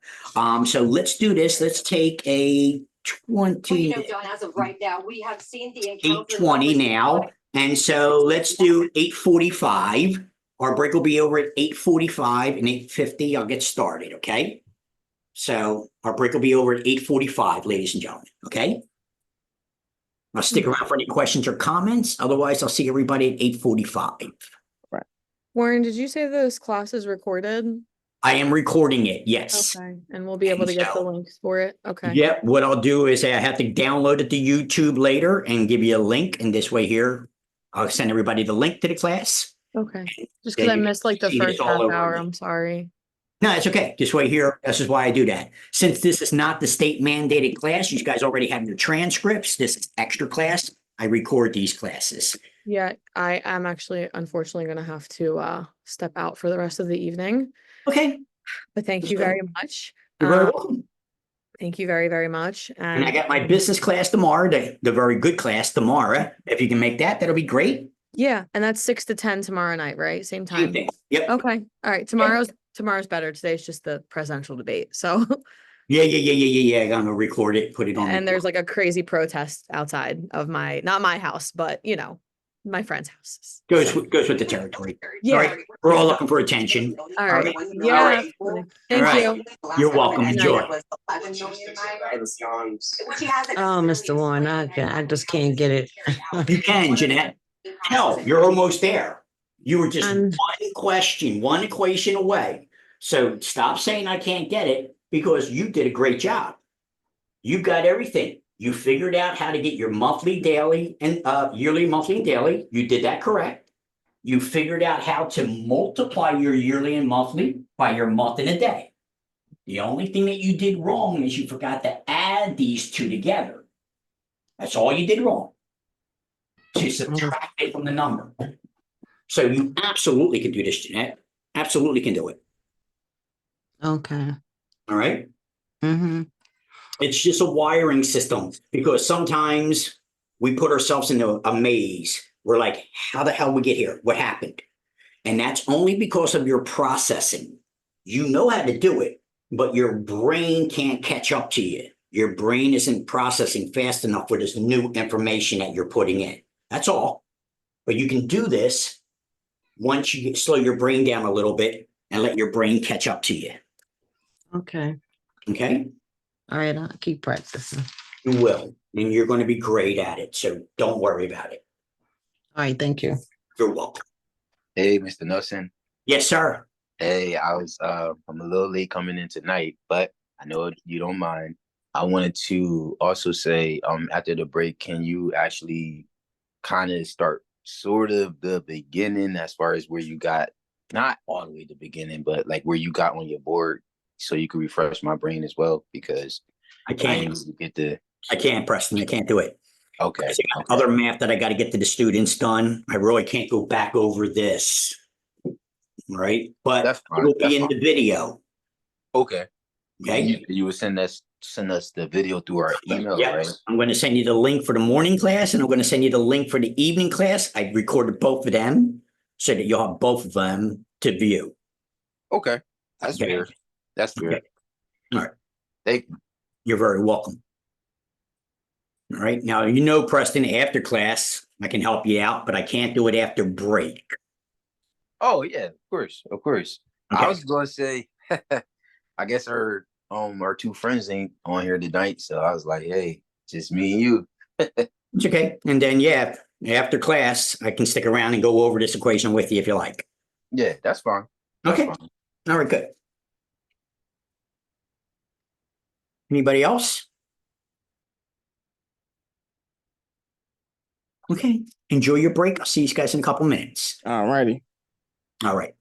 So let's do this. Let's take a 20. John, as of right now, we have seen the encounter. 8:20 now. And so let's do 8:45. Our break will be over at 8:45 and 8:50. I'll get started, okay? So our break will be over at 8:45, ladies and gentlemen, okay? I'll stick around for any questions or comments. Otherwise, I'll see everybody at 8:45. Warren, did you say this class is recorded? I am recording it, yes. Okay, and we'll be able to get the So- links for it. Okay. Yep, what I'll do is I have to download it to YouTube later and give you a link. And this way here, I'll send everybody the link to the class. Okay. Just Yeah, because I you missed like the see this first all half over hour, me. I'm sorry. No, it's okay. This way here, this is why I do that. Since this is not the state mandated class, you guys already have your transcripts. This is extra class. I record these classes. Yeah, I am actually unfortunately gonna have to step out for the rest of the evening. Okay, But thank you very much. you're very Um, welcome. Thank you very, very much. And I got my business class tomorrow, the very good class tomorrow. If you can make that, that'll be great. Yeah, and that's 6 to 10 tomorrow night, right? Same Same time. thing. Yep. Okay. All right. Tomorrow's better. Today's just the presidential debate. So Yeah. I'm gonna record it, put it on. and there's like a crazy protest outside of not my house, but my friend's house. goes with the territory. Yeah. All right, we're all looking for attention. All right. All Yeah. right. absolutely. Thank All right. you. You're welcome. Enjoy. Oh, Mr. Warren, I just can't get it. You can, Jeanette. Hell, you're almost there. You were just I'm- one equation away. So stop saying I can't get it because you did a great job. You got everything. You figured out how to get your monthly, daily, and yearly, monthly, and daily. You did that correct. You figured out how to multiply your yearly and monthly by your month and a day. The only thing that you did wrong is you forgot to add these two together. That's all you did wrong. To subtract it from the number. So you absolutely can do this, Jeanette. Absolutely can do it. Okay. All right. Mm-hmm. It's just a wiring system because sometimes we put ourselves into a maze. We're like, how the hell we get here? What happened? And that's only because of your processing. You know how to do it, but your brain can't catch up to you. Your brain isn't processing fast enough for this new information that you're putting in. That's all. But you can do this once you slow your brain down a little bit and let your brain catch up to you. Okay. Okay? All right, I'll keep practicing. You will, and you're going to be great at it. So don't worry about it. All right, thank you. You're welcome. Hey, Mr. Nelson. Yes, sir. Hey, I'm a little late coming in tonight, but I know you don't mind. I wanted to also say, after the break, can you actually kind of start sort of the beginning as far as where you got, not all the way to the beginning, but like where you got on your board so you can refresh my brain as well, because I I can't. ain't able to get the, I can't, Preston. I can't do it. okay. I got other math that I got to get to the students done. I really can't go back over this. Right? But That's it fine. will That's be in fine. the video. Okay. Okay. You would send us the video through our email, Yeah. right? I'm going to send you the link for the morning class and I'm going to send you the link for the evening class. I recorded both of them so that you'll have both of them to view. Okay. That's Okay. fair. That's fair. Okay. All right. Thank you. You're very welcome. All right. Now, you know, Preston, after class, I can help you out, but I can't do it after break. Oh yeah, of course, of course. Okay. I was gonna say, I guess our two friends ain't on here tonight, so I was like, hey, just me and you. It's okay. And then, yeah, after class, I can stick around and go over this equation with you if you like. Yeah, that's fine. That's Okay. fine. All right, good. Anybody else? Okay. Enjoy your break. I'll see you guys in a couple minutes. All righty. All right.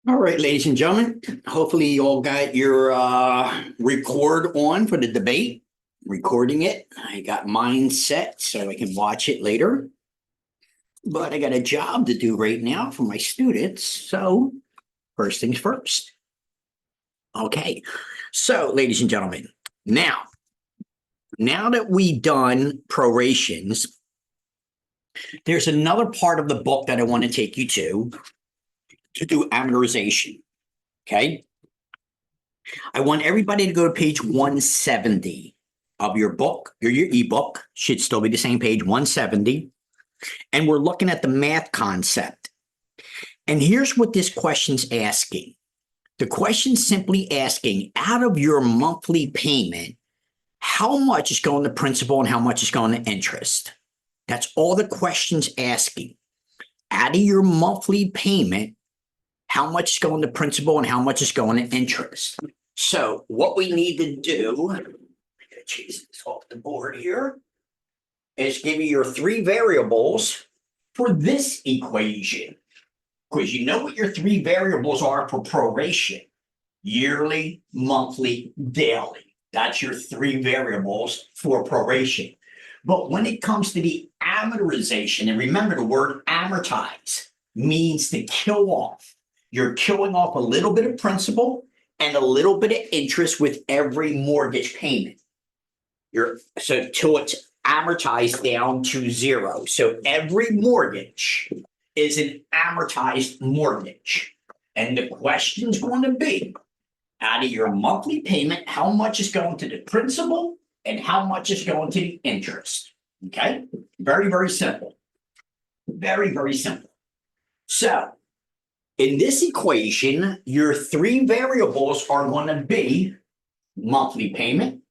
All right, ladies and gentlemen, hopefully you all got your record on for the debate. Recording it. I got mine set so I can watch it later. But I got a job to do right now for my students. So first things first. Okay, so ladies and gentlemen, now that we've done prorations, there's another part of the book that I want to take you to do amortization. Okay. I want everybody to go to page 170 of your book. Your ebook should still be the same page, 170. And we're looking at the math concept. And here's what this question's asking. The question's simply asking, out of your monthly payment, how much is going to principal and how much is going to interest? That's all the question's asking. Out of your monthly payment, how much is going to principal and how much is going to interest? So what we need to do, I'm going to chase this off the board here, is give you your three variables for this equation. Because you know what your three variables are for proration: yearly, monthly, daily. That's your three variables for proration. But when it comes to the amortization, and remember the word amortize means to kill off. You're killing off a little bit of principal and a little bit of interest with every mortgage payment. So till it's amortized down to zero. So every mortgage is an amortized mortgage. And the question's going to be, out of your monthly payment, how much is going to the principal and how much is going to the interest? Okay? Very, very simple. Very, very simple. So in this equation, your three variables are going to be monthly payment,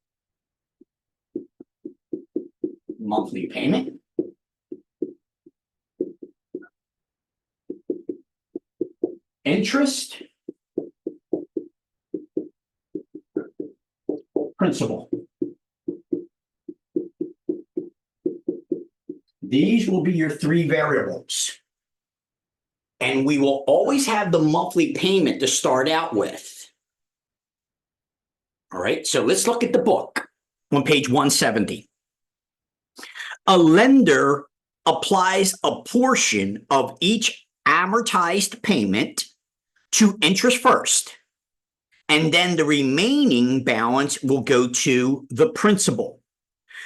interest, principal. These will be your three variables. And we will always have the monthly payment to start out with. All right, so let's look at the book on page 170. A lender applies a portion of each amortized payment to interest first, and then the remaining balance will go to the principal.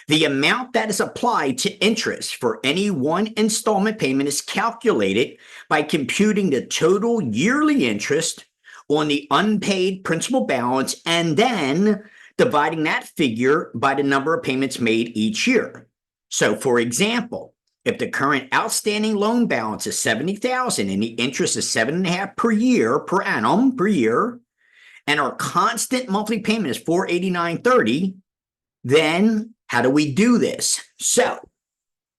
The amount that is applied to interest for any one installment payment is calculated by computing the total yearly interest on the unpaid principal balance and then dividing that figure by the number of payments made each year. So, for example, if the current outstanding loan balance is $70,000 and the interest is 7.5% per year, per annum, per year, and our constant monthly payment is $489.30, then how do we do this? So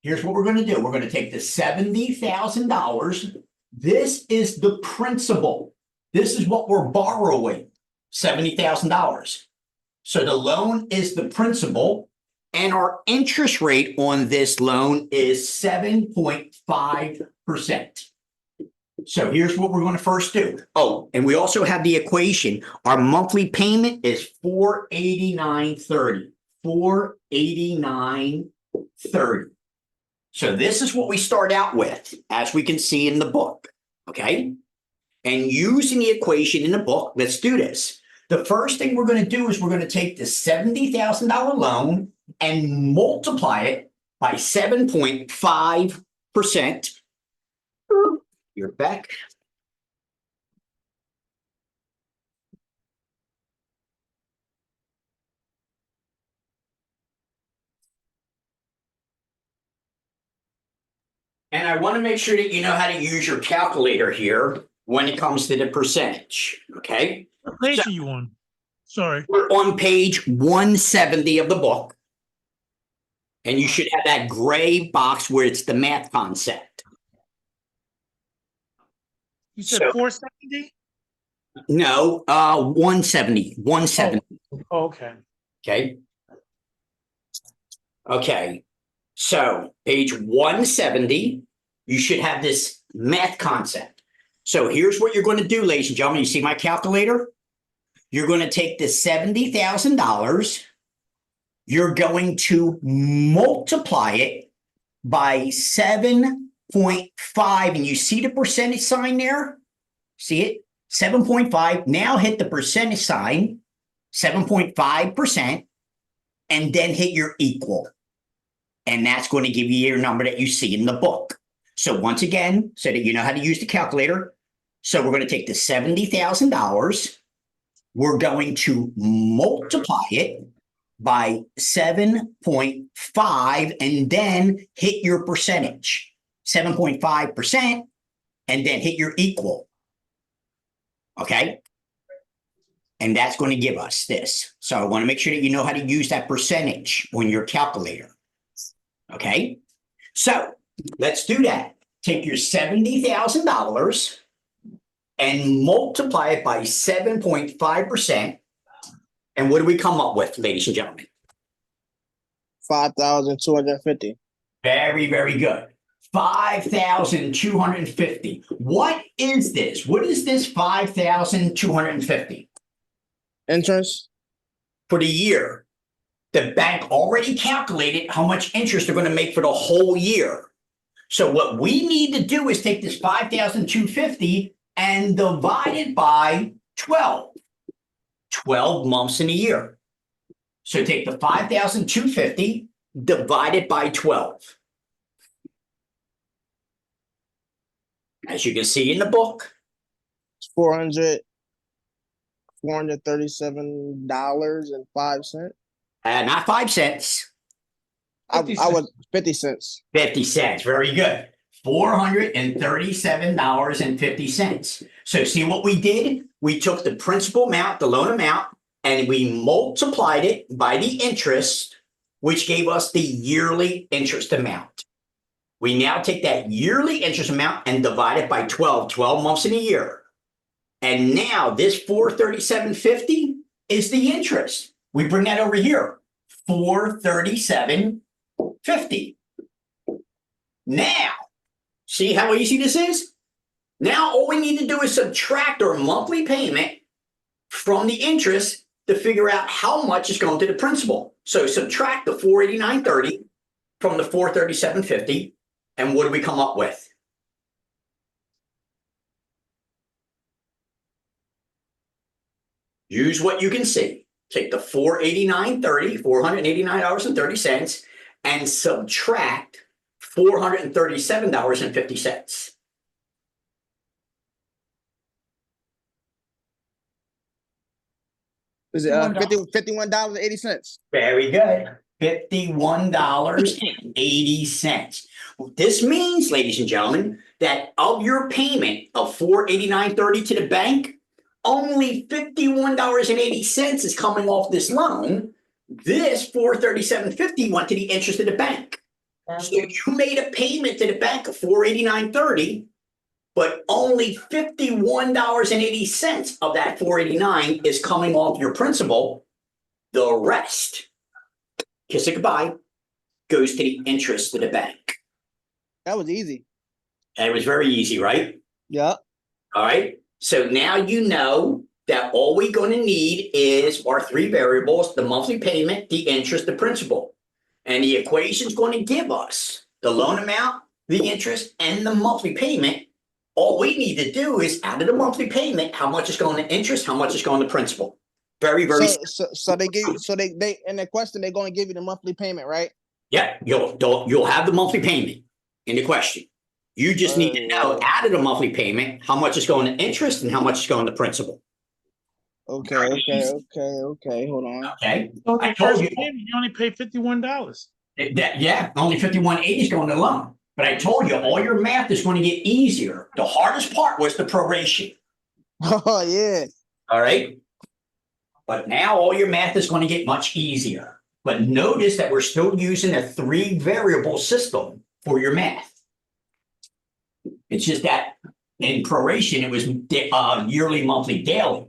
here's what we're going to do. We're going to take the $70,000. This is the principal. This is what we're borrowing, $70,000. So the loan is the principal, and our interest rate on this loan is 7.5%. So here's what we're going to first do. Oh, and we also have the equation. Our monthly payment is $489.30. $489.30. So this is what we start out with, as we can see in the book. Okay. And using the equation in the book, let's do this. The first thing we're going to do is we're going to take the $70,000 loan and multiply it by 7.5%. You're back. And I want to make sure that you know how to use your calculator here when it comes to the percentage, okay? What page are you on? Sorry. We're on page 170 of the book. And you should have that gray box where it's the math concept. You said 470? No, 170, 170. Oh, okay. Okay. Okay. So page 170, you should have this math concept. So here's what you're going to do, ladies and gentlemen. You see my calculator? You're going to take the $70,000. You're going to multiply it by 7.5. And you see the percentage sign there? See it? 7.5. Now hit the percentage sign, 7.5%, and then hit your equal. And that's going to give you your number that you see in the book. So once again, so that you know how to use the calculator. So we're going to take the $70,000. We're going to multiply it by 7.5 and then hit your percentage, 7.5%, and then hit your equal. Okay. And that's going to give us this. So I want to make sure that you know how to use that percentage on your calculator. Okay. So let's do that. Take your $70,000 and multiply it by 7.5%. And what do we come up with, ladies and gentlemen? 5,250. Very, very good. 5,250. What is this? What is this 5,250? Interest? For the year. The bank already calculated how much interest they're going to make for the whole year. So what we need to do is take this 5,250 and divide it by 12. 12 months in a year. So take the 5,250, divide it by 12. As you can see in the book, It's $437.05. not 5 cents, I 50 was 50 cents. 50 cents. Very good. $437.50. So see what we did? We took the principal amount, the loan amount, and we multiplied it by the interest, which gave us the yearly interest amount. We now take that yearly interest amount and divide it by 12 months in a year. And now this $437.50 is the interest. We bring that over here, $437.50. Now, see how easy this is? Now all we need to do is subtract our monthly payment from the interest to figure out how much is going to the principal. So subtract the $489.30 from the $437.50, and what do we come up with? Use what you can see. Take the $489.30, and subtract $437.50. Is it $51.80? Very good. $51.80. This means, ladies and gentlemen, that of your payment of $489.30 to the bank, only $51.80 is coming off this loan. This $437.50 went to the interest of the bank. So you made a payment to the bank of $489.30, but only $51.80 of that $489 is coming off your principal. The rest, kiss it goodbye, goes to the interest of the bank. That was easy. And it was very easy, right? Yeah. All right. So now you know that all we're going to need is our three variables: the monthly payment, the interest, the principal. And the equation is going to give us the loan amount, the interest, and the monthly payment. All we need to do is out of the monthly payment, how much is going to interest, how much is going to principal. Very, very simple. So they give you, they in the question they're going to give you the monthly payment, right? Yeah, you'll have the monthly payment in the question. You just need to know out of the monthly payment how much is going to interest and how much is going to principal. Okay. Hold on. Okay. So I the told first you. payment, you only pay $51. Yeah, only $51.80 is going to loan. But I told you all your math is going to get easier. The hardest part was the proration. Oh yeah. All right. But now all your math is going to get much easier. But notice that we're still using a 3-variable system for your math. It's just that in proration, it was yearly, monthly, daily.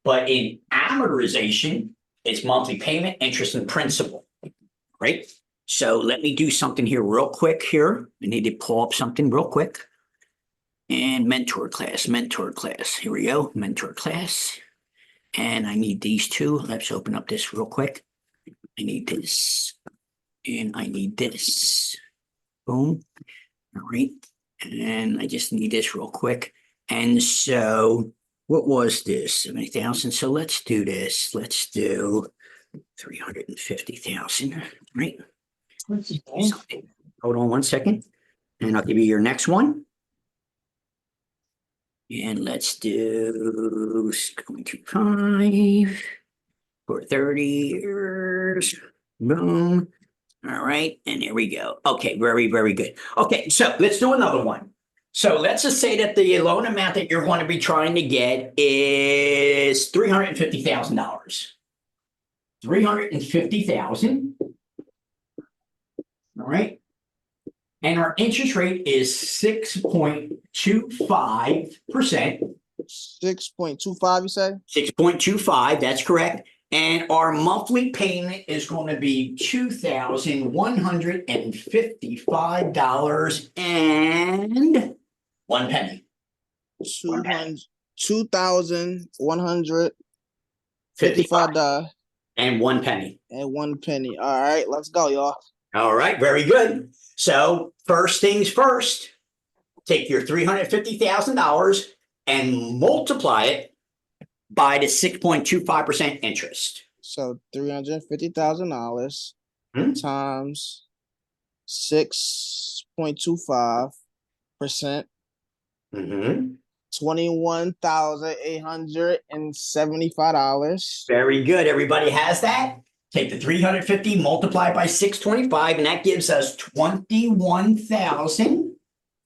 But in amortization, it's monthly payment, interest, and principal. Right? So let me do something here real quick here. I need to pull up something real quick. And mentor class. Here we go, mentor class. And I need these two. Let's open up this real quick. I need this. And I need this. Boom. All right. And I just need this real quick. And so what was this? 70,000. So let's do this. Let's do 350,000. Right. Hold on one second. And I'll give you your next one. And let's do 6.25 for 30 years. Boom. All right. And there we go. Okay. Very, very good. Okay. So let's do another one. So let's just say that the loan amount that you're going to be trying to get is $350,000. 350,000. All right. And our interest rate is 6.25%. 6.25, you say? 6.25, that's correct. And our monthly payment is going to be $2,155 and 1 penny. 2,155 and 1 penny. and 1 penny. All right, let's go, y'all. All right, very good. So first things first, take your $350,000 and multiply it by the 6.25% interest. So $350,000 Hmm? times 6.25%, Mm-hmm. $21,875. Very good. Everybody has that? Take the 350, multiply by 625, and that gives us 21,000.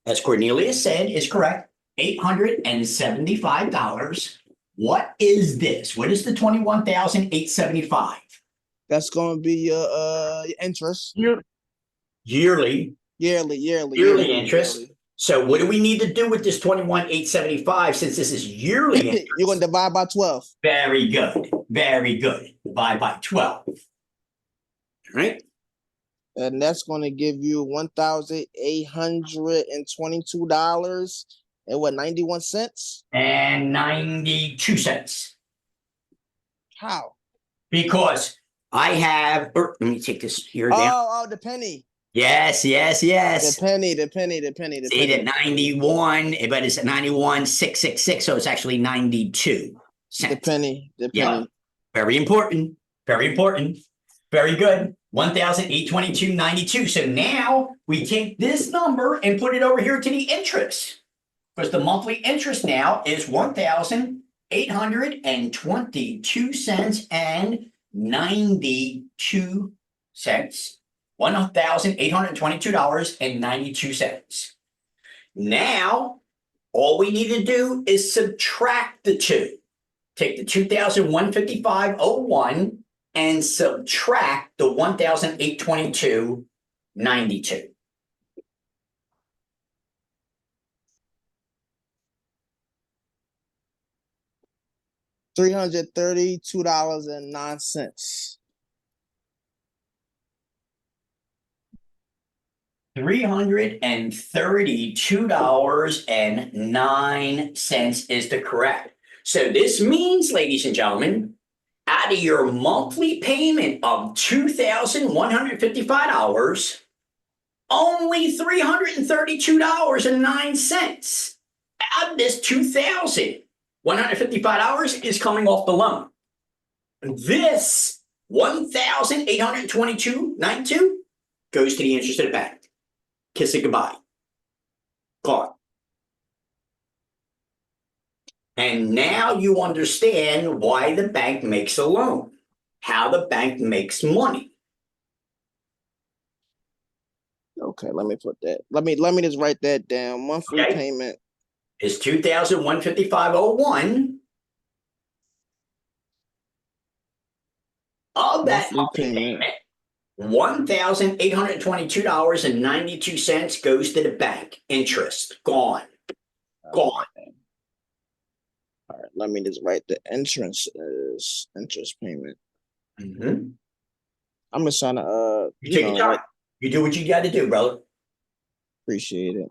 As Cornelia said, is correct. $875. What is this? What is the 21,875? That's gonna be your interest. Yearly Yearly interest. So what do we need to do with this 21,875 since this is yearly interest? You're gonna divide by 12. Very good. Very good. Divide by 12. All right. And that's gonna give you $1,822 and what, 91 cents? And 92 cents. How? Because I have, let me take this here down. Oh, the penny. Yes. The penny. See that 91, but it's at 91,666, so it's actually 92 cents. The penny. Yeah. Very important. Very good. 1,822.92. So now we take this number and put it over here to the interest. Because the monthly interest now is 1,822 cents and 92 cents. $1,822.92. Now, all we need to do is subtract the two. Take the 2,155.01 and subtract the 1,822.92. $332.09. $332.09 is the correct. So this means, ladies and gentlemen, out of your monthly payment of $2,155, only $332.09 out of this $2,155 is coming off the loan. This $1,822.92 goes to the interest of the bank. Kiss it goodbye. Gone. And now you understand why the bank makes a loan, how the bank makes money. Okay, let me put that. Let me just write that down. Monthly payment is $2,155.01. Of that monthly payment, $1,822.92 goes to the bank. Interest gone. Gone. All right, let me just write the interest payment. Mm-hmm. I'm just trying to you take your time. You do what you got to do, brother. Appreciate it.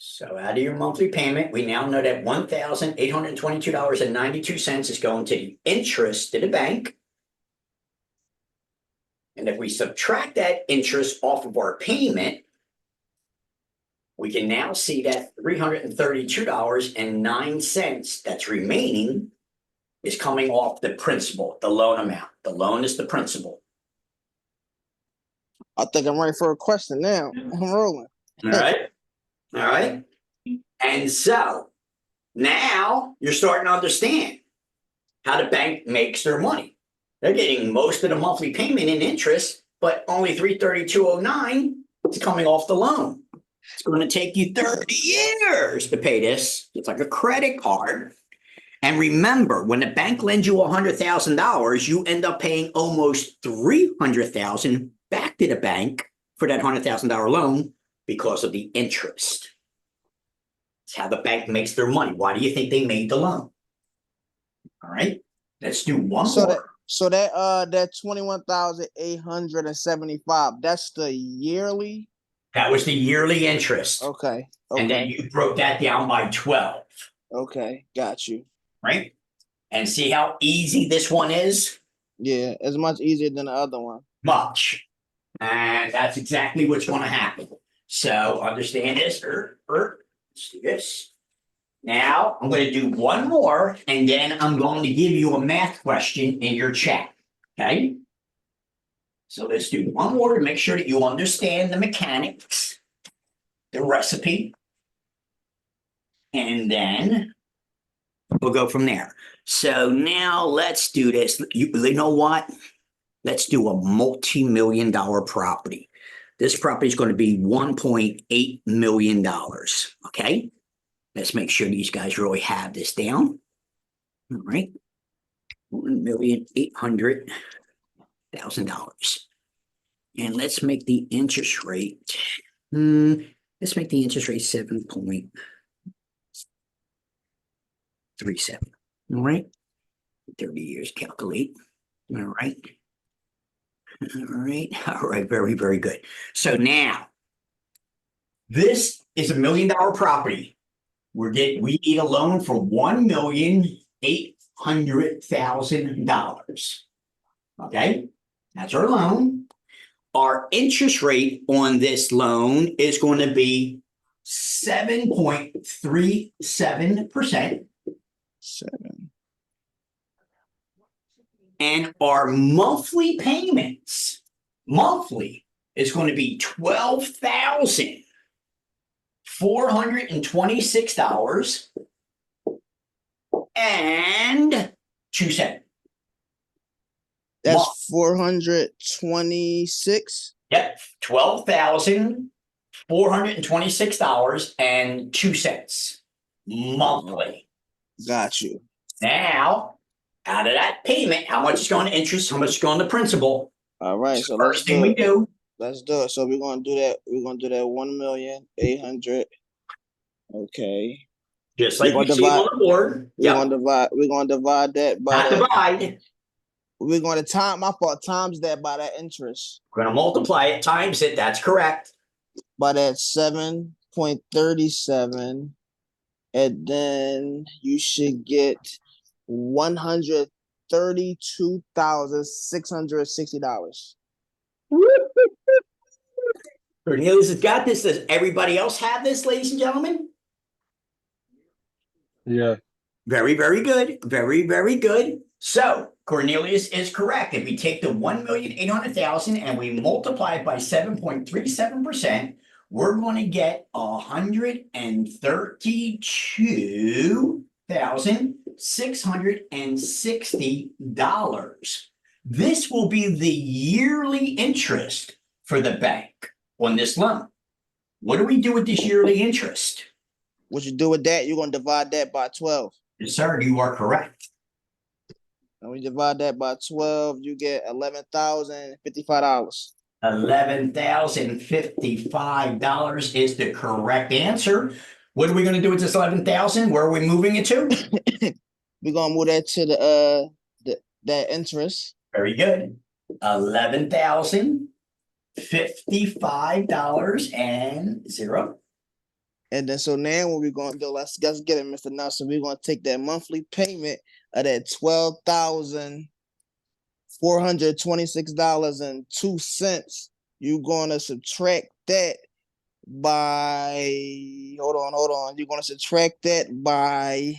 So out of your monthly payment, we now know that $1,822.92 is going to the interest to the bank. And if we subtract that interest off of our payment, we can now see that $332.09 that's remaining is coming off the principal, the loan amount. The loan is the principal. I think I'm ready for a question now. I'm rolling. All right. All right. And so now you're starting to understand how the bank makes their money. They're getting most of the monthly payment in interest, but only $332.09 is coming off the loan. It's going to take you 30 years to pay this. It's like a credit card. And remember, when the bank lends you $100,000, you end up paying almost $300,000 back to the bank for that $100,000 loan because of the interest. It's how the bank makes their money. Why do you think they made the loan? All right, let's do one more. So that 21,875, that's the yearly. That was the yearly interest. Okay. And then you broke that down by 12. Okay, got you. Right? And see how easy this one is? Yeah, it's much easier than the other one. Much. And that's exactly what's going to happen. So understand this. Let's do this. Now I'm going to do one more, and then I'm going to give you a math question in your chat. Okay? So let's do one more to make sure that you understand the mechanics, the recipe, and then we'll go from there. So now let's do this. You know what? Let's do a multi-million-dollar property. This property is going to be $1.8 million. Okay? Let's make sure these guys really have this down. All right. $1,800,000. And let's make the interest rate. Let's make the interest rate 7.37. All right. 30 years, calculate. All right. All right. All right. Very, very good. So now, this is $1 million property. We need a loan for $1,800,000. Okay, that's our loan. Our interest rate on this loan is going to be 7.37%. And our monthly payments, is going to be $12,426.02. That's 426. Yep, $12,426.02 monthly. Got you. Now, out of that payment, how much is going to interest? How much is going to principal? All right. So first thing we do. Let's do it. So we're gonna do that. We're gonna do that 1,800,000. Okay. Just like you see on the board. We're gonna divide that by divide. We're gonna times that by that interest. We're gonna multiply it, times it. That's correct. By that 7.37, and then you should get $132,660. Cornelius has got this. Does everybody else have this, ladies and gentlemen? Yeah. Very, very good. Very, very good. So Cornelius is correct. If we take the 1,800,000 and we multiply it by 7.37%, we're going to get $132,660. This will be the yearly interest for the bank on this loan. What do we do with this yearly interest? What you do with that, you're going to divide that by 12. Yes, sir, you are correct. And we divide that by 12, you get $11,055. $11,055 is the correct answer. What are we going to do with this 11,000? Where are we moving it to? We're going to move that to that interest. Very good. $11,055 and 0. And then so now what we're gonna do, let's get it, Mr. Nelson. We're gonna take that monthly payment of that $12,426.02. You're gonna subtract that by hold on. You're gonna subtract that by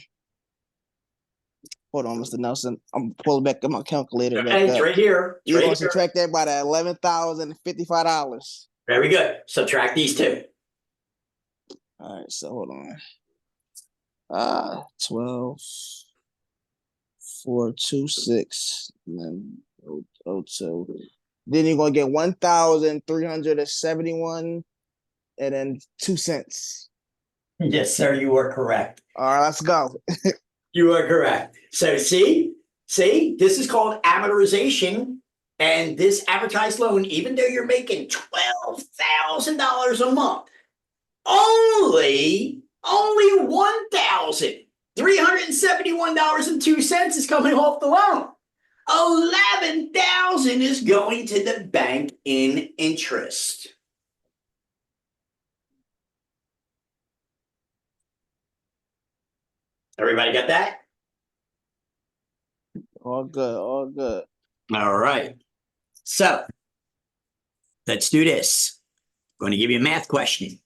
hold on, Mr. Nelson. I'm pulling back my calculator back Okay, it's up. right here. It's You're right gonna here. subtract that by the $11,055. Very good. Subtract these two. All right, so hold on. 12,426 and then 02. Then you're gonna get 1,371 and then 2 cents. Yes, sir, you are correct. All right, let's go. You are correct. So see, this is called amortization. And this advertised loan, even though you're making $12,000 a month, only $1,371.02 is coming off the loan. $11,000 is going to the bank in interest. Everybody got that? All good, all good. All right. So let's do this. I'm going to give you a math question.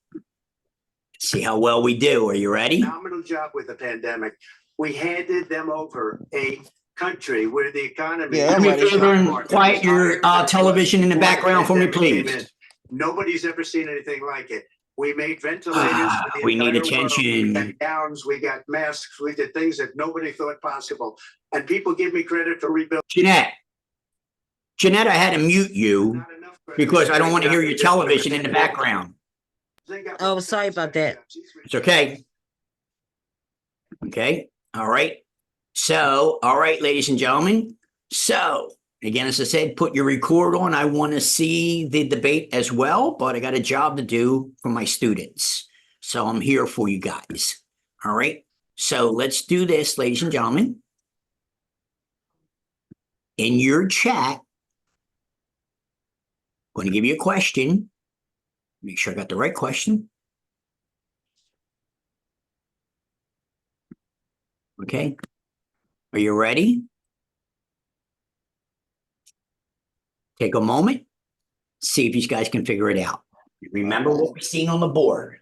See how well we do. Are you ready? Phenomenal job with the pandemic. We handed them over a country where the economy. Yeah, Do me a ready. favor and quiet your television in the background for me, please. Nobody's ever seen anything like it. We made ventilators. For the We need entire world. We attention. got gowns, we got masks, we did things that nobody thought possible. And people give me credit for rebuilding. Jeanette, I had to mute you Not enough credit. because I don't want to hear your television in the background. Oh, sorry about that. It's okay. Okay. All right. So, all right, ladies and gentlemen. So, again, as I said, put your record on. I want to see the debate as well, but I got a job to do for my students. So I'm here for you guys. All right. So let's do this, ladies and gentlemen. In your chat, I'm going to give you a question. Make sure I got the right question. Okay. Are you ready? Take a moment. See if you guys can figure it out. Remember what we're seeing on the board.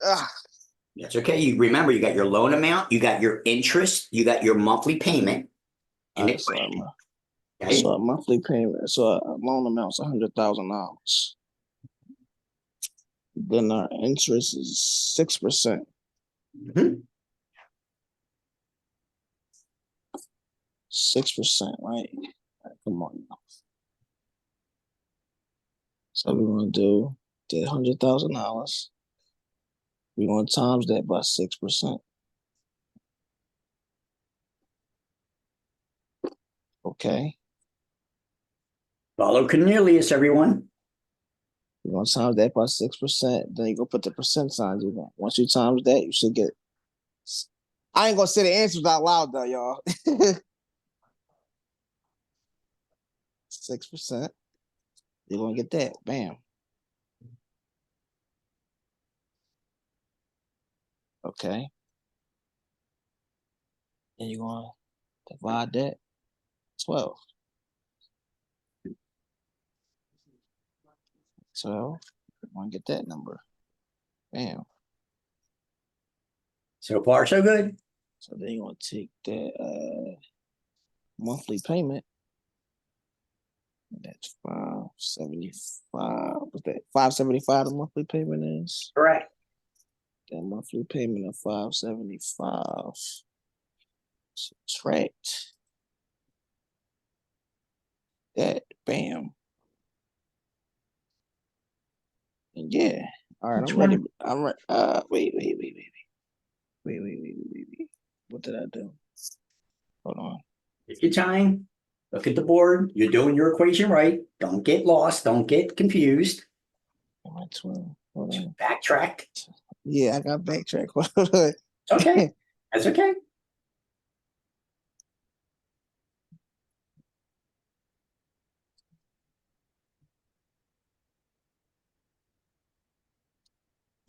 That's okay. You remember you got your loan amount, you got your interest, you got your monthly payment. And it's So a monthly payment, so a loan amount's $100,000. Then our interest is 6%. 6%, right? Come on now. So we're gonna do the $100,000. We're gonna times that by 6%. Okay. Follow Cornelius, everyone. You're gonna times that by 6%. Then you go put the percent signs you want. Once you times that, you should get. I ain't gonna say the answers out loud though, y'all. 6%. You're gonna get that. Bam. Okay. And you're gonna divide that 12. 12. You're gonna get that number. Bam. So far, so good. So then you're gonna take that monthly payment. That's 575. What's that? 575 the monthly payment is? Correct. That monthly payment of 575. Subtract that. Bam. And yeah. All right, Which I'm ready. one? I'm ready. Wait. What did I do? Hold on. Take your time. Look at the board. You're doing your equation right. Don't get lost. Don't get confused. Am I 12? Hold on. Backtrack. Yeah, I got backtrack. Okay. That's okay.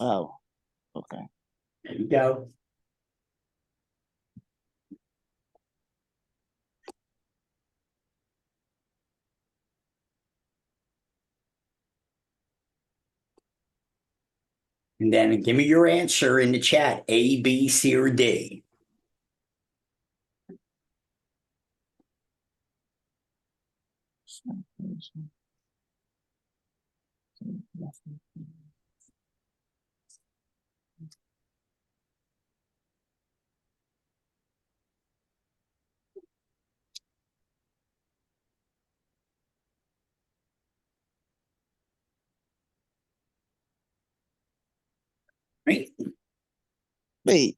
Oh, okay. There you go. And then give me your answer in the chat, A, B, C, or D. Right? Wait,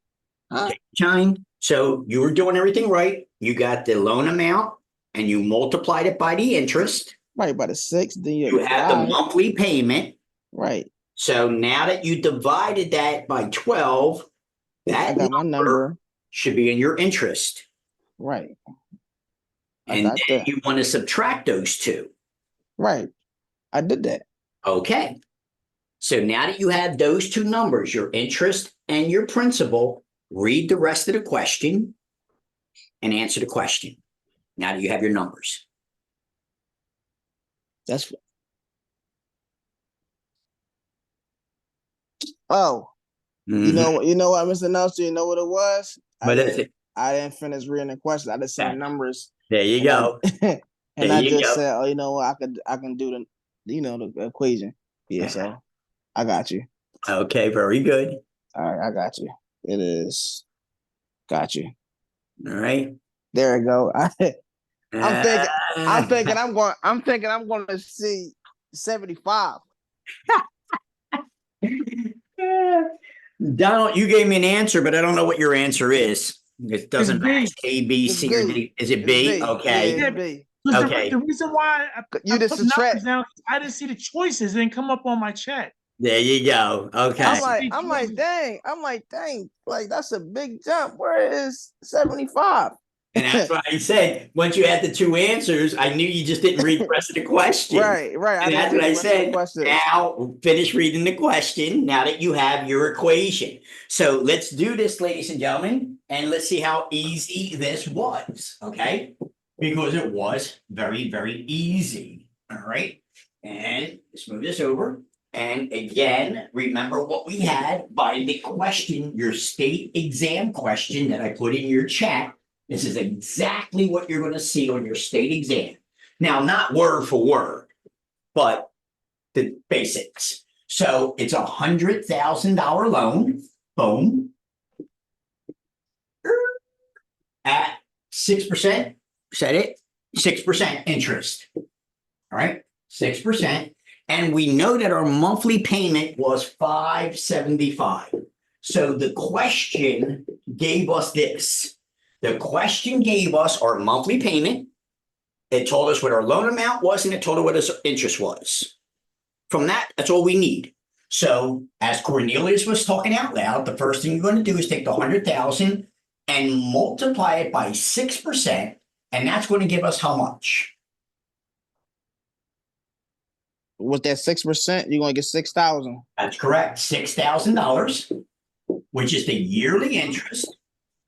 huh? Time. So you were doing everything right. You got the loan amount and you multiplied it by the interest. Right, by the 6, then You had the divide. monthly payment. Right. So now that you divided that by 12, I that got my number. should be in your interest. Right. I And got then that. you want to subtract those two. Right. I did that. Okay. So now that you have those two numbers, your interest and your principal, read the rest of the question and answer the question. Now that you have your numbers. That's oh. You know what, Mr. Nelson, you know what it was? What is it? I didn't finish reading the question. I just said numbers. There you go. And There I you just go. said, oh, you know what? I can do the equation. Yeah, so I got you. Okay, very good. All right, I got you. It is. Got you. All right. There we go. I'm thinking I'm going to see 75. Donald, you gave me an answer, but I don't know what your answer is. It doesn't B. match A, B, It's C, or B. D. Is it It's B? B. Okay. Yeah, it's B. Okay. The reason why You I just put subtract. numbers down, I didn't see the choices. It didn't come up on my chat. There you go. Okay. I'm like, dang. Like, that's a big jump. Where is 75? And that's why I said, once you had the two answers, I knew you just didn't read the rest of the question. Right. And that's what I said. Now finish reading the question now that you have your equation. So let's do this, ladies and gentlemen, and let's see how easy this was. Okay. Because it was very, very easy. All right. And let's move this over. And again, remember what we had by the question, your state exam question that I put in your chat. This is exactly what you're going to see on your state exam. Now, not word for word, but the basics. So it's $100,000 loan, boom, at 6%. Is that it? 6% interest. All right, 6%. And we know that our monthly payment was $575. So the question gave us this. The question gave us our monthly payment. It told us what our loan amount was, and it told us what our interest was. From that, that's all we need. So as Cornelius was talking out loud, the first thing you're going to do is take the 100,000 and multiply it by 6%, and that's going to give us how much? With that 6%, you're gonna get 6,000. That's correct, $6,000, which is the yearly interest.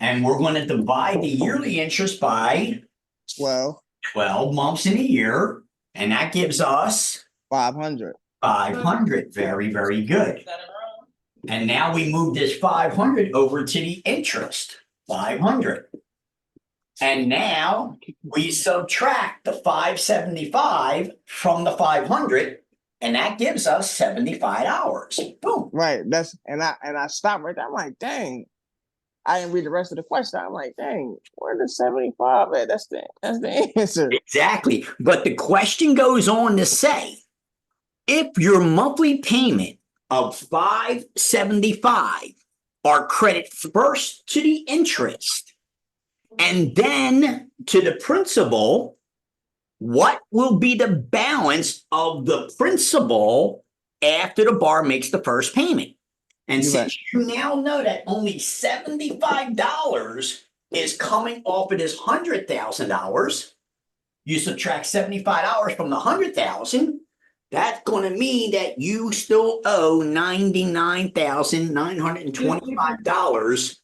And we're going to divide the yearly interest by 12 months in a year. And that gives us 500. 500. Very, very good. And now we move this 500 over to the interest, 500. And now we subtract the 575 from the 500, and that gives us 75 hours. Boom. Right. And I stopped right there. I'm like, dang. I didn't read the rest of the question. I'm like, dang, where the 75 at? That's the answer. Exactly. But the question goes on to say, if your monthly payment of $575 are credit first to the interest and then to the principal, what will be the balance of the principal after the bar makes the first payment? And since you now know that only $75 is coming off of this $100,000, you subtract $75 from the $100,000, that's gonna mean that you still owe $99,925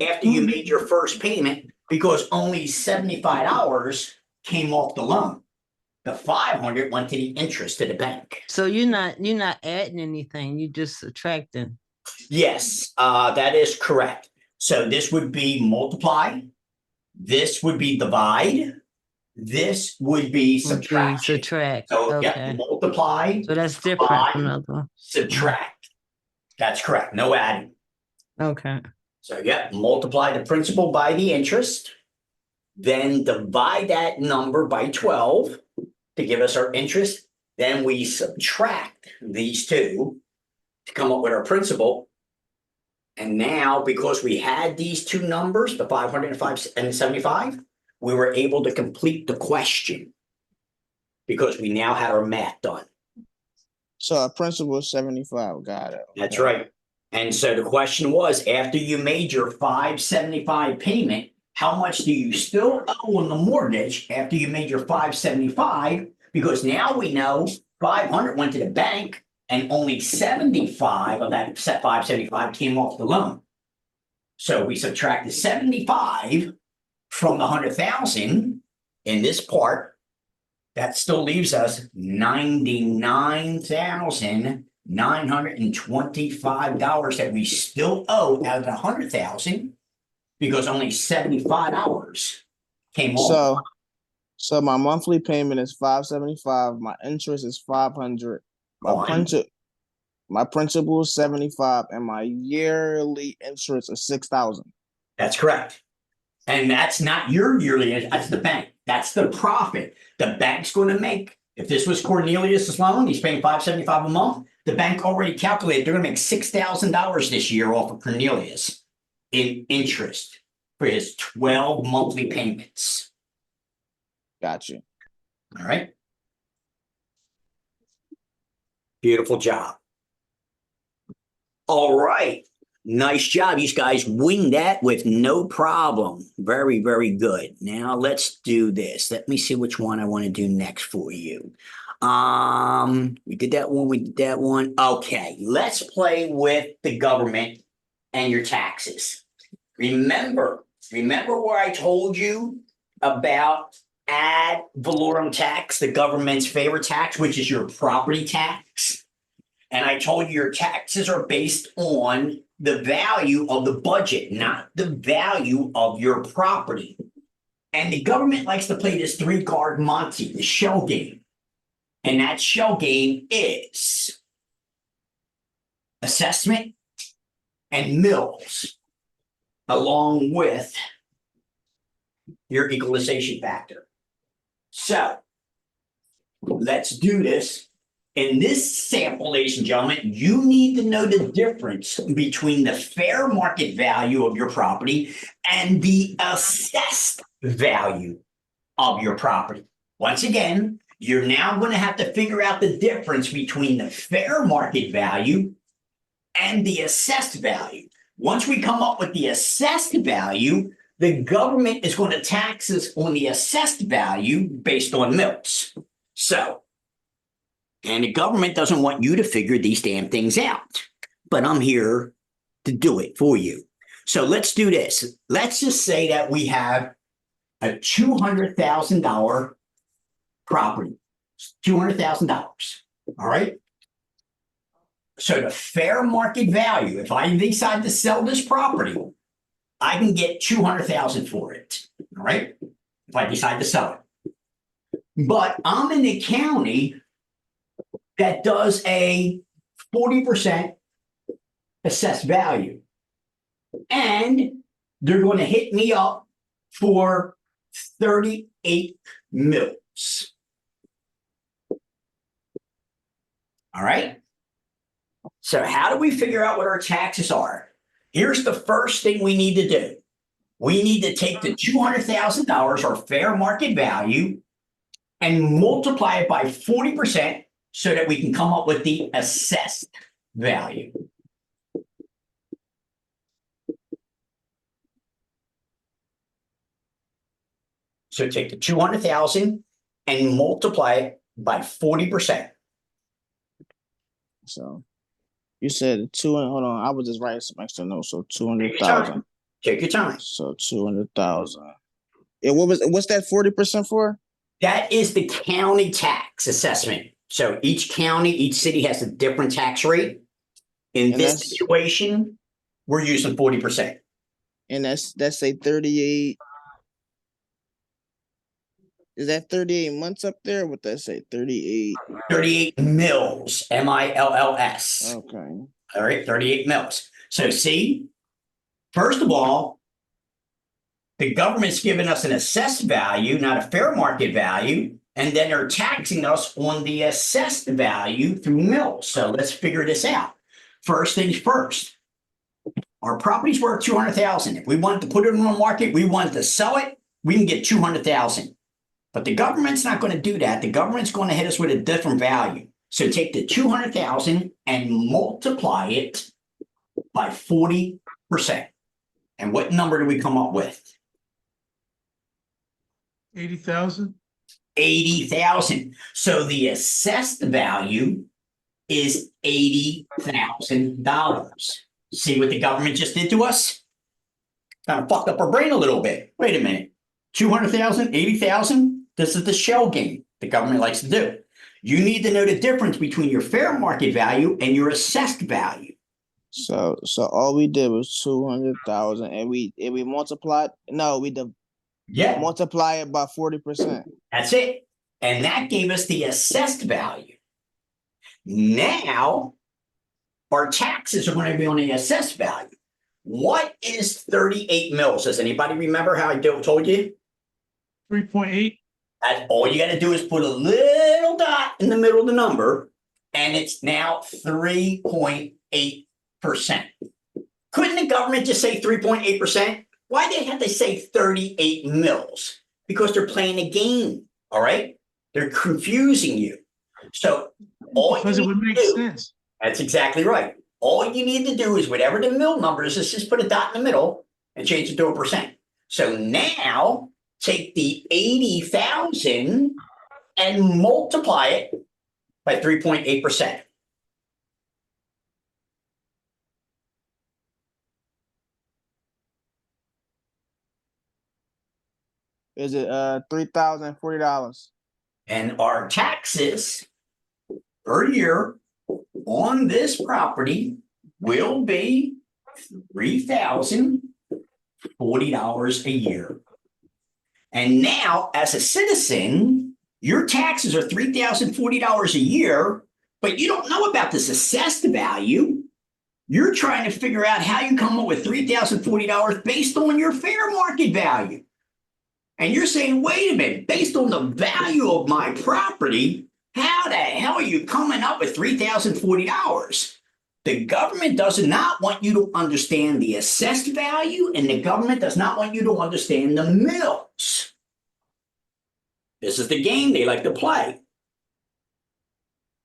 after you made your first payment because only $75 came off the loan. The 500 went to the interest to the bank. So you're not adding anything, you just subtracting. Yes, that is correct. So this would be multiply. This would be divide. This would be Would be subtraction. subtract, So, yeah, okay. multiply, So that's different from the divide, other one. subtract. That's correct. No adding. Okay. So, yeah, multiply the principal by the interest. Then divide that number by 12 to give us our interest. Then we subtract these two to come up with our principal. And now, because we had these two numbers, the 505 and 75, we were able to complete the question because we now had our math done. So our principal is 75. Got it. That's Okay. right. And so the question was, after you made your 575 payment, how much do you still owe on the mortgage after you made your 575? Because now we know 500 went to the bank and only 75 of that set 575 came off the loan. So we subtracted 75 from the 100,000 in this part. That still leaves us $99,925 that we still owe out of the 100,000 because only 75 hours came off. So my monthly payment is 575. My interest is 500. My principal is 75, and my yearly interest is 6,000. That's correct. And that's not your yearly, that's the bank. That's the profit the bank's going to make. If this was Cornelius's loan, he's paying 575 a month. The bank already calculated they're going to make $6,000 this year off of Cornelius in interest for his 12 monthly payments. Got you. All right. Beautiful job. All right. Nice job. You guys winged that with no problem. Very, very good. Now let's do this. Let me see which one I want to do next for you. We did that one. We did that one. Okay. Let's play with the government and your taxes. Remember where I told you about ad valorem tax, the government's favorite tax, which is your property tax? And I told you your taxes are based on the value of the budget, not the value of your property. And the government likes to play this 3-card Monty, the shell game. And that shell game is assessment and mills, along with your equalization factor. So let's do this. In this sample, ladies and gentlemen, you need to know the difference between the fair market value of your property and the assessed value of your property. Once again, you're now going to have to figure out the difference between the fair market value and the assessed value. Once we come up with the assessed value, the government is going to tax us on the assessed value based on mills. And the government doesn't want you to figure these damn things out, but I'm here to do it for you. So let's do this. Let's just say that we have a $200,000 property, $200,000. All right. So the fair market value, if I decide to sell this property, I can get $200,000 for it. All right. If I decide to sell it. But I'm in the county that does a 40% assessed value. And they're going to hit me up for 38 mills. All right. So how do we figure out what our taxes are? Here's the first thing we need to do. We need to take the $200,000, our fair market value, and multiply it by 40% so that we can come up with the assessed value. So take the 200,000 and multiply it by 40%. So you said 200. Hold on, I was just writing some extra notes. So Take your time. 200,000. Take your time. So 200,000. Yeah, what's that 40% for? That is the county tax assessment. So each county, each city has a different tax rate. In And this that's- situation, we're using 40%. And that's say 38. Is that 38 months up there? What that say? 38. 38 mills, MILLS. Okay. All right, 38 mills. So see, first of all, the government's giving us an assessed value, not a fair market value, and then they're taxing us on the assessed value through mills. So let's figure this out. First things first. Our property's worth 200,000. If we wanted to put it on the market, we wanted to sell it, we can get 200,000. But the government's not going to do that. The government's going to hit us with a different value. So take the 200,000 and multiply it by 40%. And what number do we come up with? 80,000? 80,000. So the assessed value is $80,000. See what the government just did to us? Kind of fucked up our brain a little bit. Wait a minute. 200,000, 80,000? This is the shell game the government likes to do. You need to know the difference between your fair market value and your assessed value. So all we did was 200,000, and we multiplied. No, we Yeah, multiply it by 40%. that's it. And that gave us the assessed value. Now, our taxes are going to be on the assessed value. What is 38 mils? Does anybody remember how I told you? 3.8? That's all you got to do is put a little dot in the middle of the number, and it's now 3.8%. Couldn't the government just say 3.8%? Why did they have to say 38 mils? Because they're playing a game, all right? They're confusing you. So all Because you it would need make to do, sense. that's exactly right. All you need to do is whatever the mill number is just put a dot in the middle and change it to a percent. So now take the 80,000 and multiply it by 3.8%. Is it $3,040? And our taxes per year on this property will be $3,040 a year. And now, as a citizen, your taxes are $3,040 a year, but you don't know about this assessed value. You're trying to figure out how you come up with $3,040 based on your fair market value. And you're saying, wait a minute, based on the value of my property, how the hell are you coming up with $3,040? The government does not want you to understand the assessed value, and the government does not want you to understand the mills. This is the game they like to play.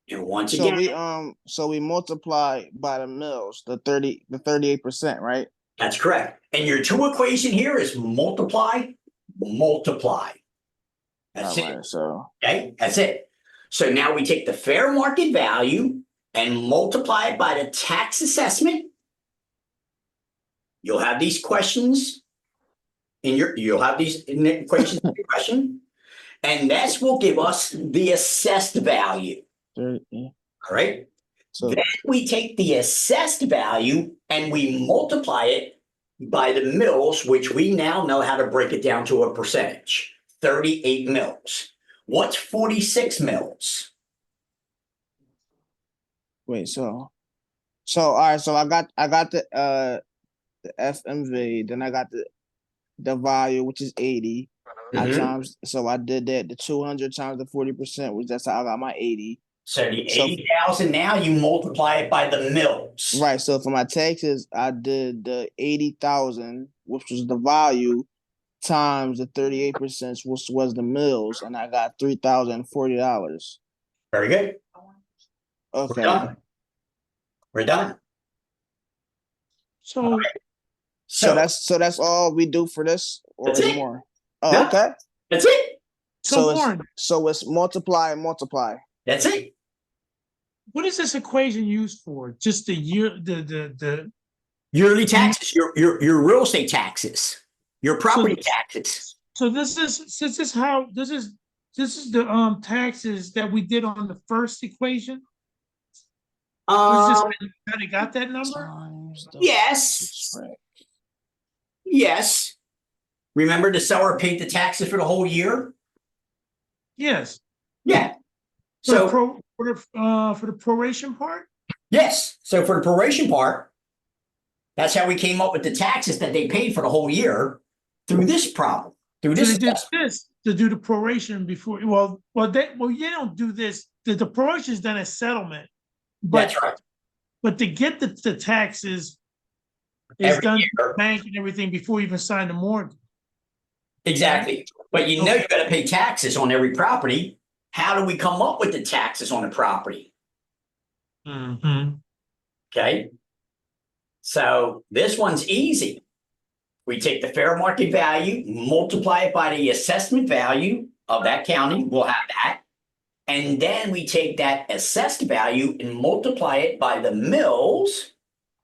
And once again, So we multiply by the mills, the 38%, right? that's correct. And your two equation here is multiply. That's All it. right, so Okay, that's it. So now we take the fair market value and multiply it by the tax assessment. You'll have these questions you'll have these equations in your question, and this will give us the assessed value. 30, All right. so Then we take the assessed value and we multiply it by the mills, which we now know how to break it down to a percentage. 38 mills. What's 46 mills? wait, so all right, so I got the FMV, then I got the value, which is 80. So I did that, the 200 times the 40%, which that's how I got my 80. So the 80,000 now you multiply it by the mills. Right. So for my taxes, I did the 80,000, which was the value, times the 38%, which was the mills, and I got $3,040. Very good. Okay. We're done. We're done. So So that's all we do for this, or That's is it. more? Oh, No. okay. That's it. So it's Warren, so it's multiply. That's it. what is this equation used for? Just the year, the Yearly taxes, your real estate taxes, your property this- taxes. so this is this is the taxes that we did on the first equation? Was this how they got that number? Yes. Yes. Remember the seller paid the taxes for the whole year? Yes. Yeah. For the So, for the proration part? yes, so for the proration part, that's how we came up with the taxes that they paid for the whole year through this problem, through So this. they did this to do the proration before, you don't do this, the proration is done as settlement. But, That's right. but to get the taxes is Every done year. through the bank and everything before you even sign the mortgage. Exactly. But you know you gotta pay taxes on every property. How do we come up with the taxes on the property? Mm-hmm. Okay. So this one's easy. We take the fair market value, multiply it by the assessment value of that county, we'll have that. And then we take that assessed value and multiply it by the mills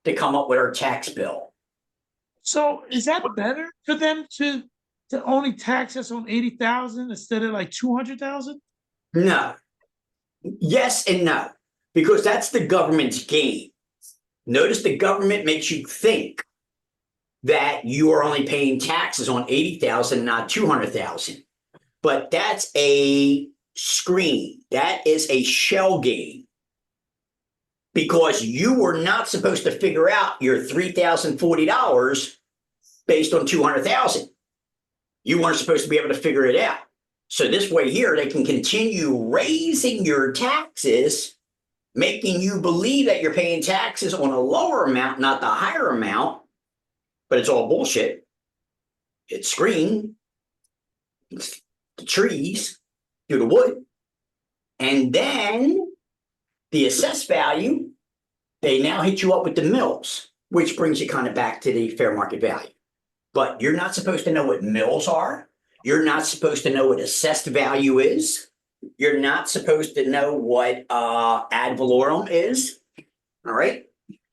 to come up with our tax bill. So is that better for them to only tax us on 80,000 instead of like 200,000? No. Yes and no, because that's the government's game. Notice the government makes you think that you are only paying taxes on 80,000, not 200,000. But that's a screen. That is a shell game. Because you were not supposed to figure out your $3,040 based on 200,000. You weren't supposed to be able to figure it out. So this way here, they can continue raising your taxes, making you believe that you're paying taxes on a lower amount, not the higher amount. But it's all bullshit. It's screen, it's the trees, through the wood. And then the assessed value, they now hit you up with the mills, which brings you kind of back to the fair market value. But you're not supposed to know what mills are. You're not supposed to know what assessed value is. You're not supposed to know what ad valorem is. All right.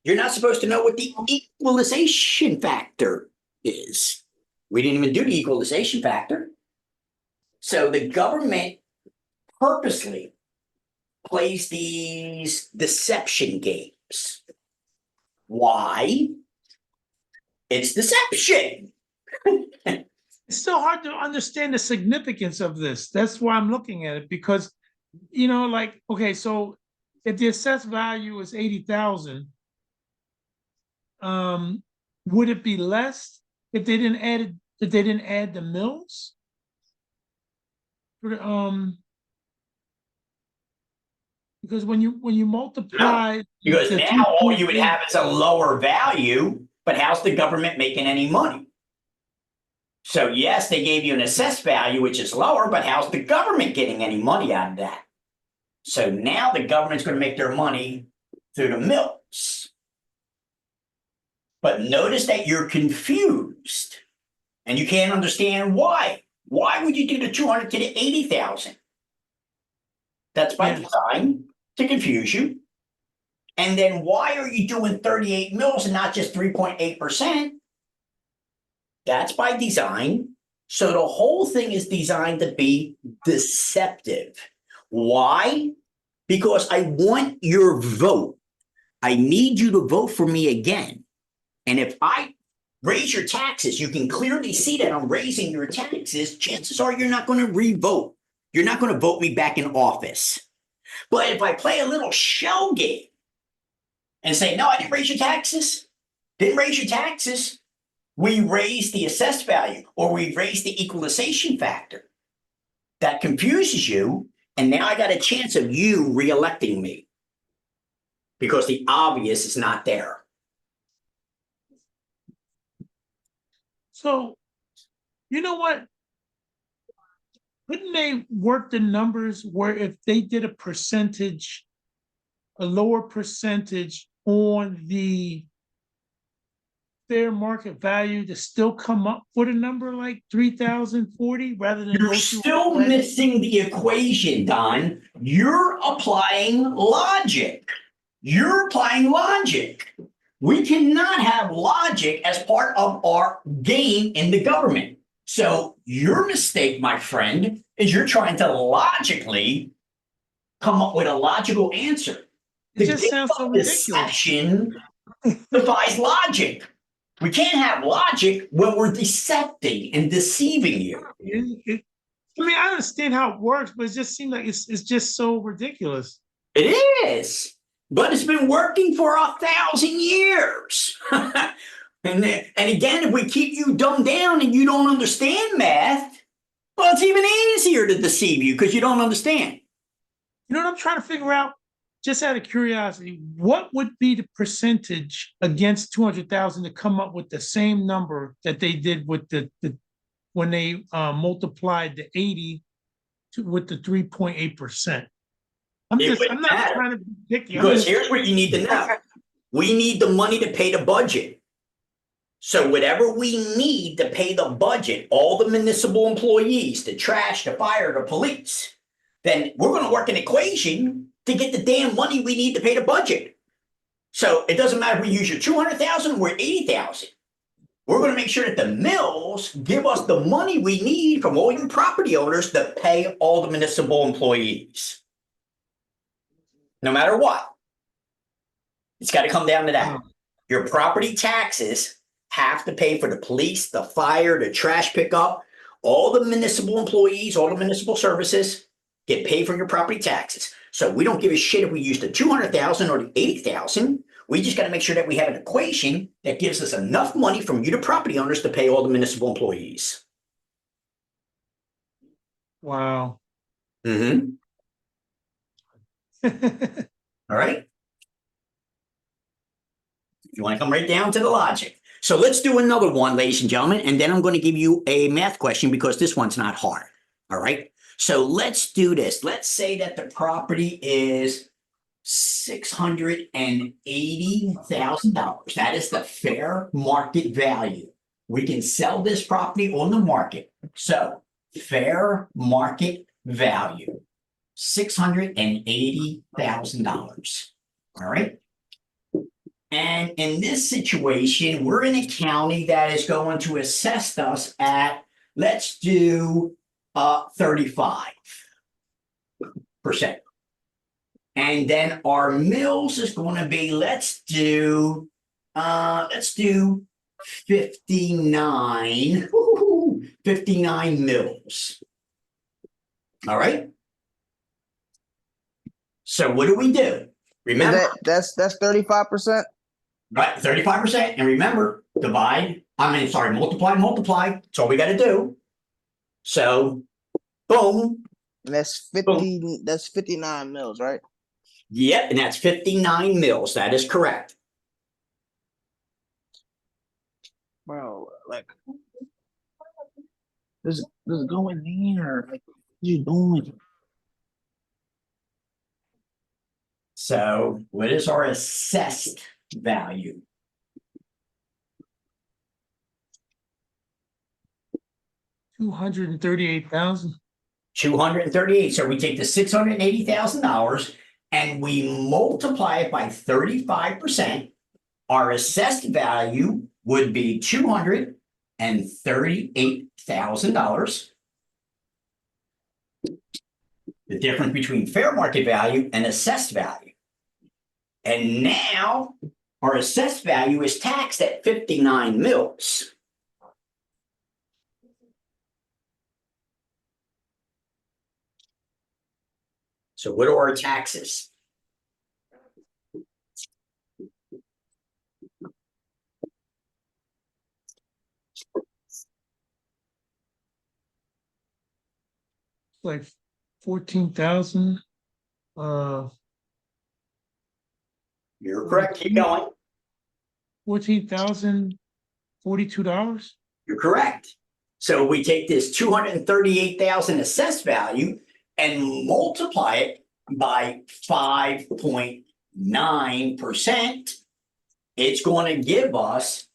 You're not supposed to know what the equalization factor is. We didn't even do the equalization factor. So the government purposely plays these deception games. Why? It's deception. It's still hard to understand the significance of this. That's why I'm looking at it, because, like, okay, so if the assessed value is 80,000, would it be less if they didn't add the mills? Because when you multiply, Because the now all you would 2.8 have is a lower value, but how's the government making any money? So yes, they gave you an assessed value, which is lower, but how's the government getting any money out of that? So now the government's going to make their money through the mills. But notice that you're confused and you can't understand why. Why would you do the 200 to the 80,000? That's by design to confuse you. And then why are you doing 38 mils and not just 3.8%? That's by design. So the whole thing is designed to be deceptive. Why? Because I want your vote. I need you to vote for me again. And if I raise your taxes, you can clearly see that I'm raising your taxes. Chances are you're not going to re-vote. You're not going to vote me back in office. But if I play a little shell game and say, no, I didn't raise your taxes, we raised the assessed value or we raised the equalization factor. That confuses you. And now I got a chance of you reelecting me because the obvious is not there. So, you know what? Couldn't they work the numbers where if they did a lower percentage on the fair market value to still come up with a number like 3,040 rather than? You're go through still all that? missing the equation, Don. You're applying logic. You're applying logic. We cannot have logic as part of our game in the government. So your mistake, my friend, is you're trying to logically come up with a logical answer. It just sounds so ridiculous. Deception defies logic. We can't have logic when we're decepting and deceiving you. I mean, I understand how it works, but it just seems like it's just so ridiculous. It is, but it's been working for 1,000 years. And again, if we keep you dumbed down and you don't understand math, well, it's even easier to deceive you because you don't understand. You know what I'm trying to figure out? Just out of curiosity, what would be the percentage against 200,000 to come up with the same number that they did with the when they multiplied the 80 with the 3.8%? I'm not trying to be picky. Because here's what you need to know. We need the money to pay the budget. So whatever we need to pay the budget, all the municipal employees, the trash, the fire, the police, then we're going to work an equation to get the damn money we need to pay the budget. So it doesn't matter if we use your 200,000 or 80,000. We're going to make sure that the mills give us the money we need from all you property owners to pay all the municipal employees. No matter what. It's got to come down to that. Your property taxes have to pay for the police, the fire, the trash pickup, all the municipal employees, all the municipal services get paid for your property taxes. So we don't give a shit if we use the 200,000 or the 80,000. We just got to make sure that we have an equation that gives us enough money from you, the property owners, to pay all the municipal employees. Wow. Mm-hmm. All right. You want to come right down to the logic. So let's do another one, ladies and gentlemen, and then I'm going to give you a math question because this one's not hard. All right. So let's do this. Let's say that the property is $680,000. That is the fair market value. We can sell this property on the market. So fair market value, $680,000. All right. And in this situation, we're in a county that is going to assess us at, let's do 35%. And then our mills is going to be, let's do 59, 59 mills. All right. So what do we do? Remember, that's 35%. Right, 35%. And remember, multiply. That's all we got to do. So, boom. And that's 50. Boom. That's 59 mils, right? Yep, and that's 59 mils. That is correct. Bro, like, this go in there. Like, what you doing? So, what is our assessed value? $238,000. 238. So we take the $680,000 and we multiply it by 35%. Our assessed value would be $238,000. The difference between fair market value and assessed value. And now our assessed value is taxed at 59 mils. So what are our taxes? Like 14,000. You're correct. Keep going. $14,042. You're correct. So we take this 238,000 assessed value and multiply it by 5.9%. It's going to give us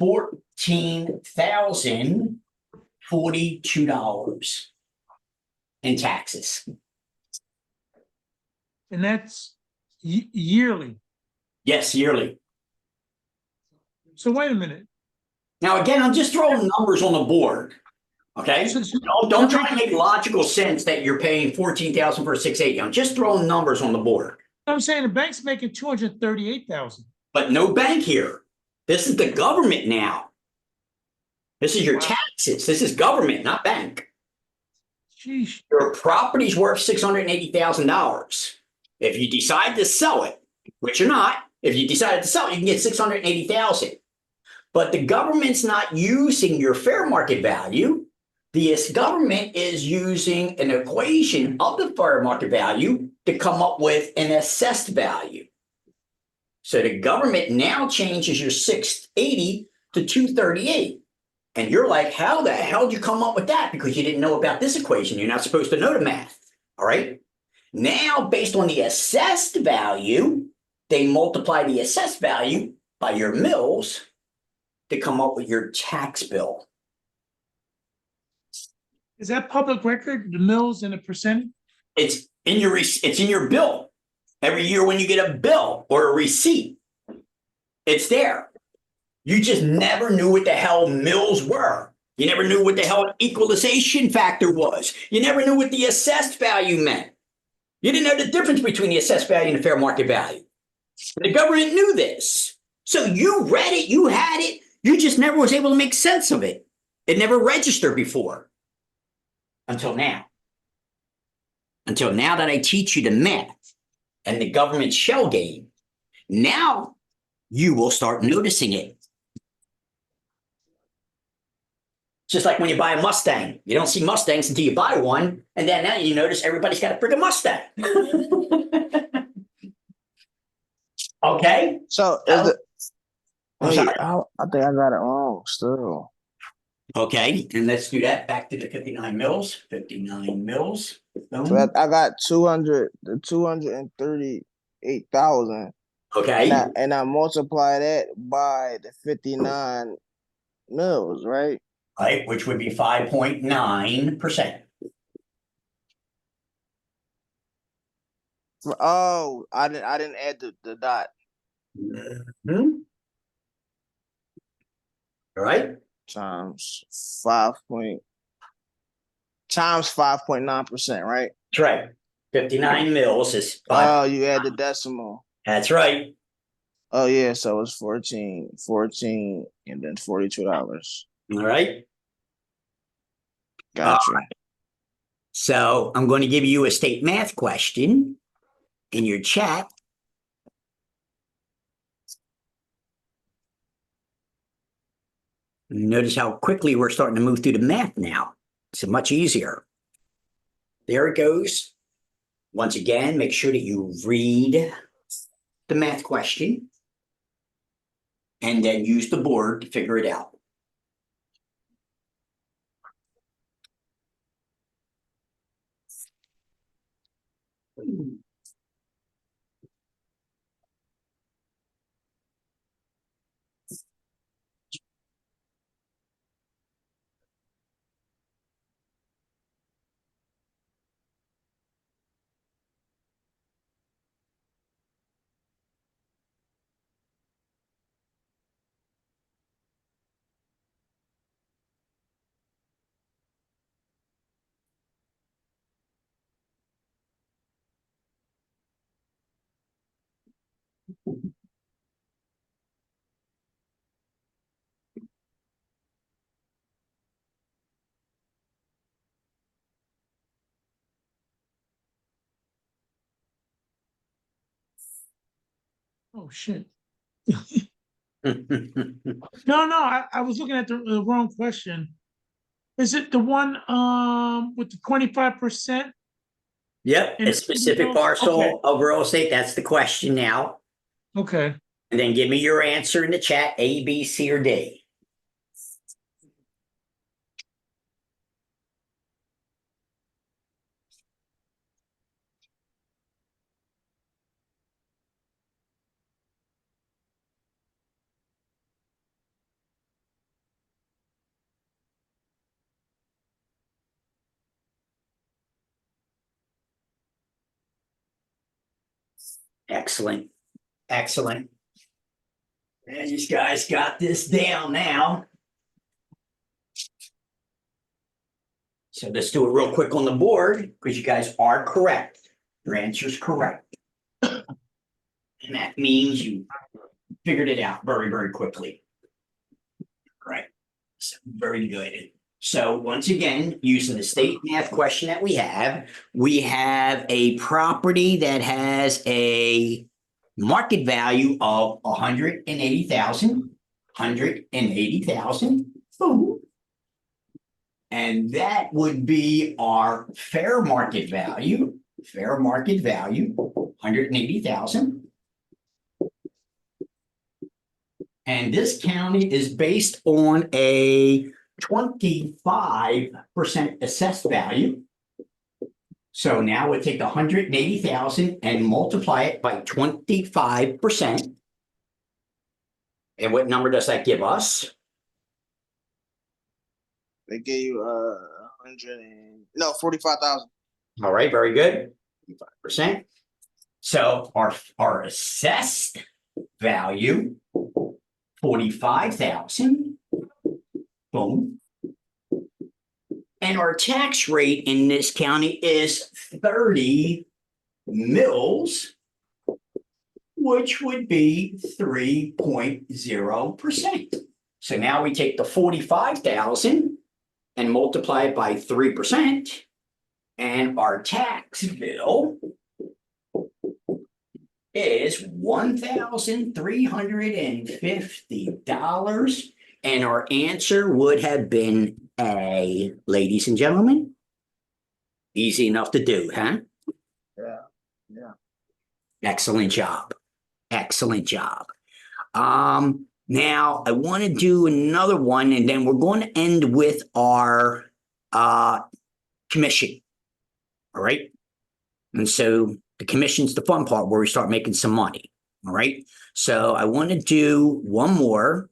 $14,042 in taxes. And that's yearly. Yes, yearly. So wait a minute. Now, again, I'm just throwing numbers on the board. Okay? Don't try to make logical sense that you're paying 14,000 for a 680. I'm just throwing numbers on the board. I'm saying the bank's making 238,000. But no bank here. This is the government now. This is your taxes. This is government, not bank. Sheesh. Your property's worth $680,000. If you decide to sell it, which you're not, if you decided to sell it, you can get $680,000. But the government's not using your fair market value. The government is using an equation of the fair market value to come up with an assessed value. So the government now changes your 680 to 238. And you're like, how the hell did you come up with that? Because you didn't know about this equation. You're not supposed to know the math. All right. Now, based on the assessed value, they multiply the assessed value by your mills to come up with your tax bill. Is that public record, the mills and the percentage? It's in your bill. Every year when you get a bill or a receipt, it's there. You just never knew what the hell mills were. You never knew what the hell equalization factor was. You never knew what the assessed value meant. You didn't know the difference between the assessed value and the fair market value. The government knew this. So you read it, you had it, you just never was able to make sense of it. It never registered before. Until now. Until now that I teach you the math and the government shell game. Now you will start noticing it. Just like when you buy a Mustang, you don't see Mustangs until you buy one, and then now you notice everybody's got a freaking Mustang. Okay? So is it? Wait, I think I got it wrong still. Okay, and let's do that back to the 59 mils. 59 mils. Boom. So I got 238,000. Okay. And I multiply that by the 59 mils, right? Right, which would be 5.9%. Oh, I didn't add the dot. All right. Times 5.9%, right? That's right. 59 mils is 5. Oh, you add the decimal. That's right. Oh yeah, so it's 14, and then $42. All right. Gotcha. So I'm going to give you a state math question in your chat. Notice how quickly we're starting to move through the math now. It's much easier. There it goes. Once again, make sure that you read the math question and then use the board to figure it out. Oh, shit. No, I was looking at the wrong question. Is it the one with the 25%? Yep, a specific parcel of real estate. That's the question now. Okay. And then give me your answer in the chat, A, B, C, or D. Excellent. Excellent. And these guys got this down now. So let's do it real quick on the board because you guys are correct. Your answer's correct. And that means you figured it out very, very quickly. Right. So very good. So once again, using the state math question that we have a property that has a market value of 180,000, 180,000. Boom. And that would be our fair market value, 180,000. And this county is based on a 25% assessed value. So now we take the 180,000 and multiply it by 25%. And what number does that give us? They gave you 45,000. All right, very good. 5%. So our assessed value, 45,000. Boom. And our tax rate in this county is 30 mils, which would be 3.0%. So now we take the 45,000 and multiply it by 3%. And our tax bill is $1,350. And our answer would have been A, ladies and gentlemen. Easy enough to do, huh? Yeah. Excellent job. Excellent job. Now I want to do another one, and then we're going to end with our commission. All right. And so the commission's the fun part where we start making some money. All right. So I want to do one more.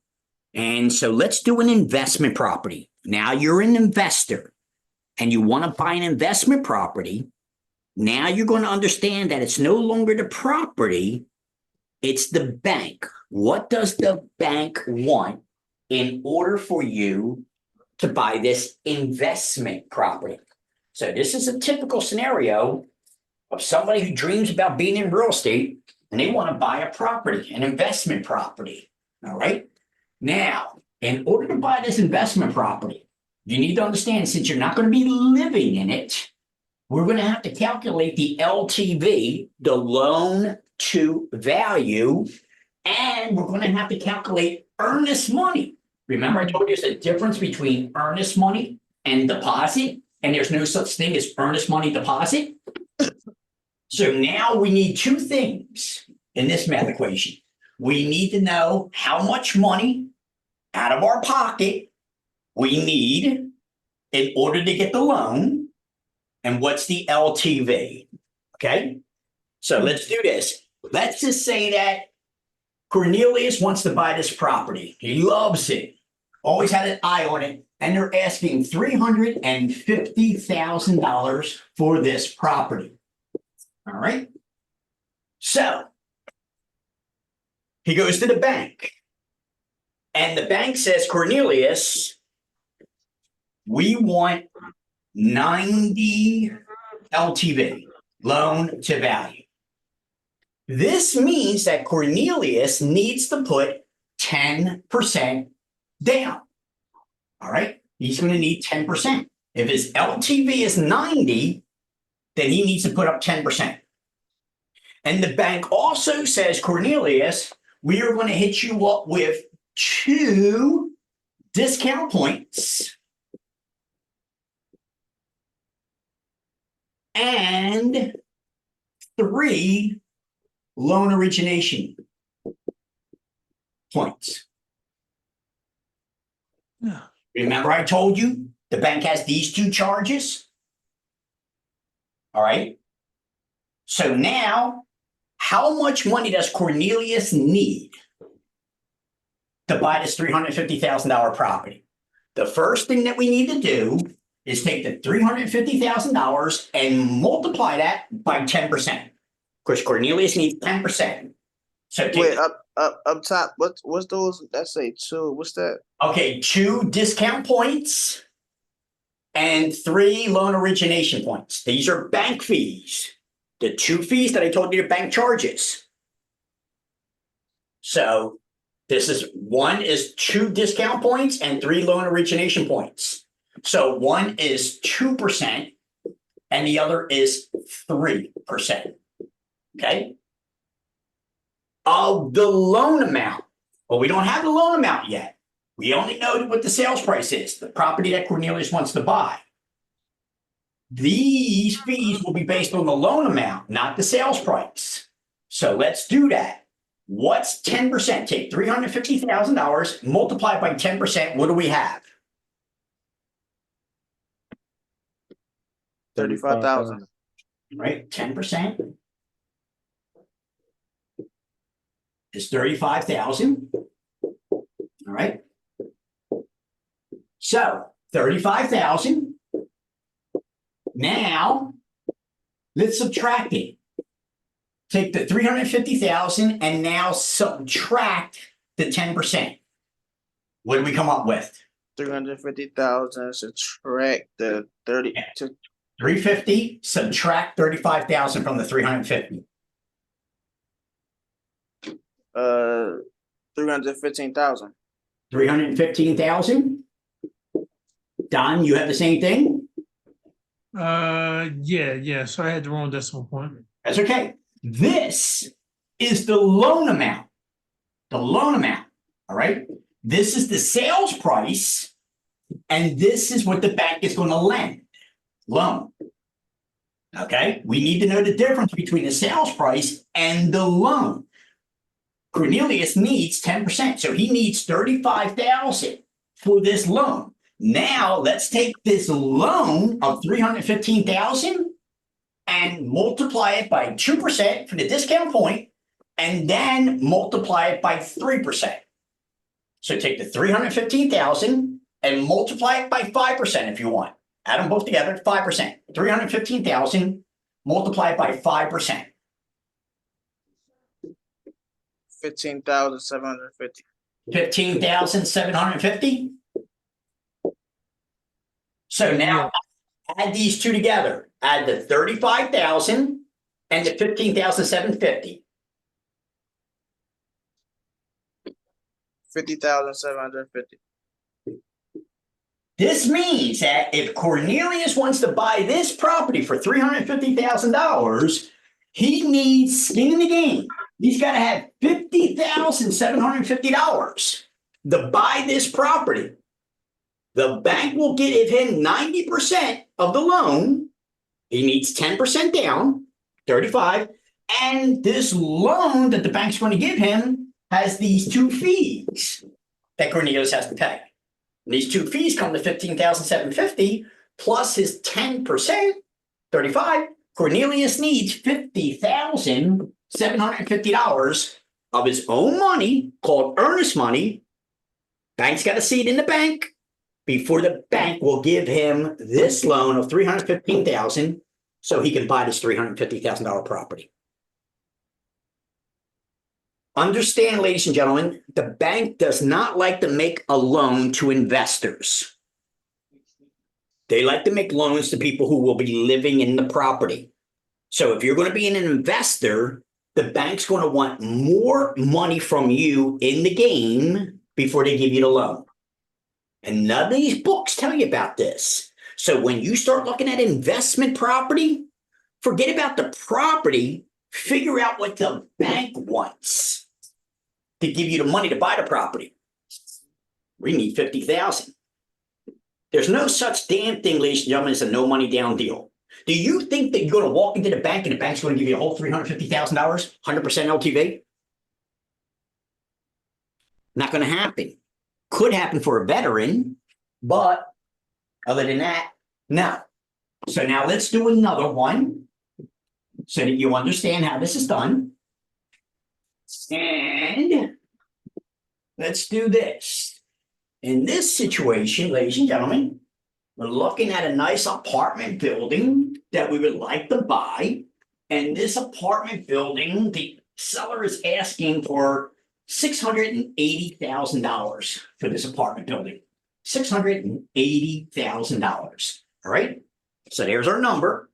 And so let's do an investment property. Now you're an investor and you want to buy an investment property. Now you're going to understand that it's no longer the property, it's the bank. What does the bank want in order for you to buy this investment property? So this is a typical scenario of somebody who dreams about being in real estate and they want to buy a property, an investment property. All right. Now, in order to buy this investment property, you need to understand, since you're not going to be living in it, we're going to have to calculate the LTV, the loan to value, and we're going to have to calculate earnest money. Remember, I told you there's a difference between earnest money and deposit, and there's no such thing as earnest money deposit. So now we need two things in this math equation. We need to know how much money out of our pocket we need in order to get the loan, and what's the LTV. Okay, so let's do this. Let's just say that Cornelius wants to buy this property. He loves it, always had an eye on it, and they're asking $350,000 for this property. All right, so he goes to the bank. And the bank says, Cornelius, we want 90 LTV, loan to value. This means that Cornelius needs to put 10% down. All right, he's going to need 10%. If his LTV is 90, then he needs to put up 10%. And the bank also says, Cornelius, we are going to hit you up with 2 discount points and 3 loan origination points. Yeah. Remember I told you the bank has these 2 charges? All right. So now, how much money does Cornelius need to buy this $350,000 property? The first thing that we need to do is take the $350,000 and multiply that by 10%. course, Cornelius needs 10%. So take Wait, up top. What's those? That say 2. What's that? okay, 2 discount points and 3 loan origination points. These are bank fees. The 2 fees that I told you the bank charges. So this is 1 is 2 discount points and 3 loan origination points. So 1 is 2% and the other is 3%. Okay. Of the loan amount. Well, we don't have the loan amount yet. We only know what the sales price is, the property that Cornelius wants to buy. These fees will be based on the loan amount, not the sales price. So let's do that. What's 10%? Take $350,000, multiply it by 10%. What do we have? 35,000. Right, 10% is 35,000. All right. So 35,000. Now let's subtract it. Take the 350,000 and now subtract the 10%. What do we come up with? 350,000 subtract the 30 to 350, subtract 35,000 from the 350. 315,000. 315,000. Don, you have the same thing? Yeah. So I had the wrong decimal point. That's okay. This is the loan amount. The loan amount. All right. This is the sales price. And this is what the bank is going to lend. Loan. Okay. We need to know the difference between the sales price and the loan. Cornelius needs 10%. So he needs 35,000 for this loan. Now let's take this loan of 315,000 and multiply it by 2% for the discount point, and then multiply it by 3%. So take the 315,000 and multiply it by 5% if you want. Add them both together, 5%. 315,000, multiply it by 5%. 15,750. 15,750. So now add these two together. Add the 35,000 and the 15,750. 50,750. This means that if Cornelius wants to buy this property for $350,000, he needs skin in the game. He's got to have $50,750 to buy this property. The bank will give him 90% of the loan. He needs 10% down, 35. And this loan that the bank's going to give him has these 2 fees that Cornelius has to pay. And these 2 fees come to $15,750 plus his 10%, 35. Cornelius needs $50,750 of his own money called earnest money. Bank's got to see it in the bank before the bank will give him this loan of $315,000 so he can buy this $350,000 property. Understand, ladies and gentlemen, the bank does not like to make a loan to investors. They like to make loans to people who will be living in the property. So if you're going to be an investor, the bank's going to want more money from you in the game before they give you the loan. And none of these books tell you about this. So when you start looking at investment property, forget about the property, figure out what the bank wants to give you the money to buy the property. We need $50,000. There's no such damn thing, ladies and gentlemen, as a no money down deal. Do you think that you're going to walk into the bank and the bank's going to give you a whole $350,000, 100% LTV? Not going to happen. Could happen for a veteran, but other than that, no. So now let's do another one so that you understand how this is done. And let's do this. In this situation, ladies and gentlemen, we're looking at a nice apartment building that we would like to buy. And this apartment building, the seller is asking for $680,000 for this apartment building. $680,000. All right. So there's our number.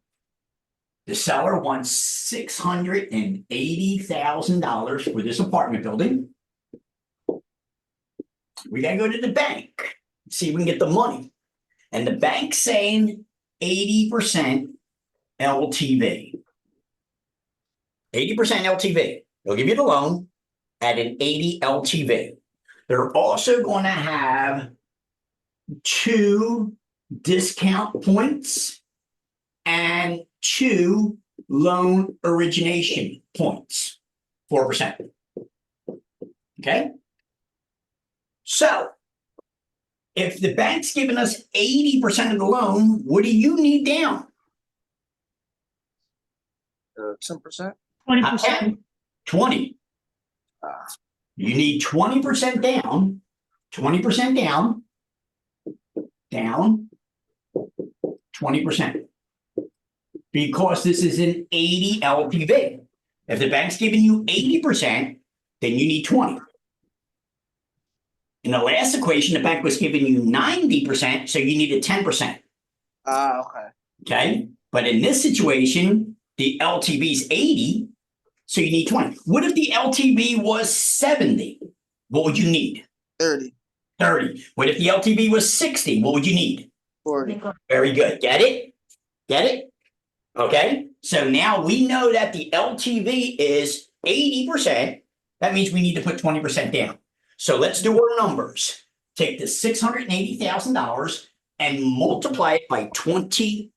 The seller wants $680,000 for this apartment building. We gotta go to the bank, see if we can get the money. And the bank's saying 80% LTV. 80% LTV. They'll give you the loan at an 80 LTV. They're also going to have 2 discount points and 2 loan origination points, 4%. Okay. So if the bank's giving us 80% of the loan, what do you need down? 10%. 20%. 20. You need 20% down, 20% down, 20%. Because this is an 80 LTV. If the bank's giving you 80%, then you need 20. In the last equation, the bank was giving you 90%, so you needed 10%. Okay. Okay. But in this situation, the LTV is 80, so you need 20. What if the LTV was 70? What would you need? 30. 30. What if the LTV was 60? What would you need? 40. Very good. Get it? Get it? Okay. So now we know that the LTV is 80%. That means we need to put 20% down. So let's do our numbers. Take the $680,000 and multiply it by 20%.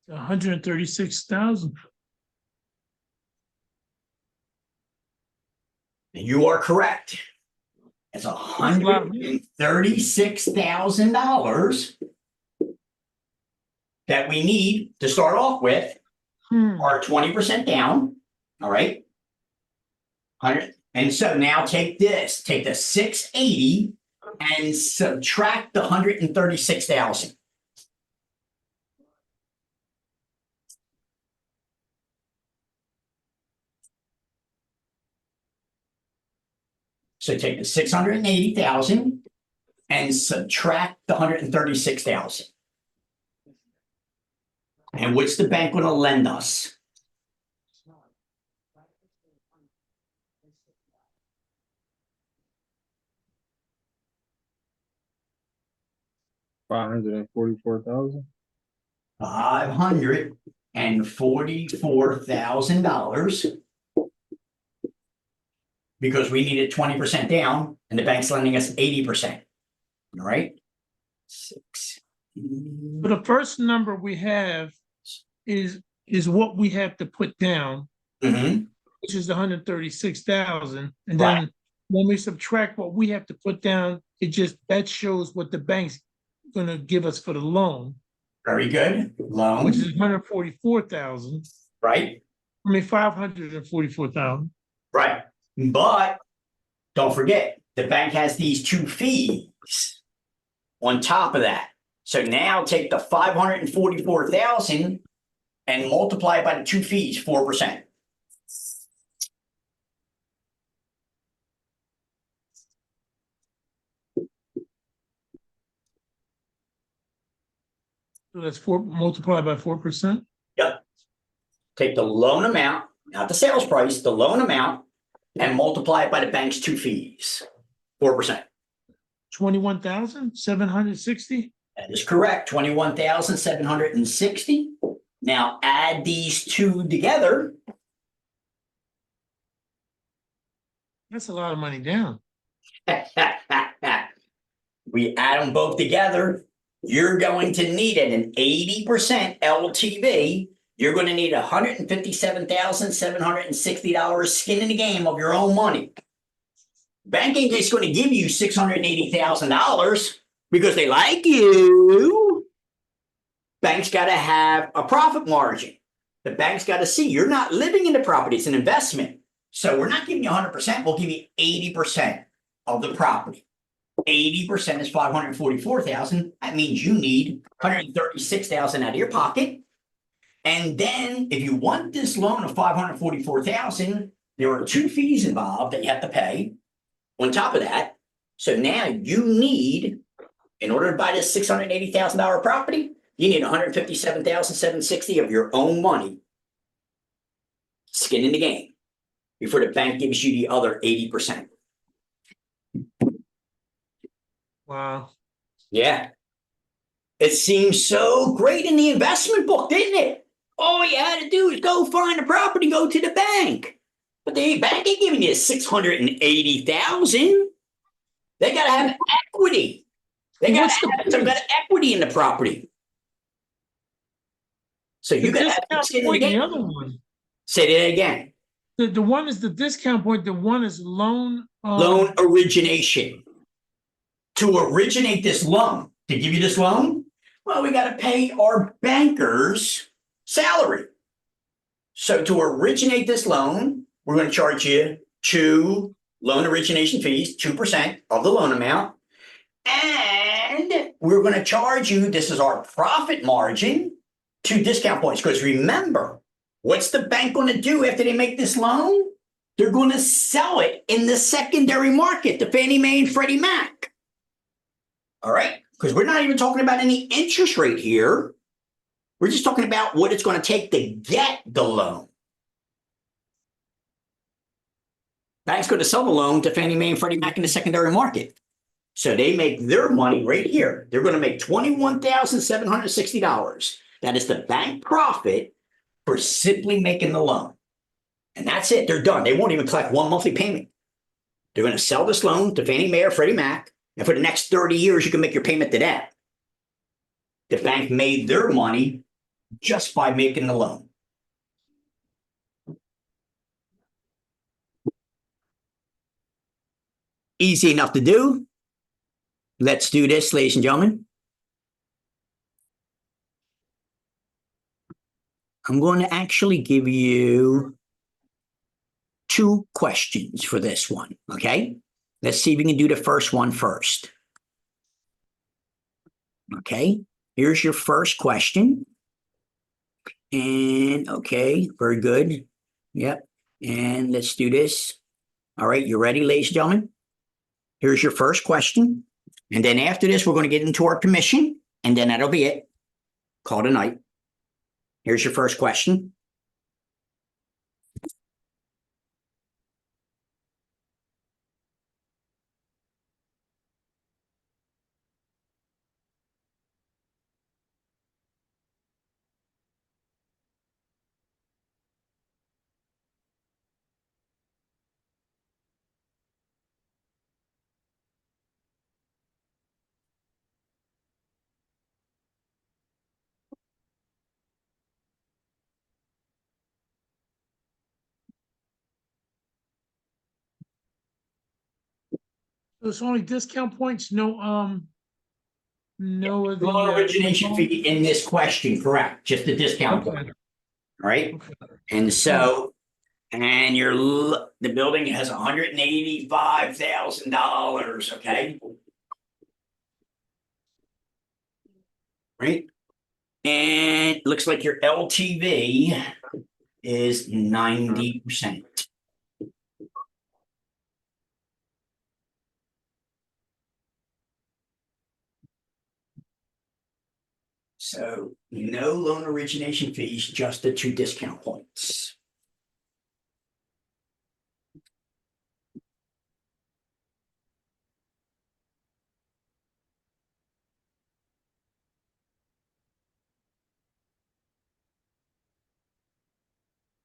136,000. You are correct. It's $136,000 that we need to start off with, or 20% down. All right. 100. And so now take this, take the 680 and subtract the 136,000. So take the 680,000 and subtract the 136,000. And what's the bank going to lend us? $544,000. $544,000. Because we needed 20% down and the bank's lending us 80%. All right. 6. But the first number we have is what we have to put down, which is 136,000. And Right. then when we subtract what we have to put down, that shows what the bank's gonna give us for the loan, Very good. Loan. which is 144,000. Right. I mean, 544,000. Right. But don't forget, the bank has these 2 fees on top of that. So now take the 544,000 and multiply it by the 2 fees, 4%. So that's multiplied by 4%. Yep. Take the loan amount, not the sales price, the loan amount, and multiply it by the bank's 2 fees, 4%. 21,760. That is correct, 21,760. Now add these 2 together. That's a lot of money down. We add them both together. You're going to need at an 80% LTV. You're going to need $157,760 skin in the game of your own money. Bank ain't just going to give you $680,000 because they like you. Bank's got to have a profit margin. The bank's got to see you're not living in the property. It's an investment. So we're not giving you 100%. We'll give you 80% of the property. 80% is 544,000. That means you need 136,000 out of your pocket. And then if you want this loan of 544,000, there are two fees involved that you have to pay on top of that. So now you need, in order to buy this $680,000 property, you need 157,760 of your own money. Skin in the game before the bank gives you the other 80%. Wow. Yeah. It seems so great in the investment book, didn't it? All you had to do is go find the property, go to the bank. But the bank ain't giving you 680,000. They gotta have equity. They gotta What's the have some kind of equity in the property. So you gotta have discount skin in the point, the game. other one? Say that again. The one is the discount point, the one is loan. Loan origination. To originate this loan, to give you this loan, well, we got to pay our bankers salary. So to originate this loan, we're going to charge you two loan origination fees, 2% of the loan amount. And we're going to charge you, this is our profit margin, 2 discount points. Because remember, what's the bank going to do after they make this loan? They're going to sell it in the secondary market to Fannie Mae and Freddie Mac. All right? Because we're not even talking about any interest rate here. We're just talking about what it's going to take to get the loan. Bank's going to sell the loan to Fannie Mae and Freddie Mac in the secondary market. So they make their money right here. They're going to make $21,760. That is the bank profit for simply making the loan. And that's it. They're done. They won't even collect one monthly payment. They're going to sell this loan to Fannie Mae or Freddie Mac. And for the next 30 years, you can make your payment to that. The bank made their money just by making the loan. Easy enough to do. Let's do this, ladies and gentlemen. I'm going to actually give you 2 questions for this one, okay? Let's see if we can do the first one first. Okay, here's your first question. And okay, very good. Yep. And let's do this. All right, you ready, ladies and gentlemen? Here's your first question. And then after this, we're going to get into our commission. And then that'll be it. Call it a night. Here's your first question. So it's only discount points, no of the Loan origination fee in this question, correct? Just the discount Okay. point. All right. Okay. And so, and the building has $185,000, okay? Right? And it looks like your LTV is 90%. So no loan origination fees, just the 2 discount points.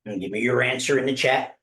And give me your answer in the chat.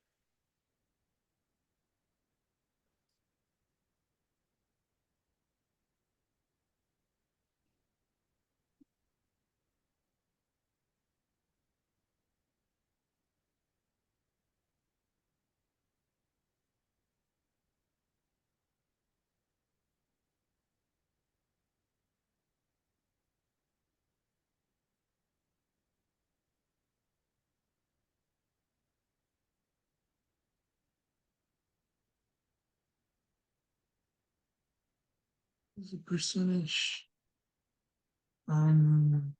Is a percentage. Um.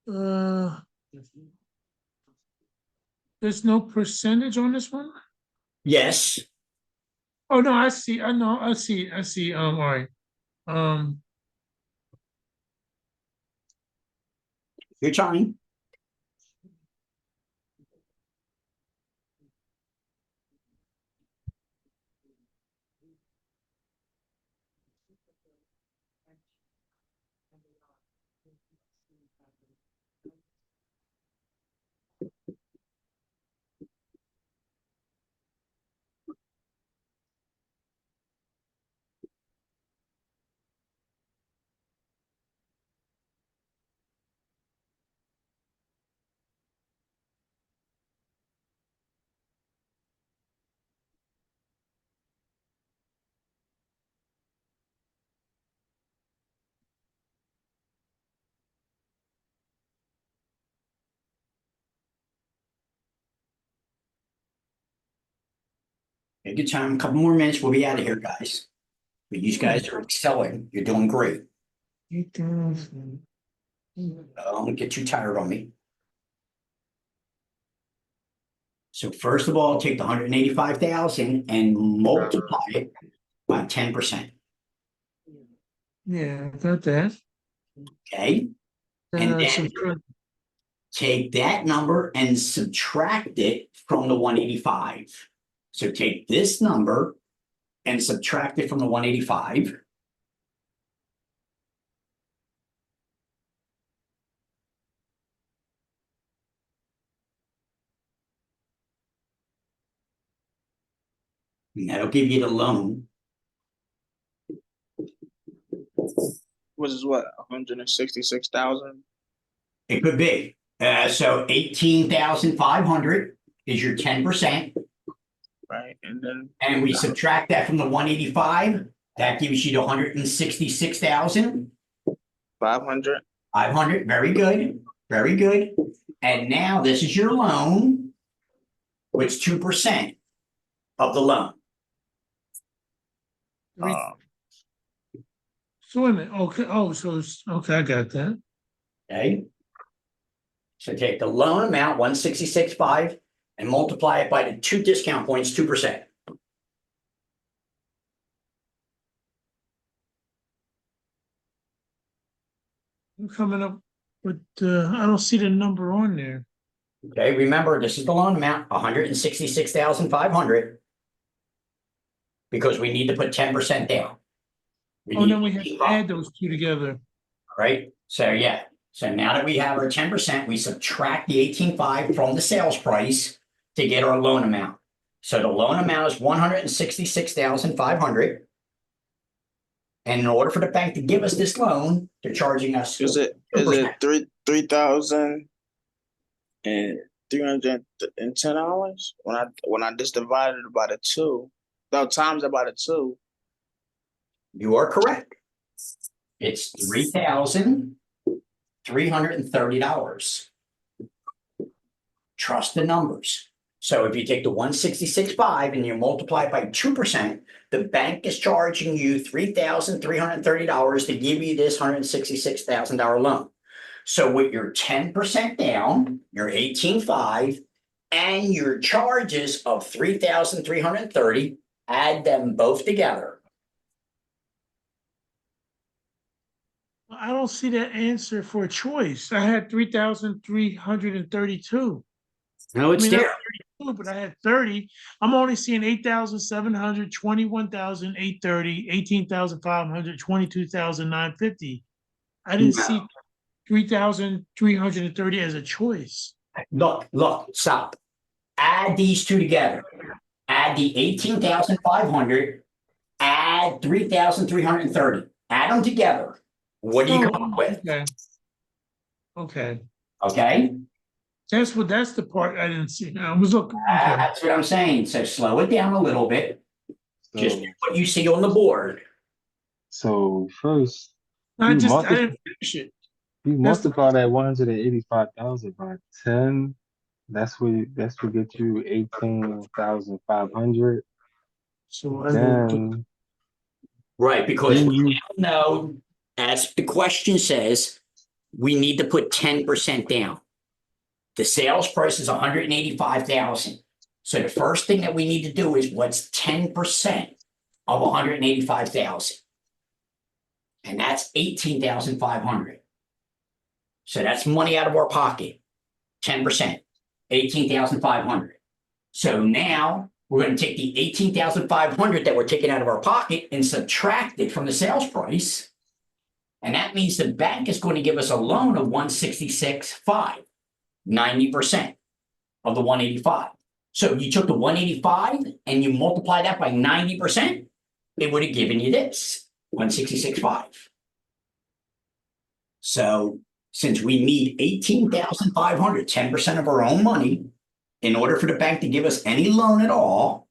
Uh. There's no percentage on this one? Yes, Oh, no, I see, I know, I see, all right. Um, your time. Take your time, a couple more minutes, we'll be out of here, guys. But you guys are excelling, you're doing great. 8,000. Don't get too tired on me. So first of all, take the 185,000 and multiply it by 10%, Yeah, I got that. okay? Then And I then subtract, take that number and subtract it from the 185. So take this number and subtract it from the 185. And that'll give you the loan. Which is what, 166,000? It could be. So 18,500 is your 10%. Right, and then And we subtract that from the 185. That gives you the 166,000. 500. 500, very good, very good. And now this is your loan, which 2% of the loan. so wait a minute, okay, oh, so it's, okay, I got that. Okay. So take the loan amount, 166.5, and multiply it by the 2 discount points, 2%. I'm coming up with, I don't see the number on there. Okay, remember, this is the loan amount, 166,500. Because we need to put 10% down. Oh, then we have to add those two together. Right? So yeah. So now that we have our 10%, we subtract the 18.5 from the sales price to get our loan amount. So the loan amount is 166,500. And in order for the bank to give us this loan, they're charging us. Is it 3,000 and $310 when I just divided it by the 2? No, times it by the 2. You are correct. It's $3,330. Trust the numbers. So if you take the 166.5 and you multiply it by 2%, the bank is charging you $3,330 to give you this $166,000 loan. So with your 10% down, your 18.5, and your charges of 3,330, add them both together. I don't see that answer for a choice. I had 3,332. No, it's I mean, there. not 32, but I had 30. I'm only seeing 8,700, 21,830, 18,500, 22,950. I didn't see 3,330 as a choice. Look, stop. Add these two together. Add the 18,500, add 3,330. Add them together. What do you come up with? Okay. Okay. Okay? That's the part I didn't see. I was looking. Okay. That's what I'm saying. So slow it down a little bit. Just So, what you see on the board. so first, I you didn't finish it. you That's the- multiply that 185,000 by 10, That's what get you 18,500. So I know, Then Right, because then we you now know, as the question says, we need to put 10% down. The sales price is 185,000. So the first thing that we need to do is what's 10% of 185,000? And that's 18,500. So that's money out of our pocket. 10%, 18,500. So now we're going to take the 18,500 that we're taking out of our pocket and subtract it from the sales price. And that means the bank is going to give us a loan of 166.5, 90% of the 185. So you took the 185 and you multiply that by 90%, it would have given you this, 166.5. So since we need 18,500, 10% of our own money, in order for the bank to give us any loan at all,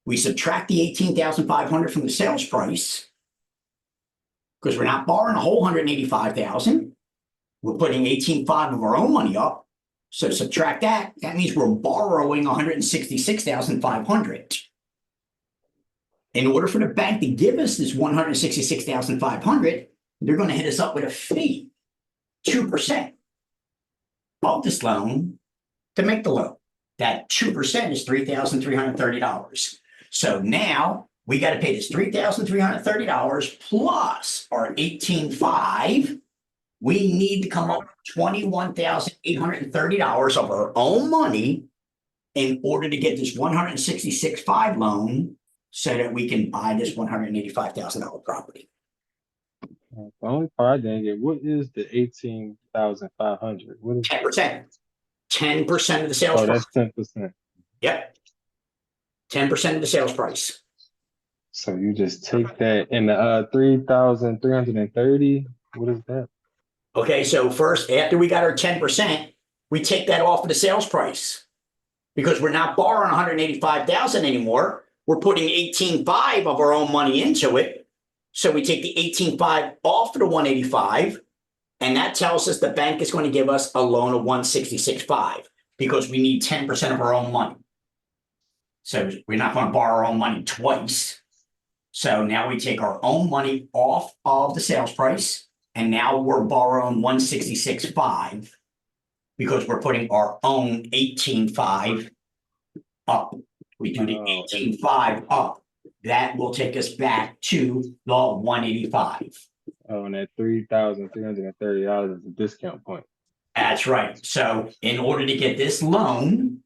we subtract the 18,500 from the sales price, because we're not borrowing a whole 185,000. We're putting 18.5 of our own money up. So subtract that. That means we're borrowing 166,500. In order for the bank to give us this 166,500, they're going to hit us up with a fee, 2% of this loan to make the loan. That 2% is $3,330. So now we got to pay this $3,330 plus our 18.5. We need to come up with $21,830 of our own money in order to get this 166.5 loan so that we can buy this $185,000 property. the only part I didn't get, what is the 18,500? What is 10%. 10% of the sales Oh, price. that's 10%. Yep. 10% of the sales price. So you just take that and the 3,330. What is that? Okay, so first, after we got our 10%, we take that off of the sales price because we're not borrowing 185,000 anymore. We're putting 18.5 of our own money into it. So we take the 18.5 off of the 185, and that tells us the bank is going to give us a loan of 166.5 because we need 10% of our own money. So we're not going to borrow our own money twice. So now we take our own money off of the sales price. And now we're borrowing 166.5 because we're putting our own 18.5 up. We do the 18.5 up. That will take us back to the 185. Oh, and that $3,330 is a discount point. That's right. So in order to get this loan,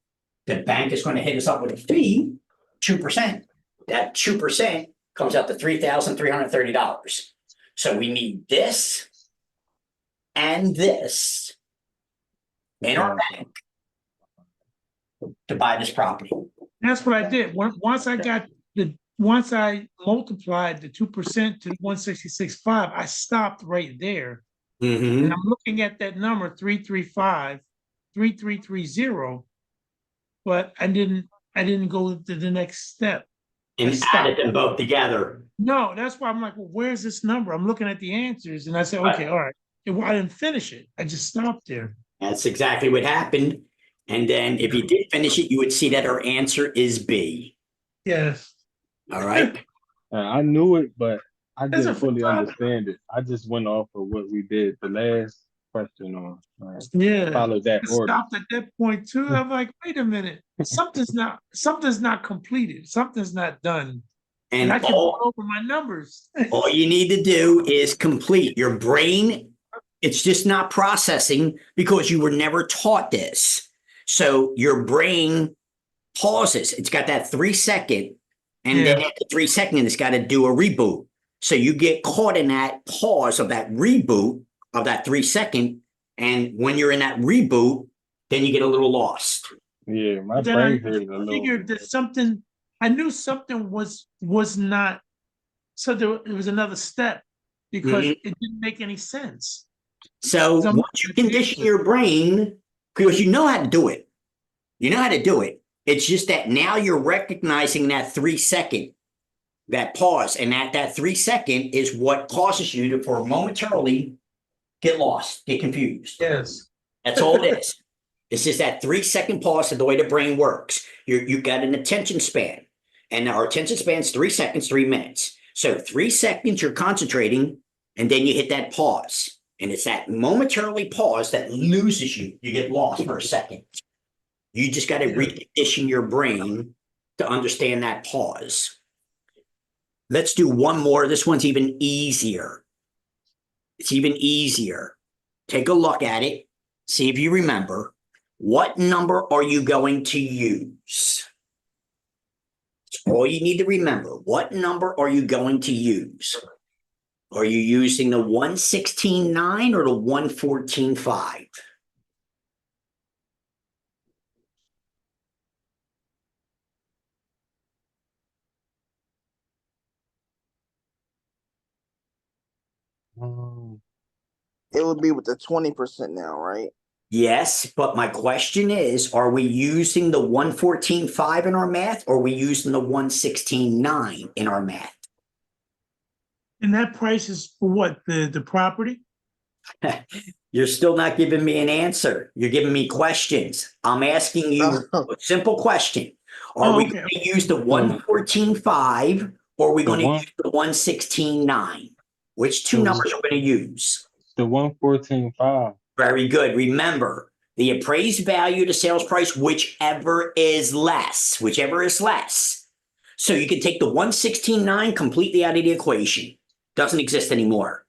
the bank is going to hit us up with a fee, 2%. That 2% comes out to $3,330. So we need this and this in our bank to buy this property. that's what I did. Once I multiplied the 2% to 166.5, I stopped right there. Mm-hmm. And I'm looking at that number 3330, but I didn't go to the next step. And added them both together. No, that's why I'm like, well, where's this number? I'm looking at the answers and I said, okay, all right. Well, I didn't finish it. I just stopped there. That's exactly what happened. And then if you did finish it, you would see that our answer is B. Yes. All right. I knew it, but I That's didn't a fully problem. understand it. I just went off of what we did the last question on. Yeah. Followed that I order. stopped at that point too. I'm like, wait a minute. Something's not completed. Something's not done. And I can go over my numbers. All you need to do is complete. Your brain, it's just not processing because you were never taught this. So your brain pauses. It's got that 3-second, and then after 3 seconds, it's got to do a reboot. So you get caught in that pause of that reboot of that 3-second. And when you're in that reboot, then you get a little lost. Yeah, my Then brain I hurt a little. figured that something, I knew something was not, so there was another step because it didn't make any sense. So once you condition your brain, because you know how to do it, It's just that now you're recognizing that 3-second, that pause, and that 3-second is what causes you to, for momentarily, get lost, get confused. Yes. That's all it is. This is that 3-second pause of the way the brain works. You've got an attention span, and our attention span is 3 seconds, 3 minutes. So 3 seconds, you're concentrating, and then you hit that pause. And it's that momentarily pause that loses you. You get lost for a second. You just got to recondition your brain to understand that pause. Let's do one more. This one's even easier. It's even easier. Take a look at it. See if you remember. What number are you going to use? It's all you need to remember. What number are you going to use? Are you using the 116.9 or the 114.5? It would be with the 20% now, right? Yes, but my question is, are we using the 114.5 in our math, or are we using the 116.9 in our math? And that price is for what, the property? You're still not giving me an answer. You're giving me questions. I'm asking you a simple question. Are we going to use the 114.5 or are we going to use the 116.9? Which two numbers are we going to use? The 114.5. Very good. Remember, the appraised value to sales price, whichever is less. So you can take the 116.9 completely out of the equation. Doesn't exist anymore.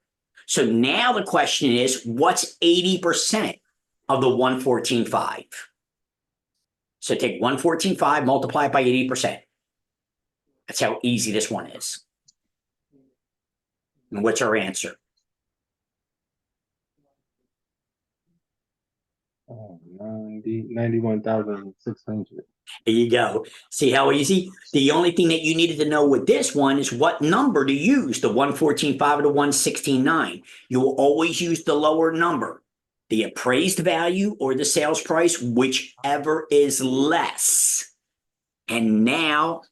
So now the question is, what's 80% of the 114.5? So take 114.5, multiply it by 80%. That's how easy this one is. And what's our answer? Oh, 91,600. There you go. See how easy? The only thing that you needed to know with this one is what number to use, the 114.5 or the 116.9. You will always use the lower number, the appraised value or the sales price, whichever is less. And now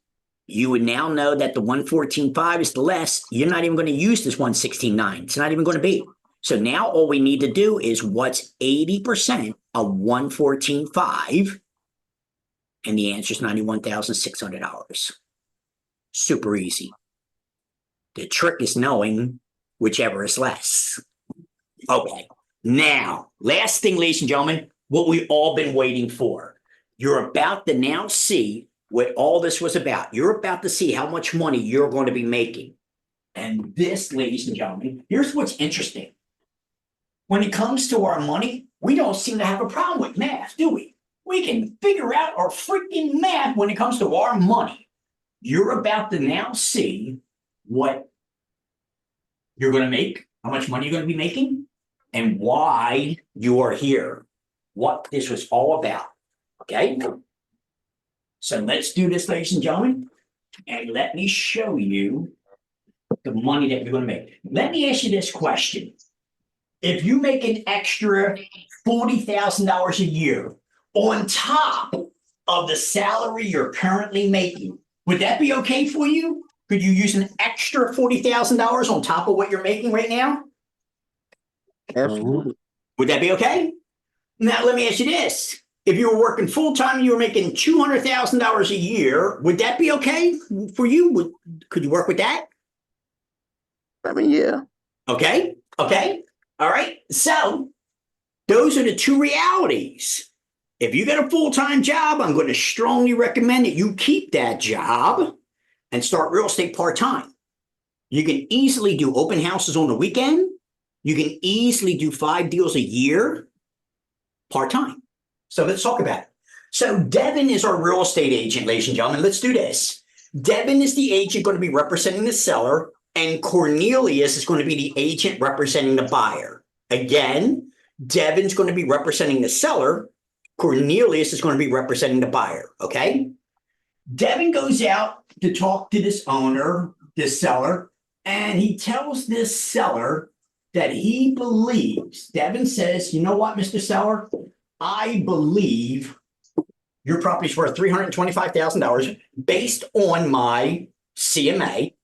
you would now know that the 114.5 is the less. You're not even going to use this 116.9. It's not even going to be. So now all we need to do is what's 80% of 114.5? And the answer is $91,600. Super easy. The trick is knowing whichever is less. Okay. Now, last thing, ladies and gentlemen, what we've all been waiting for. You're about to now see what all this was about. You're about to see how much money you're going to be making. And this, ladies and gentlemen, here's what's interesting. When it comes to our money, we don't seem to have a problem with math, do we? We can figure out our freaking math when it comes to our money. You're about to now see what you're going to make, how much money you're going to be making, and why you are here, what this was all about. Okay? So let's do this, ladies and gentlemen, and let me show you the money that you're going to make. Let me ask you this question. If you make an extra $40,000 a year on top of the salary you're currently making, would that be okay for you? Could you use an extra $40,000 on top of what you're making right now? Absolutely. Would that be okay? Now, let me ask you this. If you were working full-time and you were making $200,000 a year, would that be okay for you? Could you work with that? I mean, yeah. Okay. All right. So those are the two realities. If you get a full-time job, I'm going to strongly recommend that you keep that job and start real estate part-time. You can easily do open houses on the weekend. You can easily do 5 deals a year part-time. So let's talk about it. So Devin is our real estate agent, ladies and gentlemen. Let's do this. Devin is the agent going to be representing the seller, and Cornelius is going to be the agent representing the buyer. Again, Devin's going to be representing the seller. Cornelius is going to be representing the buyer. Okay. Devin goes out to talk to this owner, this seller, and he tells this seller that he believes, Devin says, you know what, Mr. Seller, I believe your property's worth $325,000 based on my CMA,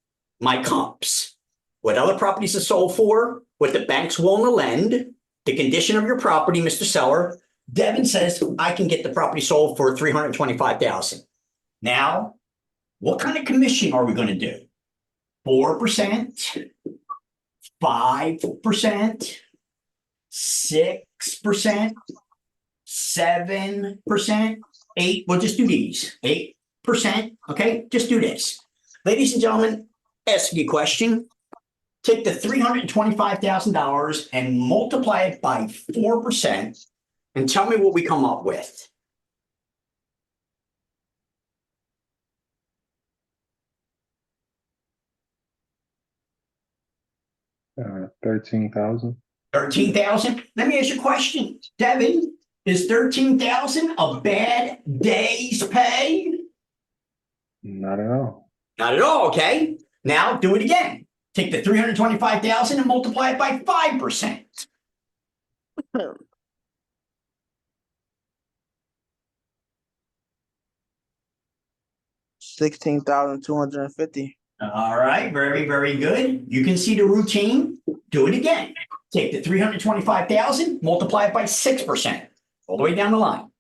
my comps, what other properties are sold for, what the bank's willing to lend, the condition of your property, Mr. Seller. Devin says, I can get the property sold for 325,000. Now, what kind of commission are we gonna do? 4%, 5%, 6%, 7%, 8%, we'll just do these, 8%, okay? Just do this. Ladies and gentlemen, ask you a question. Take the $325,000 and multiply it by 4% and tell me what we come up with. $13,000. 13,000? Let me ask you a question. Devin, is 13,000 a bad day's pay? Not at all. Not at all, okay? Now do it again. Take the 325,000 and multiply it by 5%. $16,250. All right, very, very good. You can see the routine. Do it again. Take the 325,000, multiply it by 6%, all the way down the line.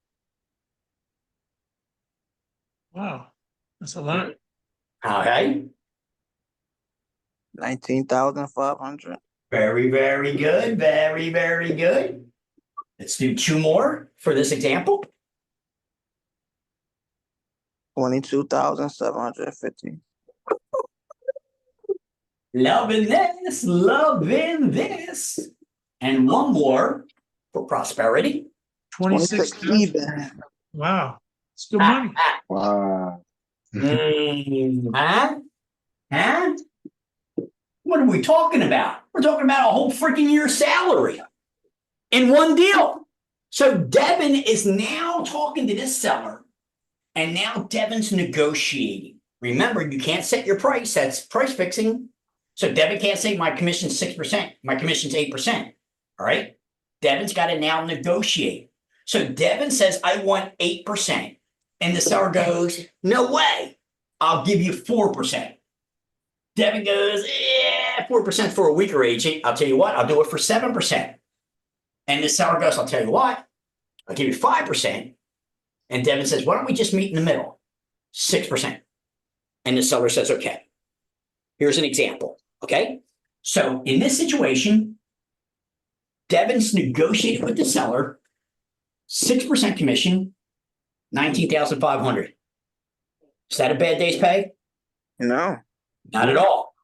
Wow, that's a lot. Okay, 19,500. very, very good. Very, very good. Let's do two more for this example. 22,750. Loving this, loving this. And one more for prosperity. 26. even. Wow, it's good money. Wow. Huh? Huh? What are we talking about? We're talking about a whole freaking year's salary in one deal. So Devin is now talking to this seller, and now Devin's negotiating. Remember, you can't set your price. That's price fixing. So Devin can't say my commission's 6%, my commission's 8%. All right. Devin's got to now negotiate. So Devin says, I want 8%. And the seller goes, no way. I'll give you 4%. Devin goes, yeah, 4% for a weaker agent. I'll tell you what, I'll do it for 7%. And the seller goes, I'll tell you what, I'll give you 5%. And Devin says, why don't we just meet in the middle? 6%. And the seller says, okay. Here's an example. Okay. So in this situation, Devin's negotiated with the seller, 6% commission, 19,500. Is that a bad day's pay? No. Not at all.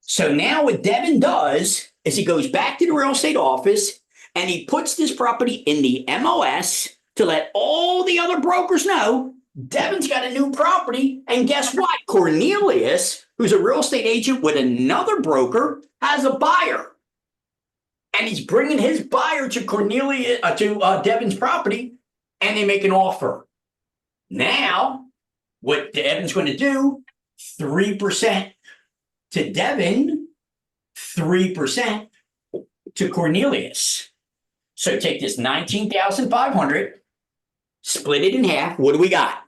So now what Devin does is he goes back to the real estate office and he puts this property in the MOS to let all the other brokers know Devin's got a new property. And guess what? Cornelius, who's a real estate agent with another broker, has a buyer. And he's bringing his buyer to Cornelius, to Devin's property, and they make an offer. Now, what Devin's going to do, 3% to Devin, 3% to Cornelius. So take this 19,500, split it in half. What do we got?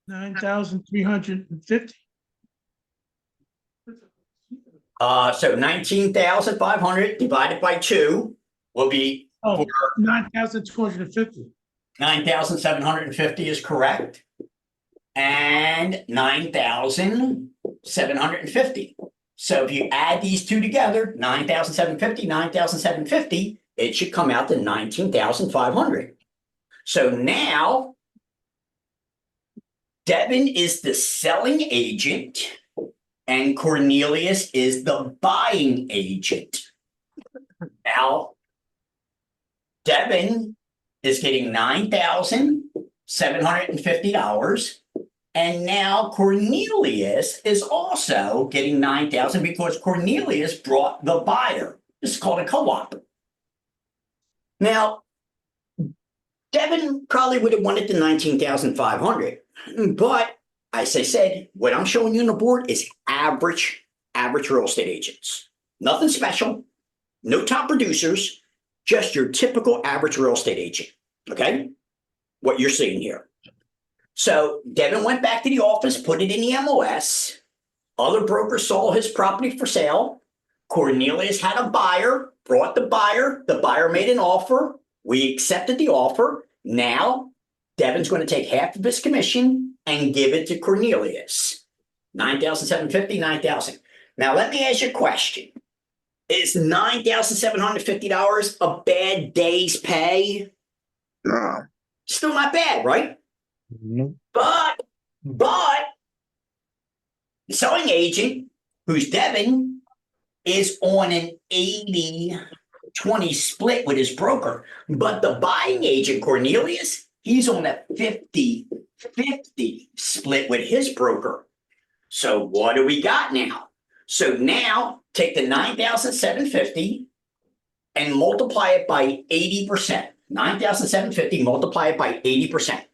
9,350. So 19,500 divided by 2 will be Oh, 9,250. 9,750 is correct. And 9,750. So if you add these two together, 9,750, 9,750, it should come out to 19,500. So now Devin is the selling agent and Cornelius is the buying agent. Now, Devin is getting $9,750. And now Cornelius is also getting 9,000 because Cornelius brought the buyer. This is called a co-op. Now, Devin probably would have wanted the 19,500, but as I said, what I'm showing you on the board is average real estate agents. Nothing special, no top producers, just your typical average real estate agent. Okay, what you're seeing here. So Devin went back to the office, put it in the MOS. Other brokers saw his property for sale. Cornelius had a buyer. brought the buyer made an offer, we accepted the offer. Now Devin's going to take half of his commission and give it to Cornelius. 9,750, 9,000. Now let me ask you a question. Is $9,750 a bad day's pay? No. Still not bad, right? Nope. But the selling agent, who's Devin, is on an 80-20 split with his broker. But the buying agent, Cornelius, he's on a 50-50 split with his broker. So what do we got now? So now take the 9,750 and multiply it by 80%. 9,750, multiply it by 80%.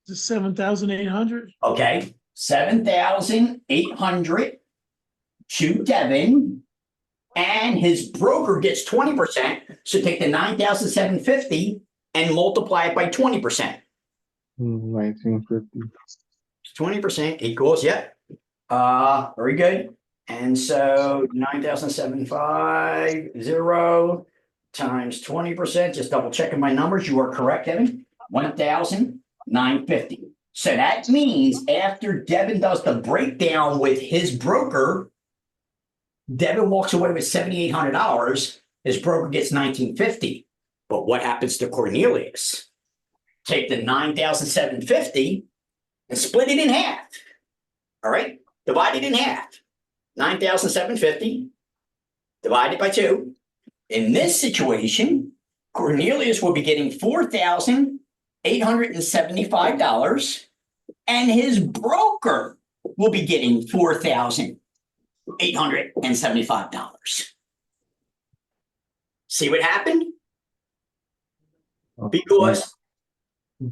It's 7,800. Okay, 7,800 to Devin, and his broker gets 20%. So take the 9,750 and multiply it by 20%. 1950. 20% equals, yep. Very good. And so 9,750 times 20%, just double checking my numbers. You are correct, Kevin. 1,950. So that means after Devin does the breakdown with his broker, Devin walks away with $7,800. His broker gets $1,950. But what happens to Cornelius? Take the 9,750 and split it in half. All right, divide it in half. 9,750 divided by 2. In this situation, Cornelius will be getting $4,875, and his broker will be getting $4,875. See what happened? Because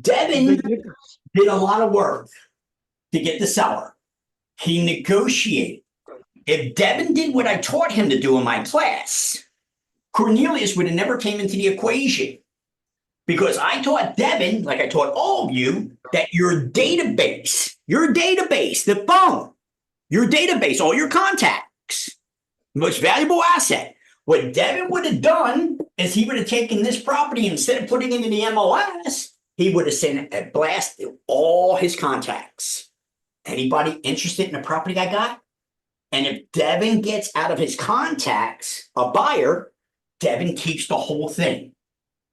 Devin did a lot of work to get the seller. He negotiated. If Devin did what I taught him to do in my class, Cornelius would have never came into the equation. Because I taught Devin, like I taught all of you, that your database, the phone, your database, all your contacts, most valuable asset. What Devin would have done is he would have taken this property, instead of putting it in the MLS, he would have sent a blast to all his contacts. Anybody interested in the property I got? And if Devin gets out of his contacts a buyer, Devin keeps the whole thing.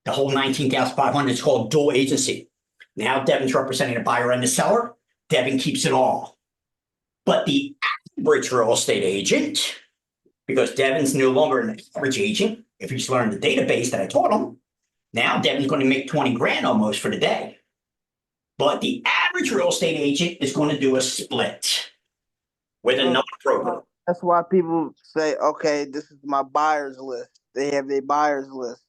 The whole 19,500 is called dual agency. Now Devin's representing the buyer and the seller. Devin keeps it all. But the average real estate agent, because Devin's no longer an average agent, if he's learned the database that I taught him, now Devin's going to make 20 grand almost for the day. But the average real estate agent is going to do a split with another broker. That's why people say, okay, this is my buyer's list. They have their buyer's list.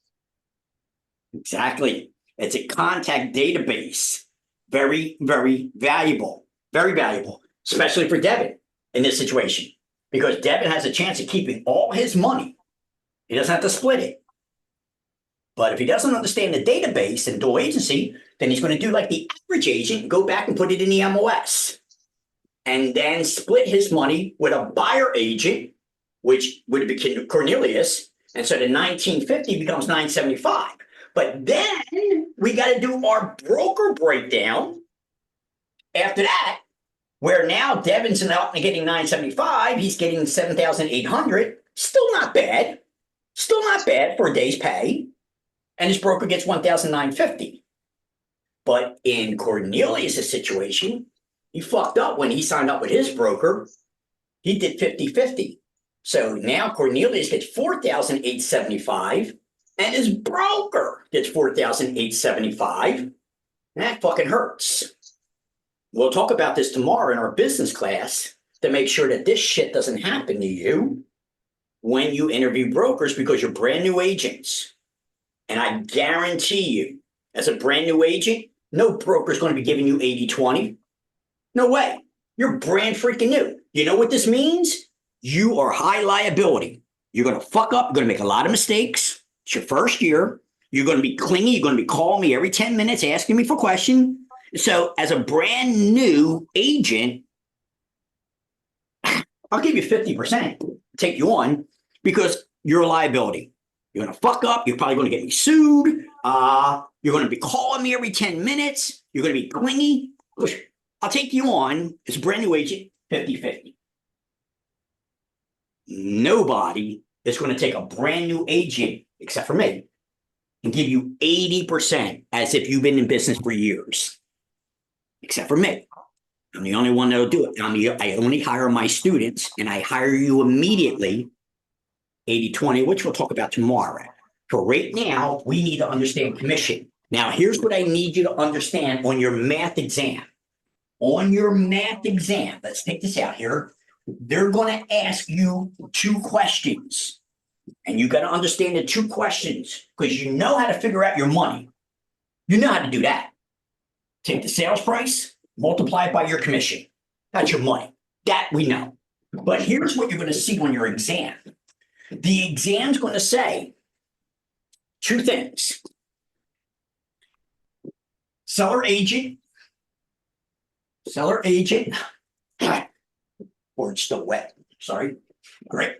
Exactly. It's a contact database. Very, very valuable. Very valuable, especially for Devin in this situation, because Devin has a chance of keeping all his money. He doesn't have to split it. But if he doesn't understand the database and dual agency, then he's going to do like the average agent, go back and put it in the MLS, and then split his money with a buyer agent, which would be Cornelius. And so the 1950 becomes 975. But then we got to do our broker breakdown after that, where now Devin's not getting 975, he's getting 7,800. Still not bad. Still not bad for a day's pay. And his broker gets 1,950. But in Cornelius' situation, he fucked up when he signed up with his broker. He did 50-50. So now Cornelius gets 4,875, and his broker gets 4,875. That fucking hurts. We'll talk about this tomorrow in our business class to make sure that this shit doesn't happen to you when you interview brokers, because you're brand new agents. And I guarantee you, as a brand new agent, no broker's going to be giving you 80-20. No way. You're brand freaking new. You know what this means? You are high liability. You're going to fuck up. You're going to make a lot of mistakes. It's your first year. You're going to be clingy. You're going to be calling me every 10 minutes, asking me for questions. So as a brand new agent, I'll give you 50%, take you on because you're a liability. You're gonna fuck up, you're probably gonna get me sued. You're gonna be calling me every 10 minutes, you're gonna be clingy. I'll take you on as a brand new agent, 50-50. Nobody is gonna take a brand new agent, except for me, and give you 80% as if you've been in business for years. Except for me. I'm the only one that'll do it. I only hire my students and I hire you immediately, 80-20, which we'll talk about tomorrow. For right now, we need to understand commission. Now, here's what I need you to understand on your math exam. On your math exam, let's take this out here. They're going to ask you 2 questions. And you got to understand the 2 questions because you know how to figure out your money. You know how to do that. Take the sales price, multiply it by your commission. That's your money. That we know. But here's what you're going to see on your exam. The exam's going to say 2 things. Seller agent. Word's still wet. Sorry. Great.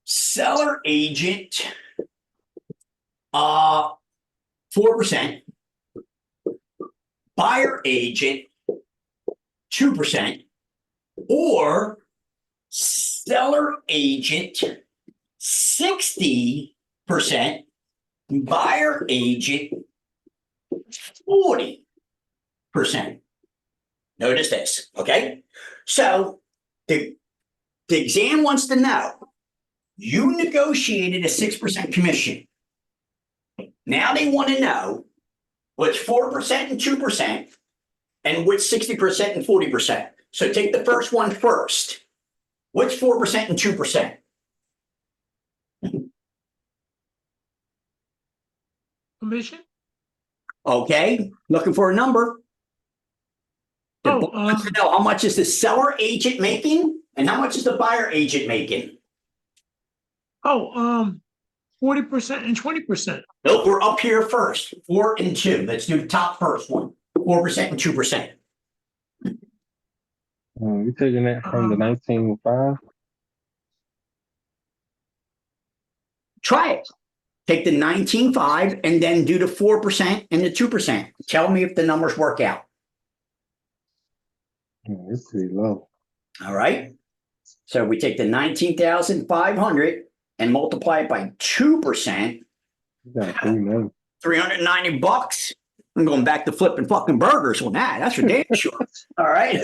Seller agent, 4%. Buyer agent, 2%, or seller agent, 60%, buyer agent, 40%. Notice this, okay? So the exam wants to know, you negotiated a 6% commission. Now they want to know what's 4% and 2% and what's 60% and 40%. So take the first one first. What's 4% and 2%? Commission? Okay, looking for a number. The board wants to know how much is the seller agent making and how much is the buyer agent making? 40% and 20%. Nope, we're up here first. 4 and 2. Let's do the top first one. 4% and 2%. You taking that from the 19.5? Try it. Take the 19.5 and then do the 4% and the 2%. Tell me if the numbers work out. It's pretty low. All right. So we take the 19,500 and multiply it by 2%. You got $390. I'm going back to flipping fucking burgers on that. That's for damn sure. All right.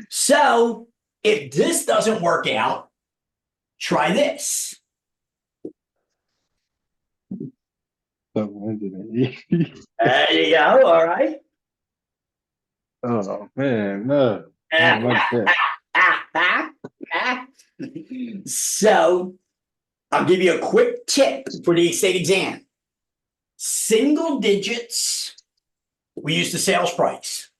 So if this doesn't work out, try this. 780. There you go. All right. Oh man, no. Not like that. So I'll give you a quick tip for the state exam. Single digits, we use the sales price.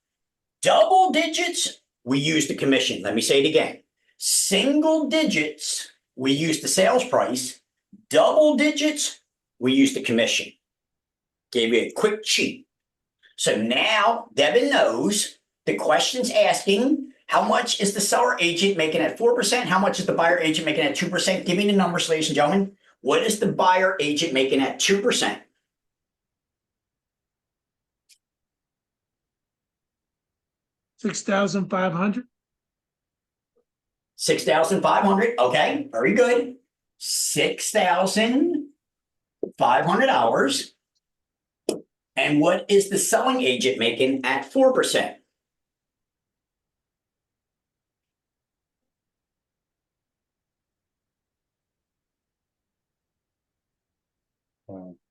Double digits, we use the commission. Let me say it again. Single digits, we use the sales price. Double digits, we use the commission. Gave you a quick cheat. So now Devin knows the question's asking, how much is the seller agent making at 4%? How much is the buyer agent making at 2%? Give me the numbers, ladies and gentlemen. What is the buyer agent making at 2%? $6,500. 6,500. Okay, very good. $6,500. And what is the selling agent making at 4%?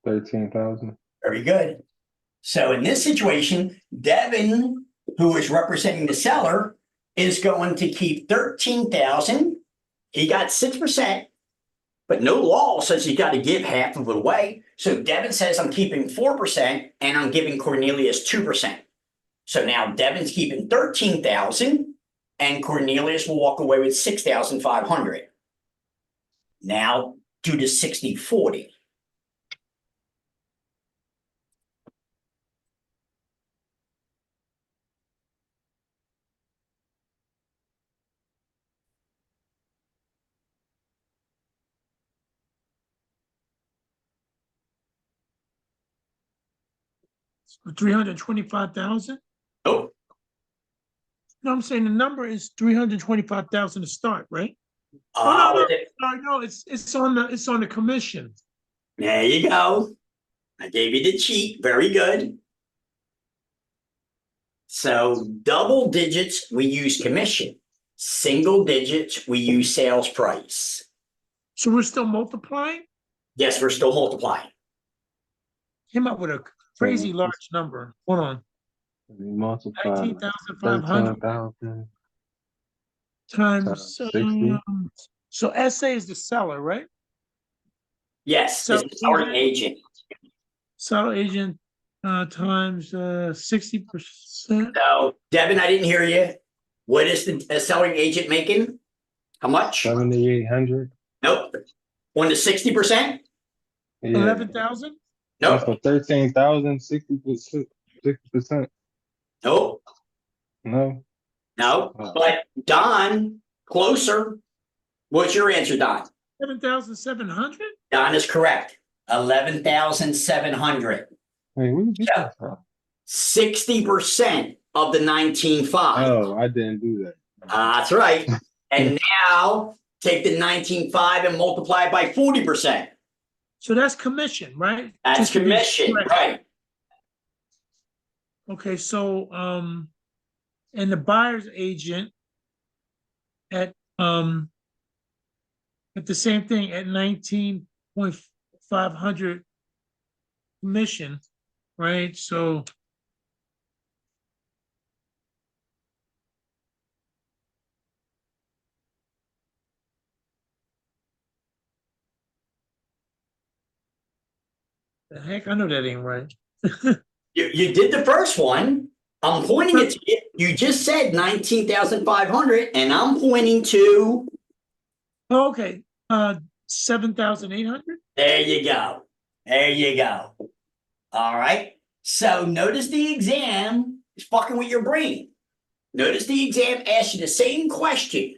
$13,000. Very good. So in this situation, Devin, who is representing the seller, is going to keep 13,000. He got 6%, but no law says you got to give half of it away. So Devin says I'm keeping 4% and I'm giving Cornelius 2%. So now Devin's keeping 13,000 and Cornelius will walk away with 6,500. Now do the 60-40. 325,000? Oh, No, I'm saying the number is 325,000 to start, right? Oh, no, no, sorry, no, it's on the commission. there you go. I gave you the cheat. Very good. So double digits, we use commission. Single digits, we use sales price. So we're still multiplying? Yes, we're still multiplying. Came up with a crazy large number. Hold on. We multiply 19,500 13,000 times, 60. so SA is the seller, right? Yes, So- it's our agent. Seller agent, times, 60%. So Devin, I didn't hear you. What is the selling agent making? How much? 7,800. Nope. On the 60%? Yeah. 11,000? That's Nope. for 13,000, 60%. 60%. Nope. No. No. Oh. But Don, closer. What's your answer, Don? 7,700? Don is correct. 11,700. Wait, where did you get that from? 60% of the 19.5. Oh, I didn't do that. That's right. And now take the 19.5 and multiply it by 40%. So that's commission, right? That's Just to be commission, correct. right? Okay, so, and the buyer's agent at the same thing at 19,500 commission, right? So the heck, I know that ain't right. You did the first one. I'm pointing it to you. You just said 19,500 and I'm pointing to, Okay, 7,800? there you go. There you go. All right. So notice the exam is fucking with your brain. Notice the exam asks you the same question.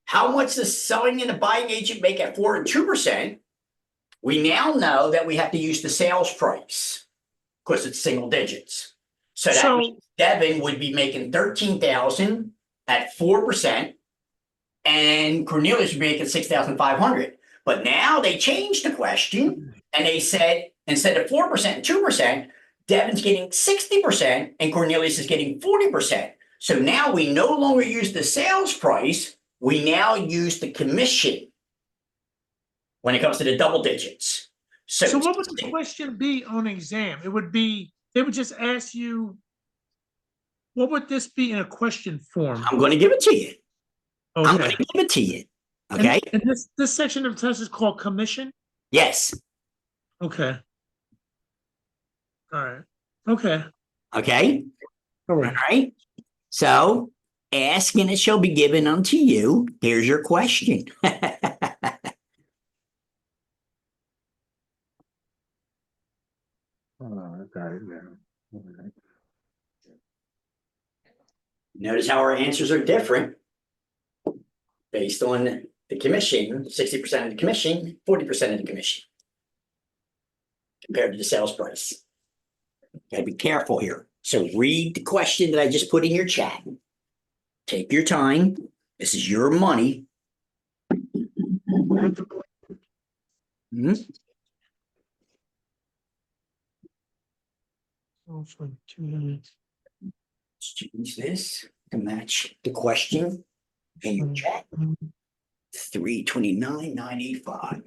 How much does selling and the buying agent make at 4 and 2%? We now know that we have to use the sales price because it's single digits. So that means Devin would be making 13,000 at 4%, and Cornelius would be making 6,500. But now they changed the question and they said instead of 4% and 2%, Devin's getting 60% and Cornelius is getting 40%. So now we no longer use the sales price, we now use the commission when it comes to the double digits. So what would the question be on exam? It would be, they would just ask you, what would this be in a question form? I'm going to give it to you. I'm going Okay. to give it to you. Okay. And this section of the test is called commission? Yes. Okay. All right. Okay. Okay. All All right. right. So ask and it shall be given unto you. Here's your question. Oh, I got it now. Okay. Notice how our answers are different based on the commission, 60% of the commission, 40% of the commission compared to the sales price. Gotta be careful here. So read the question that I just put in your chat. Take your time. This is your money. Mhm. Oh, for 2 minutes. Let's change this to match the question in your chat. 329,985.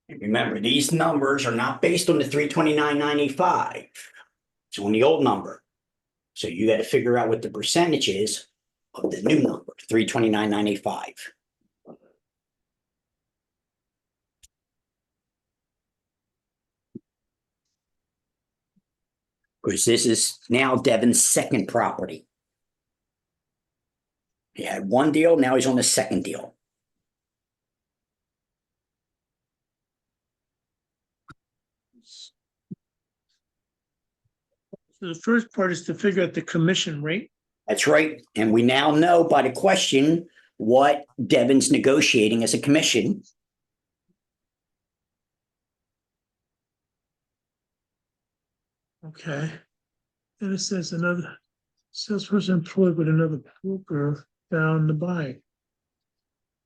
Remember, these numbers are not based on the 329,985. It's on the old number. So you got to figure out what the percentage is of the new number, 329,985. Because this is now Devin's second property. He had one deal, now he's on the second deal. So the first part is to figure out the commission rate. That's right. And we now know by the question what Devon's negotiating as a commission. Okay. Then it says another salesperson employed with another broker found to buy.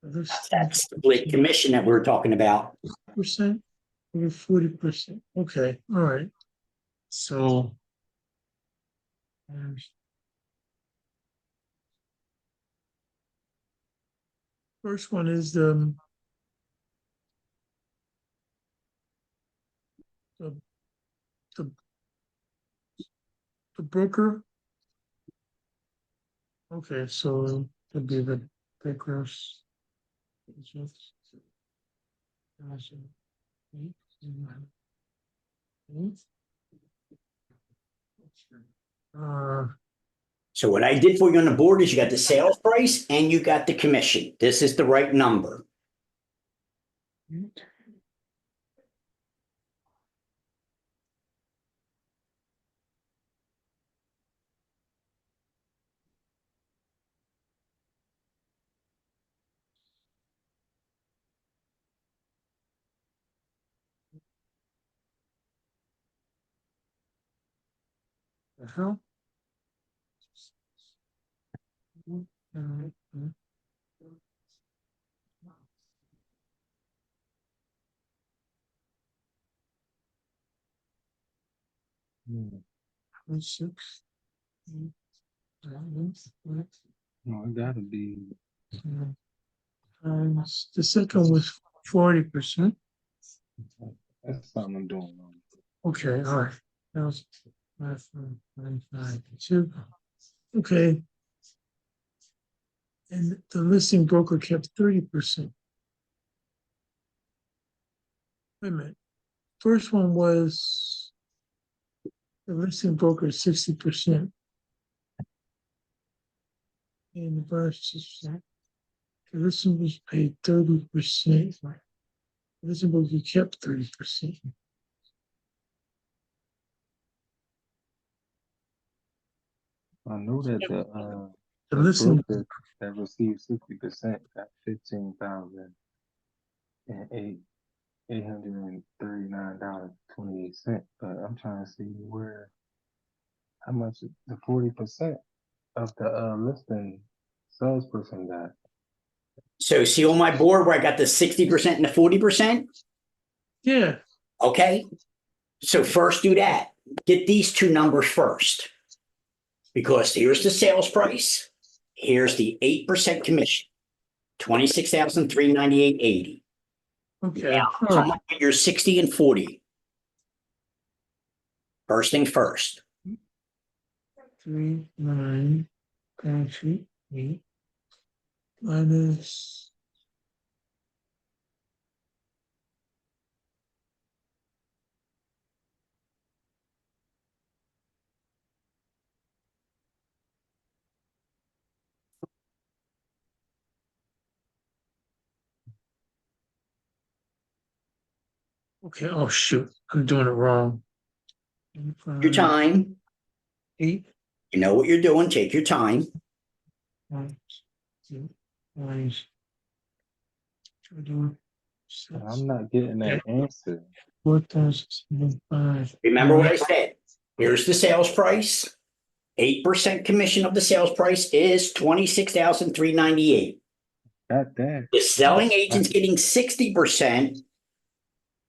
That's the split commission that we're talking about. Percent or 40%. Okay, all right. So. First one is the the the broker. Okay, so it'd be the brokers. Uh, So what I did for you on the board is you got the sales price and you got the commission. This is the right number. the hell? Six. No, it gotta be. The second was 40%. That's something I'm doing wrong. Okay, all right. That was 5.95. Okay. And the listing broker kept 30%. Wait a minute. First one was the listing broker 60%. And the versus the listing was paid 30%. The listing broker kept 30%. I know that The the listing broker that received 60% got 15,839.28. But I'm trying to see where how much the 40% of the listing salesperson got. So see on my board where I got the 60% and the 40%? Yeah. Okay. So first do that. Get these two numbers first. Because here's the sales price. Here's the 8% commission. 26,398.80. Okay. Now come up with your 60 and 40. First thing first. 3, 9, 8 minus okay. Oh shoot, I'm doing it wrong. Your time. 8. You know what you're doing. Take your time. 1, 2, 5. I'm not getting that answer. 4,075. Remember what I said. Here's the sales price. 8% commission of the sales price is 26,398. Got that. The selling agent's getting 60%.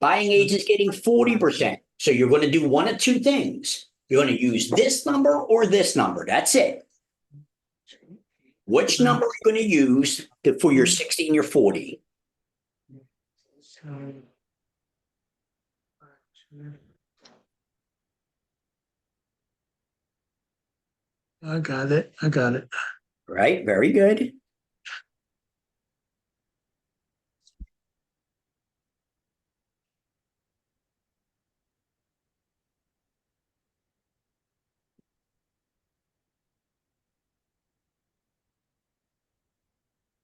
Buying agent's getting 40%. So you're going to do one of two things. You're going to use this number or this number. That's it. Which number are you going to use for your 60 and your 40? I got it. I got it. Right? Very good.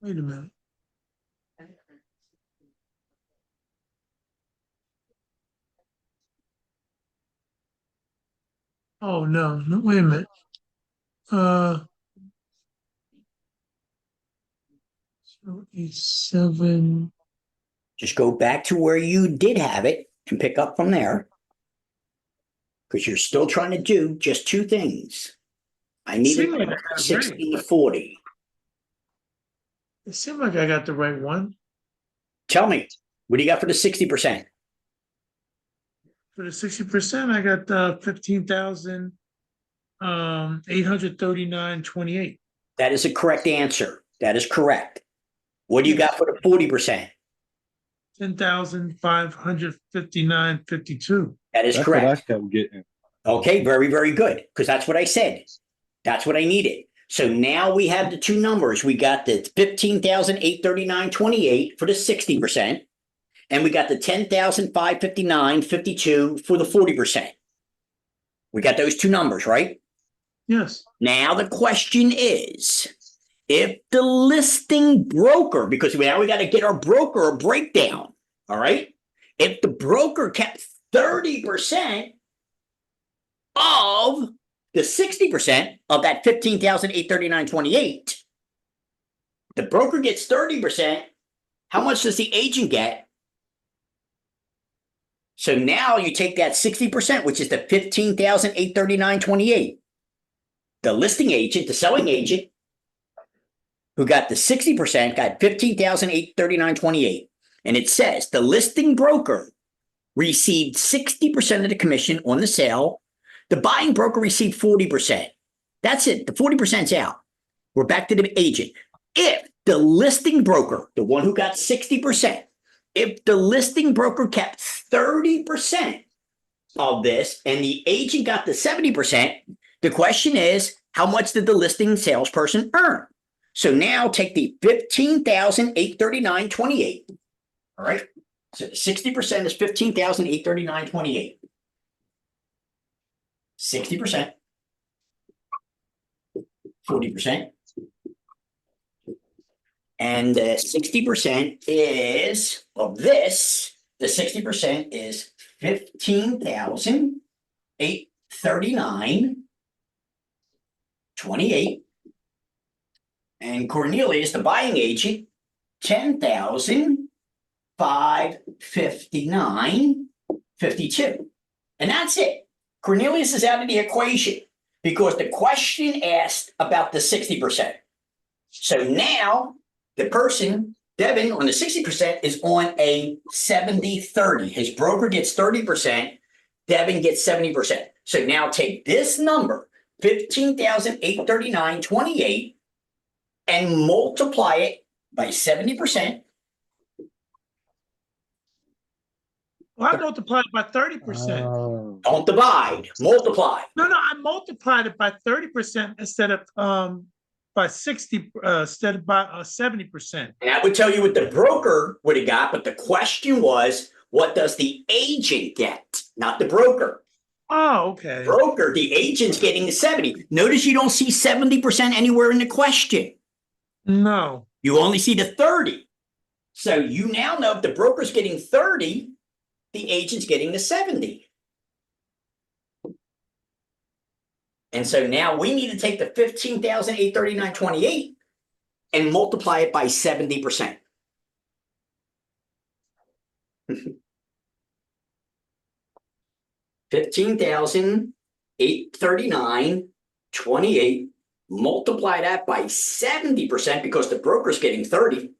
Wait a minute. Oh, no, no, wait a minute. Uh. 87. Just go back to where you did have it and pick up from there. Because you're still trying to do just two things. I need Seemed like I got it 60/40. It seemed like I got the right one. Tell me, what do you got for the 60%? For the 60%, I got 15,000 839.28. That is a correct answer. That is correct. What do you got for the 40%? 10,559.52. That is That's what I correct. kept getting. Okay, very, very good. Because that's what I said. That's what I needed. So now we have the two numbers. We got the 15,839.28 for the 60%. And we got the 10,559.52 for the 40%. We got those two numbers, right? Yes. Now the question is, if the listing broker, because now we got to get our broker a breakdown, all right? If the broker kept 30% of the 60% of that 15,839.28, the broker gets 30%. How much does the agent get? So now you take that 60%, which is the 15,839.28. The listing agent, the selling agent, who got the 60% got 15,839.28. And it says the listing broker received 60% of the commission on the sale. The buying broker received 40%. That's it. The 40%'s out. We're back to the agent. If the listing broker, the one who got 60%, if the listing broker kept 30% of this and the agent got the 70%, the question is, how much did the listing salesperson earn? So now take the 15,839.28. All right. So 60% is 15,839.28. 60%. 40%. And 60% is of this. The 60% is 15,839.28. And Cornelius, the buying agent, 10,559.52. And that's it. Cornelius is out of the equation because the question asked about the 60%. So now the person, Devin, on the 60% is on a 70-30. His broker gets 30%, Devin gets 70%. So now take this number, 15,839.28, and multiply it by 70%. Well, I multiplied it by 30%. Oh, Don't divide, multiply. No, I multiplied it by 30% instead of by 60 instead of by 70%. And that would tell you what the broker would have got, but the question was, what does the agent get? Not the broker. Oh, okay. Broker, the agent's getting the 70. Notice you don't see 70% anywhere in the question. No. You only see the 30. So you now know if the broker's getting 30, the agent's getting the 70. And so now we need to take the 15,839.28 and multiply it by 70%. $15,839.28. Multiply that by 70% because the broker's getting 30.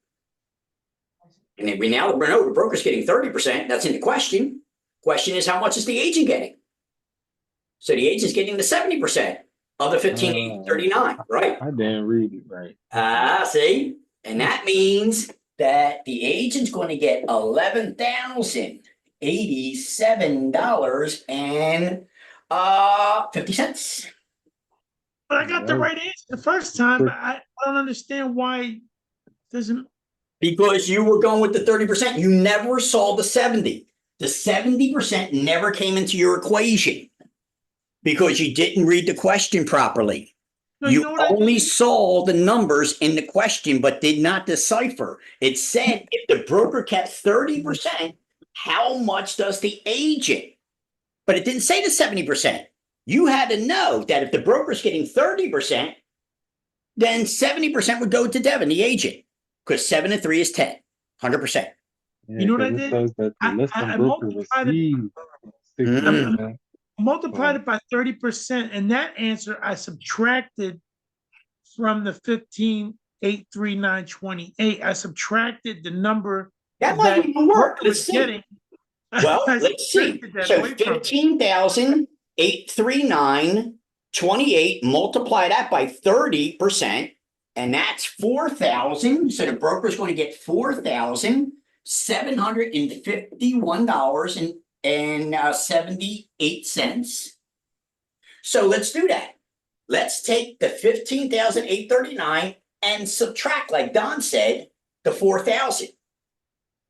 And then we now know the broker's getting 30%. That's in the question. Question is, how much is the agent getting? So the agent's getting the 70% of the 15,839, right? I didn't read it right. See? And that means that the agent's going to get $11,087.50. But I got the right answer the first time. But I don't understand why it doesn't. Because you were going with the 30%. You never saw the 70. The 70% never came into your equation because you didn't read the question properly. No, you know what I only did? saw the numbers in the question, but did not decipher. It said if the broker kept 30%, how much does the agent? But it didn't say the 70%. you had to know that if the broker's getting 30%, then 70% would go to Devin, the agent, because 7 and 3 is 10, 100%. Yeah, You know what I 'cause it did? says that the I listing broker multiplied it. received Mm. 60%. Multiplied it by 30%, and that answer I subtracted from the 15,839.28. I subtracted the number That might even work. broker Let's was see. getting. Well, I let's see. subtracted that So away from it. 15,839.28, multiply that by 30%, and that's 4,000. So the broker's going to get $4,751.78. So let's do that. Let's take the 15,839 and subtract, like Don said, the 4,000.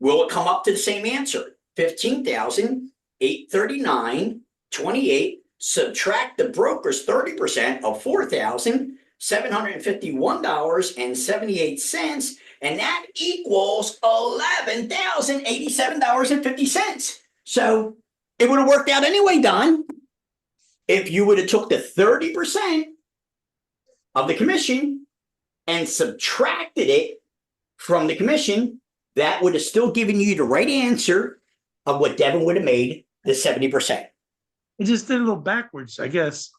Will it come up to the same answer? 15,839.28. Subtract the broker's 30% of $4,751.78, and that equals $11,087.50. So it would have worked out anyway, Don. If you would have took the 30% of the commission and subtracted it from the commission, that would have still given you the right answer of what Devin would have made, the 70%. It just did a little backwards, I guess.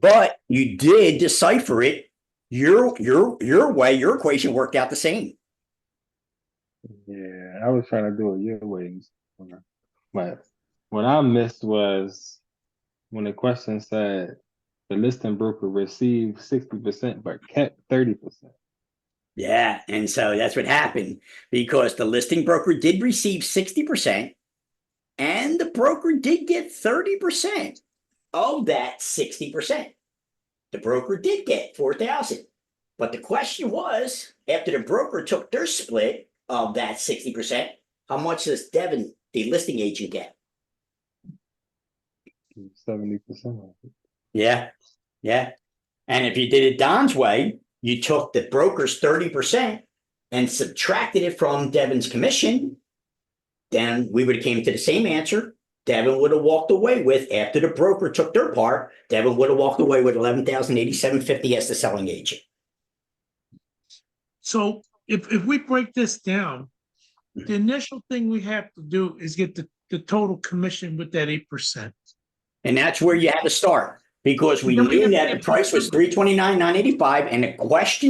But you did decipher it your way. Your equation worked out the same. Yeah, I was trying to do it your way. But what I missed was when the question said the listing broker received 60% but kept 30%. Yeah, and so that's what happened, because the listing broker did receive 60%, and the broker did get 30% of that 60%. The broker did get 4,000. But the question was, after the broker took their split of that 60%, how much does Devin, the listing agent, get? 70%. Yeah, yeah. And if you did it Don's way, you took the broker's 30% and subtracted it from Devin's commission, then we would have came to the same answer. Devin would have walked away with, after the broker took their part, Devin would have walked away with $11,087.50 as the selling agent. So if we break this down, the initial thing we have to do is get the total commission with that 8%. And that's where you had to start, because we Then we knew have to that get the price was $329,985, and the question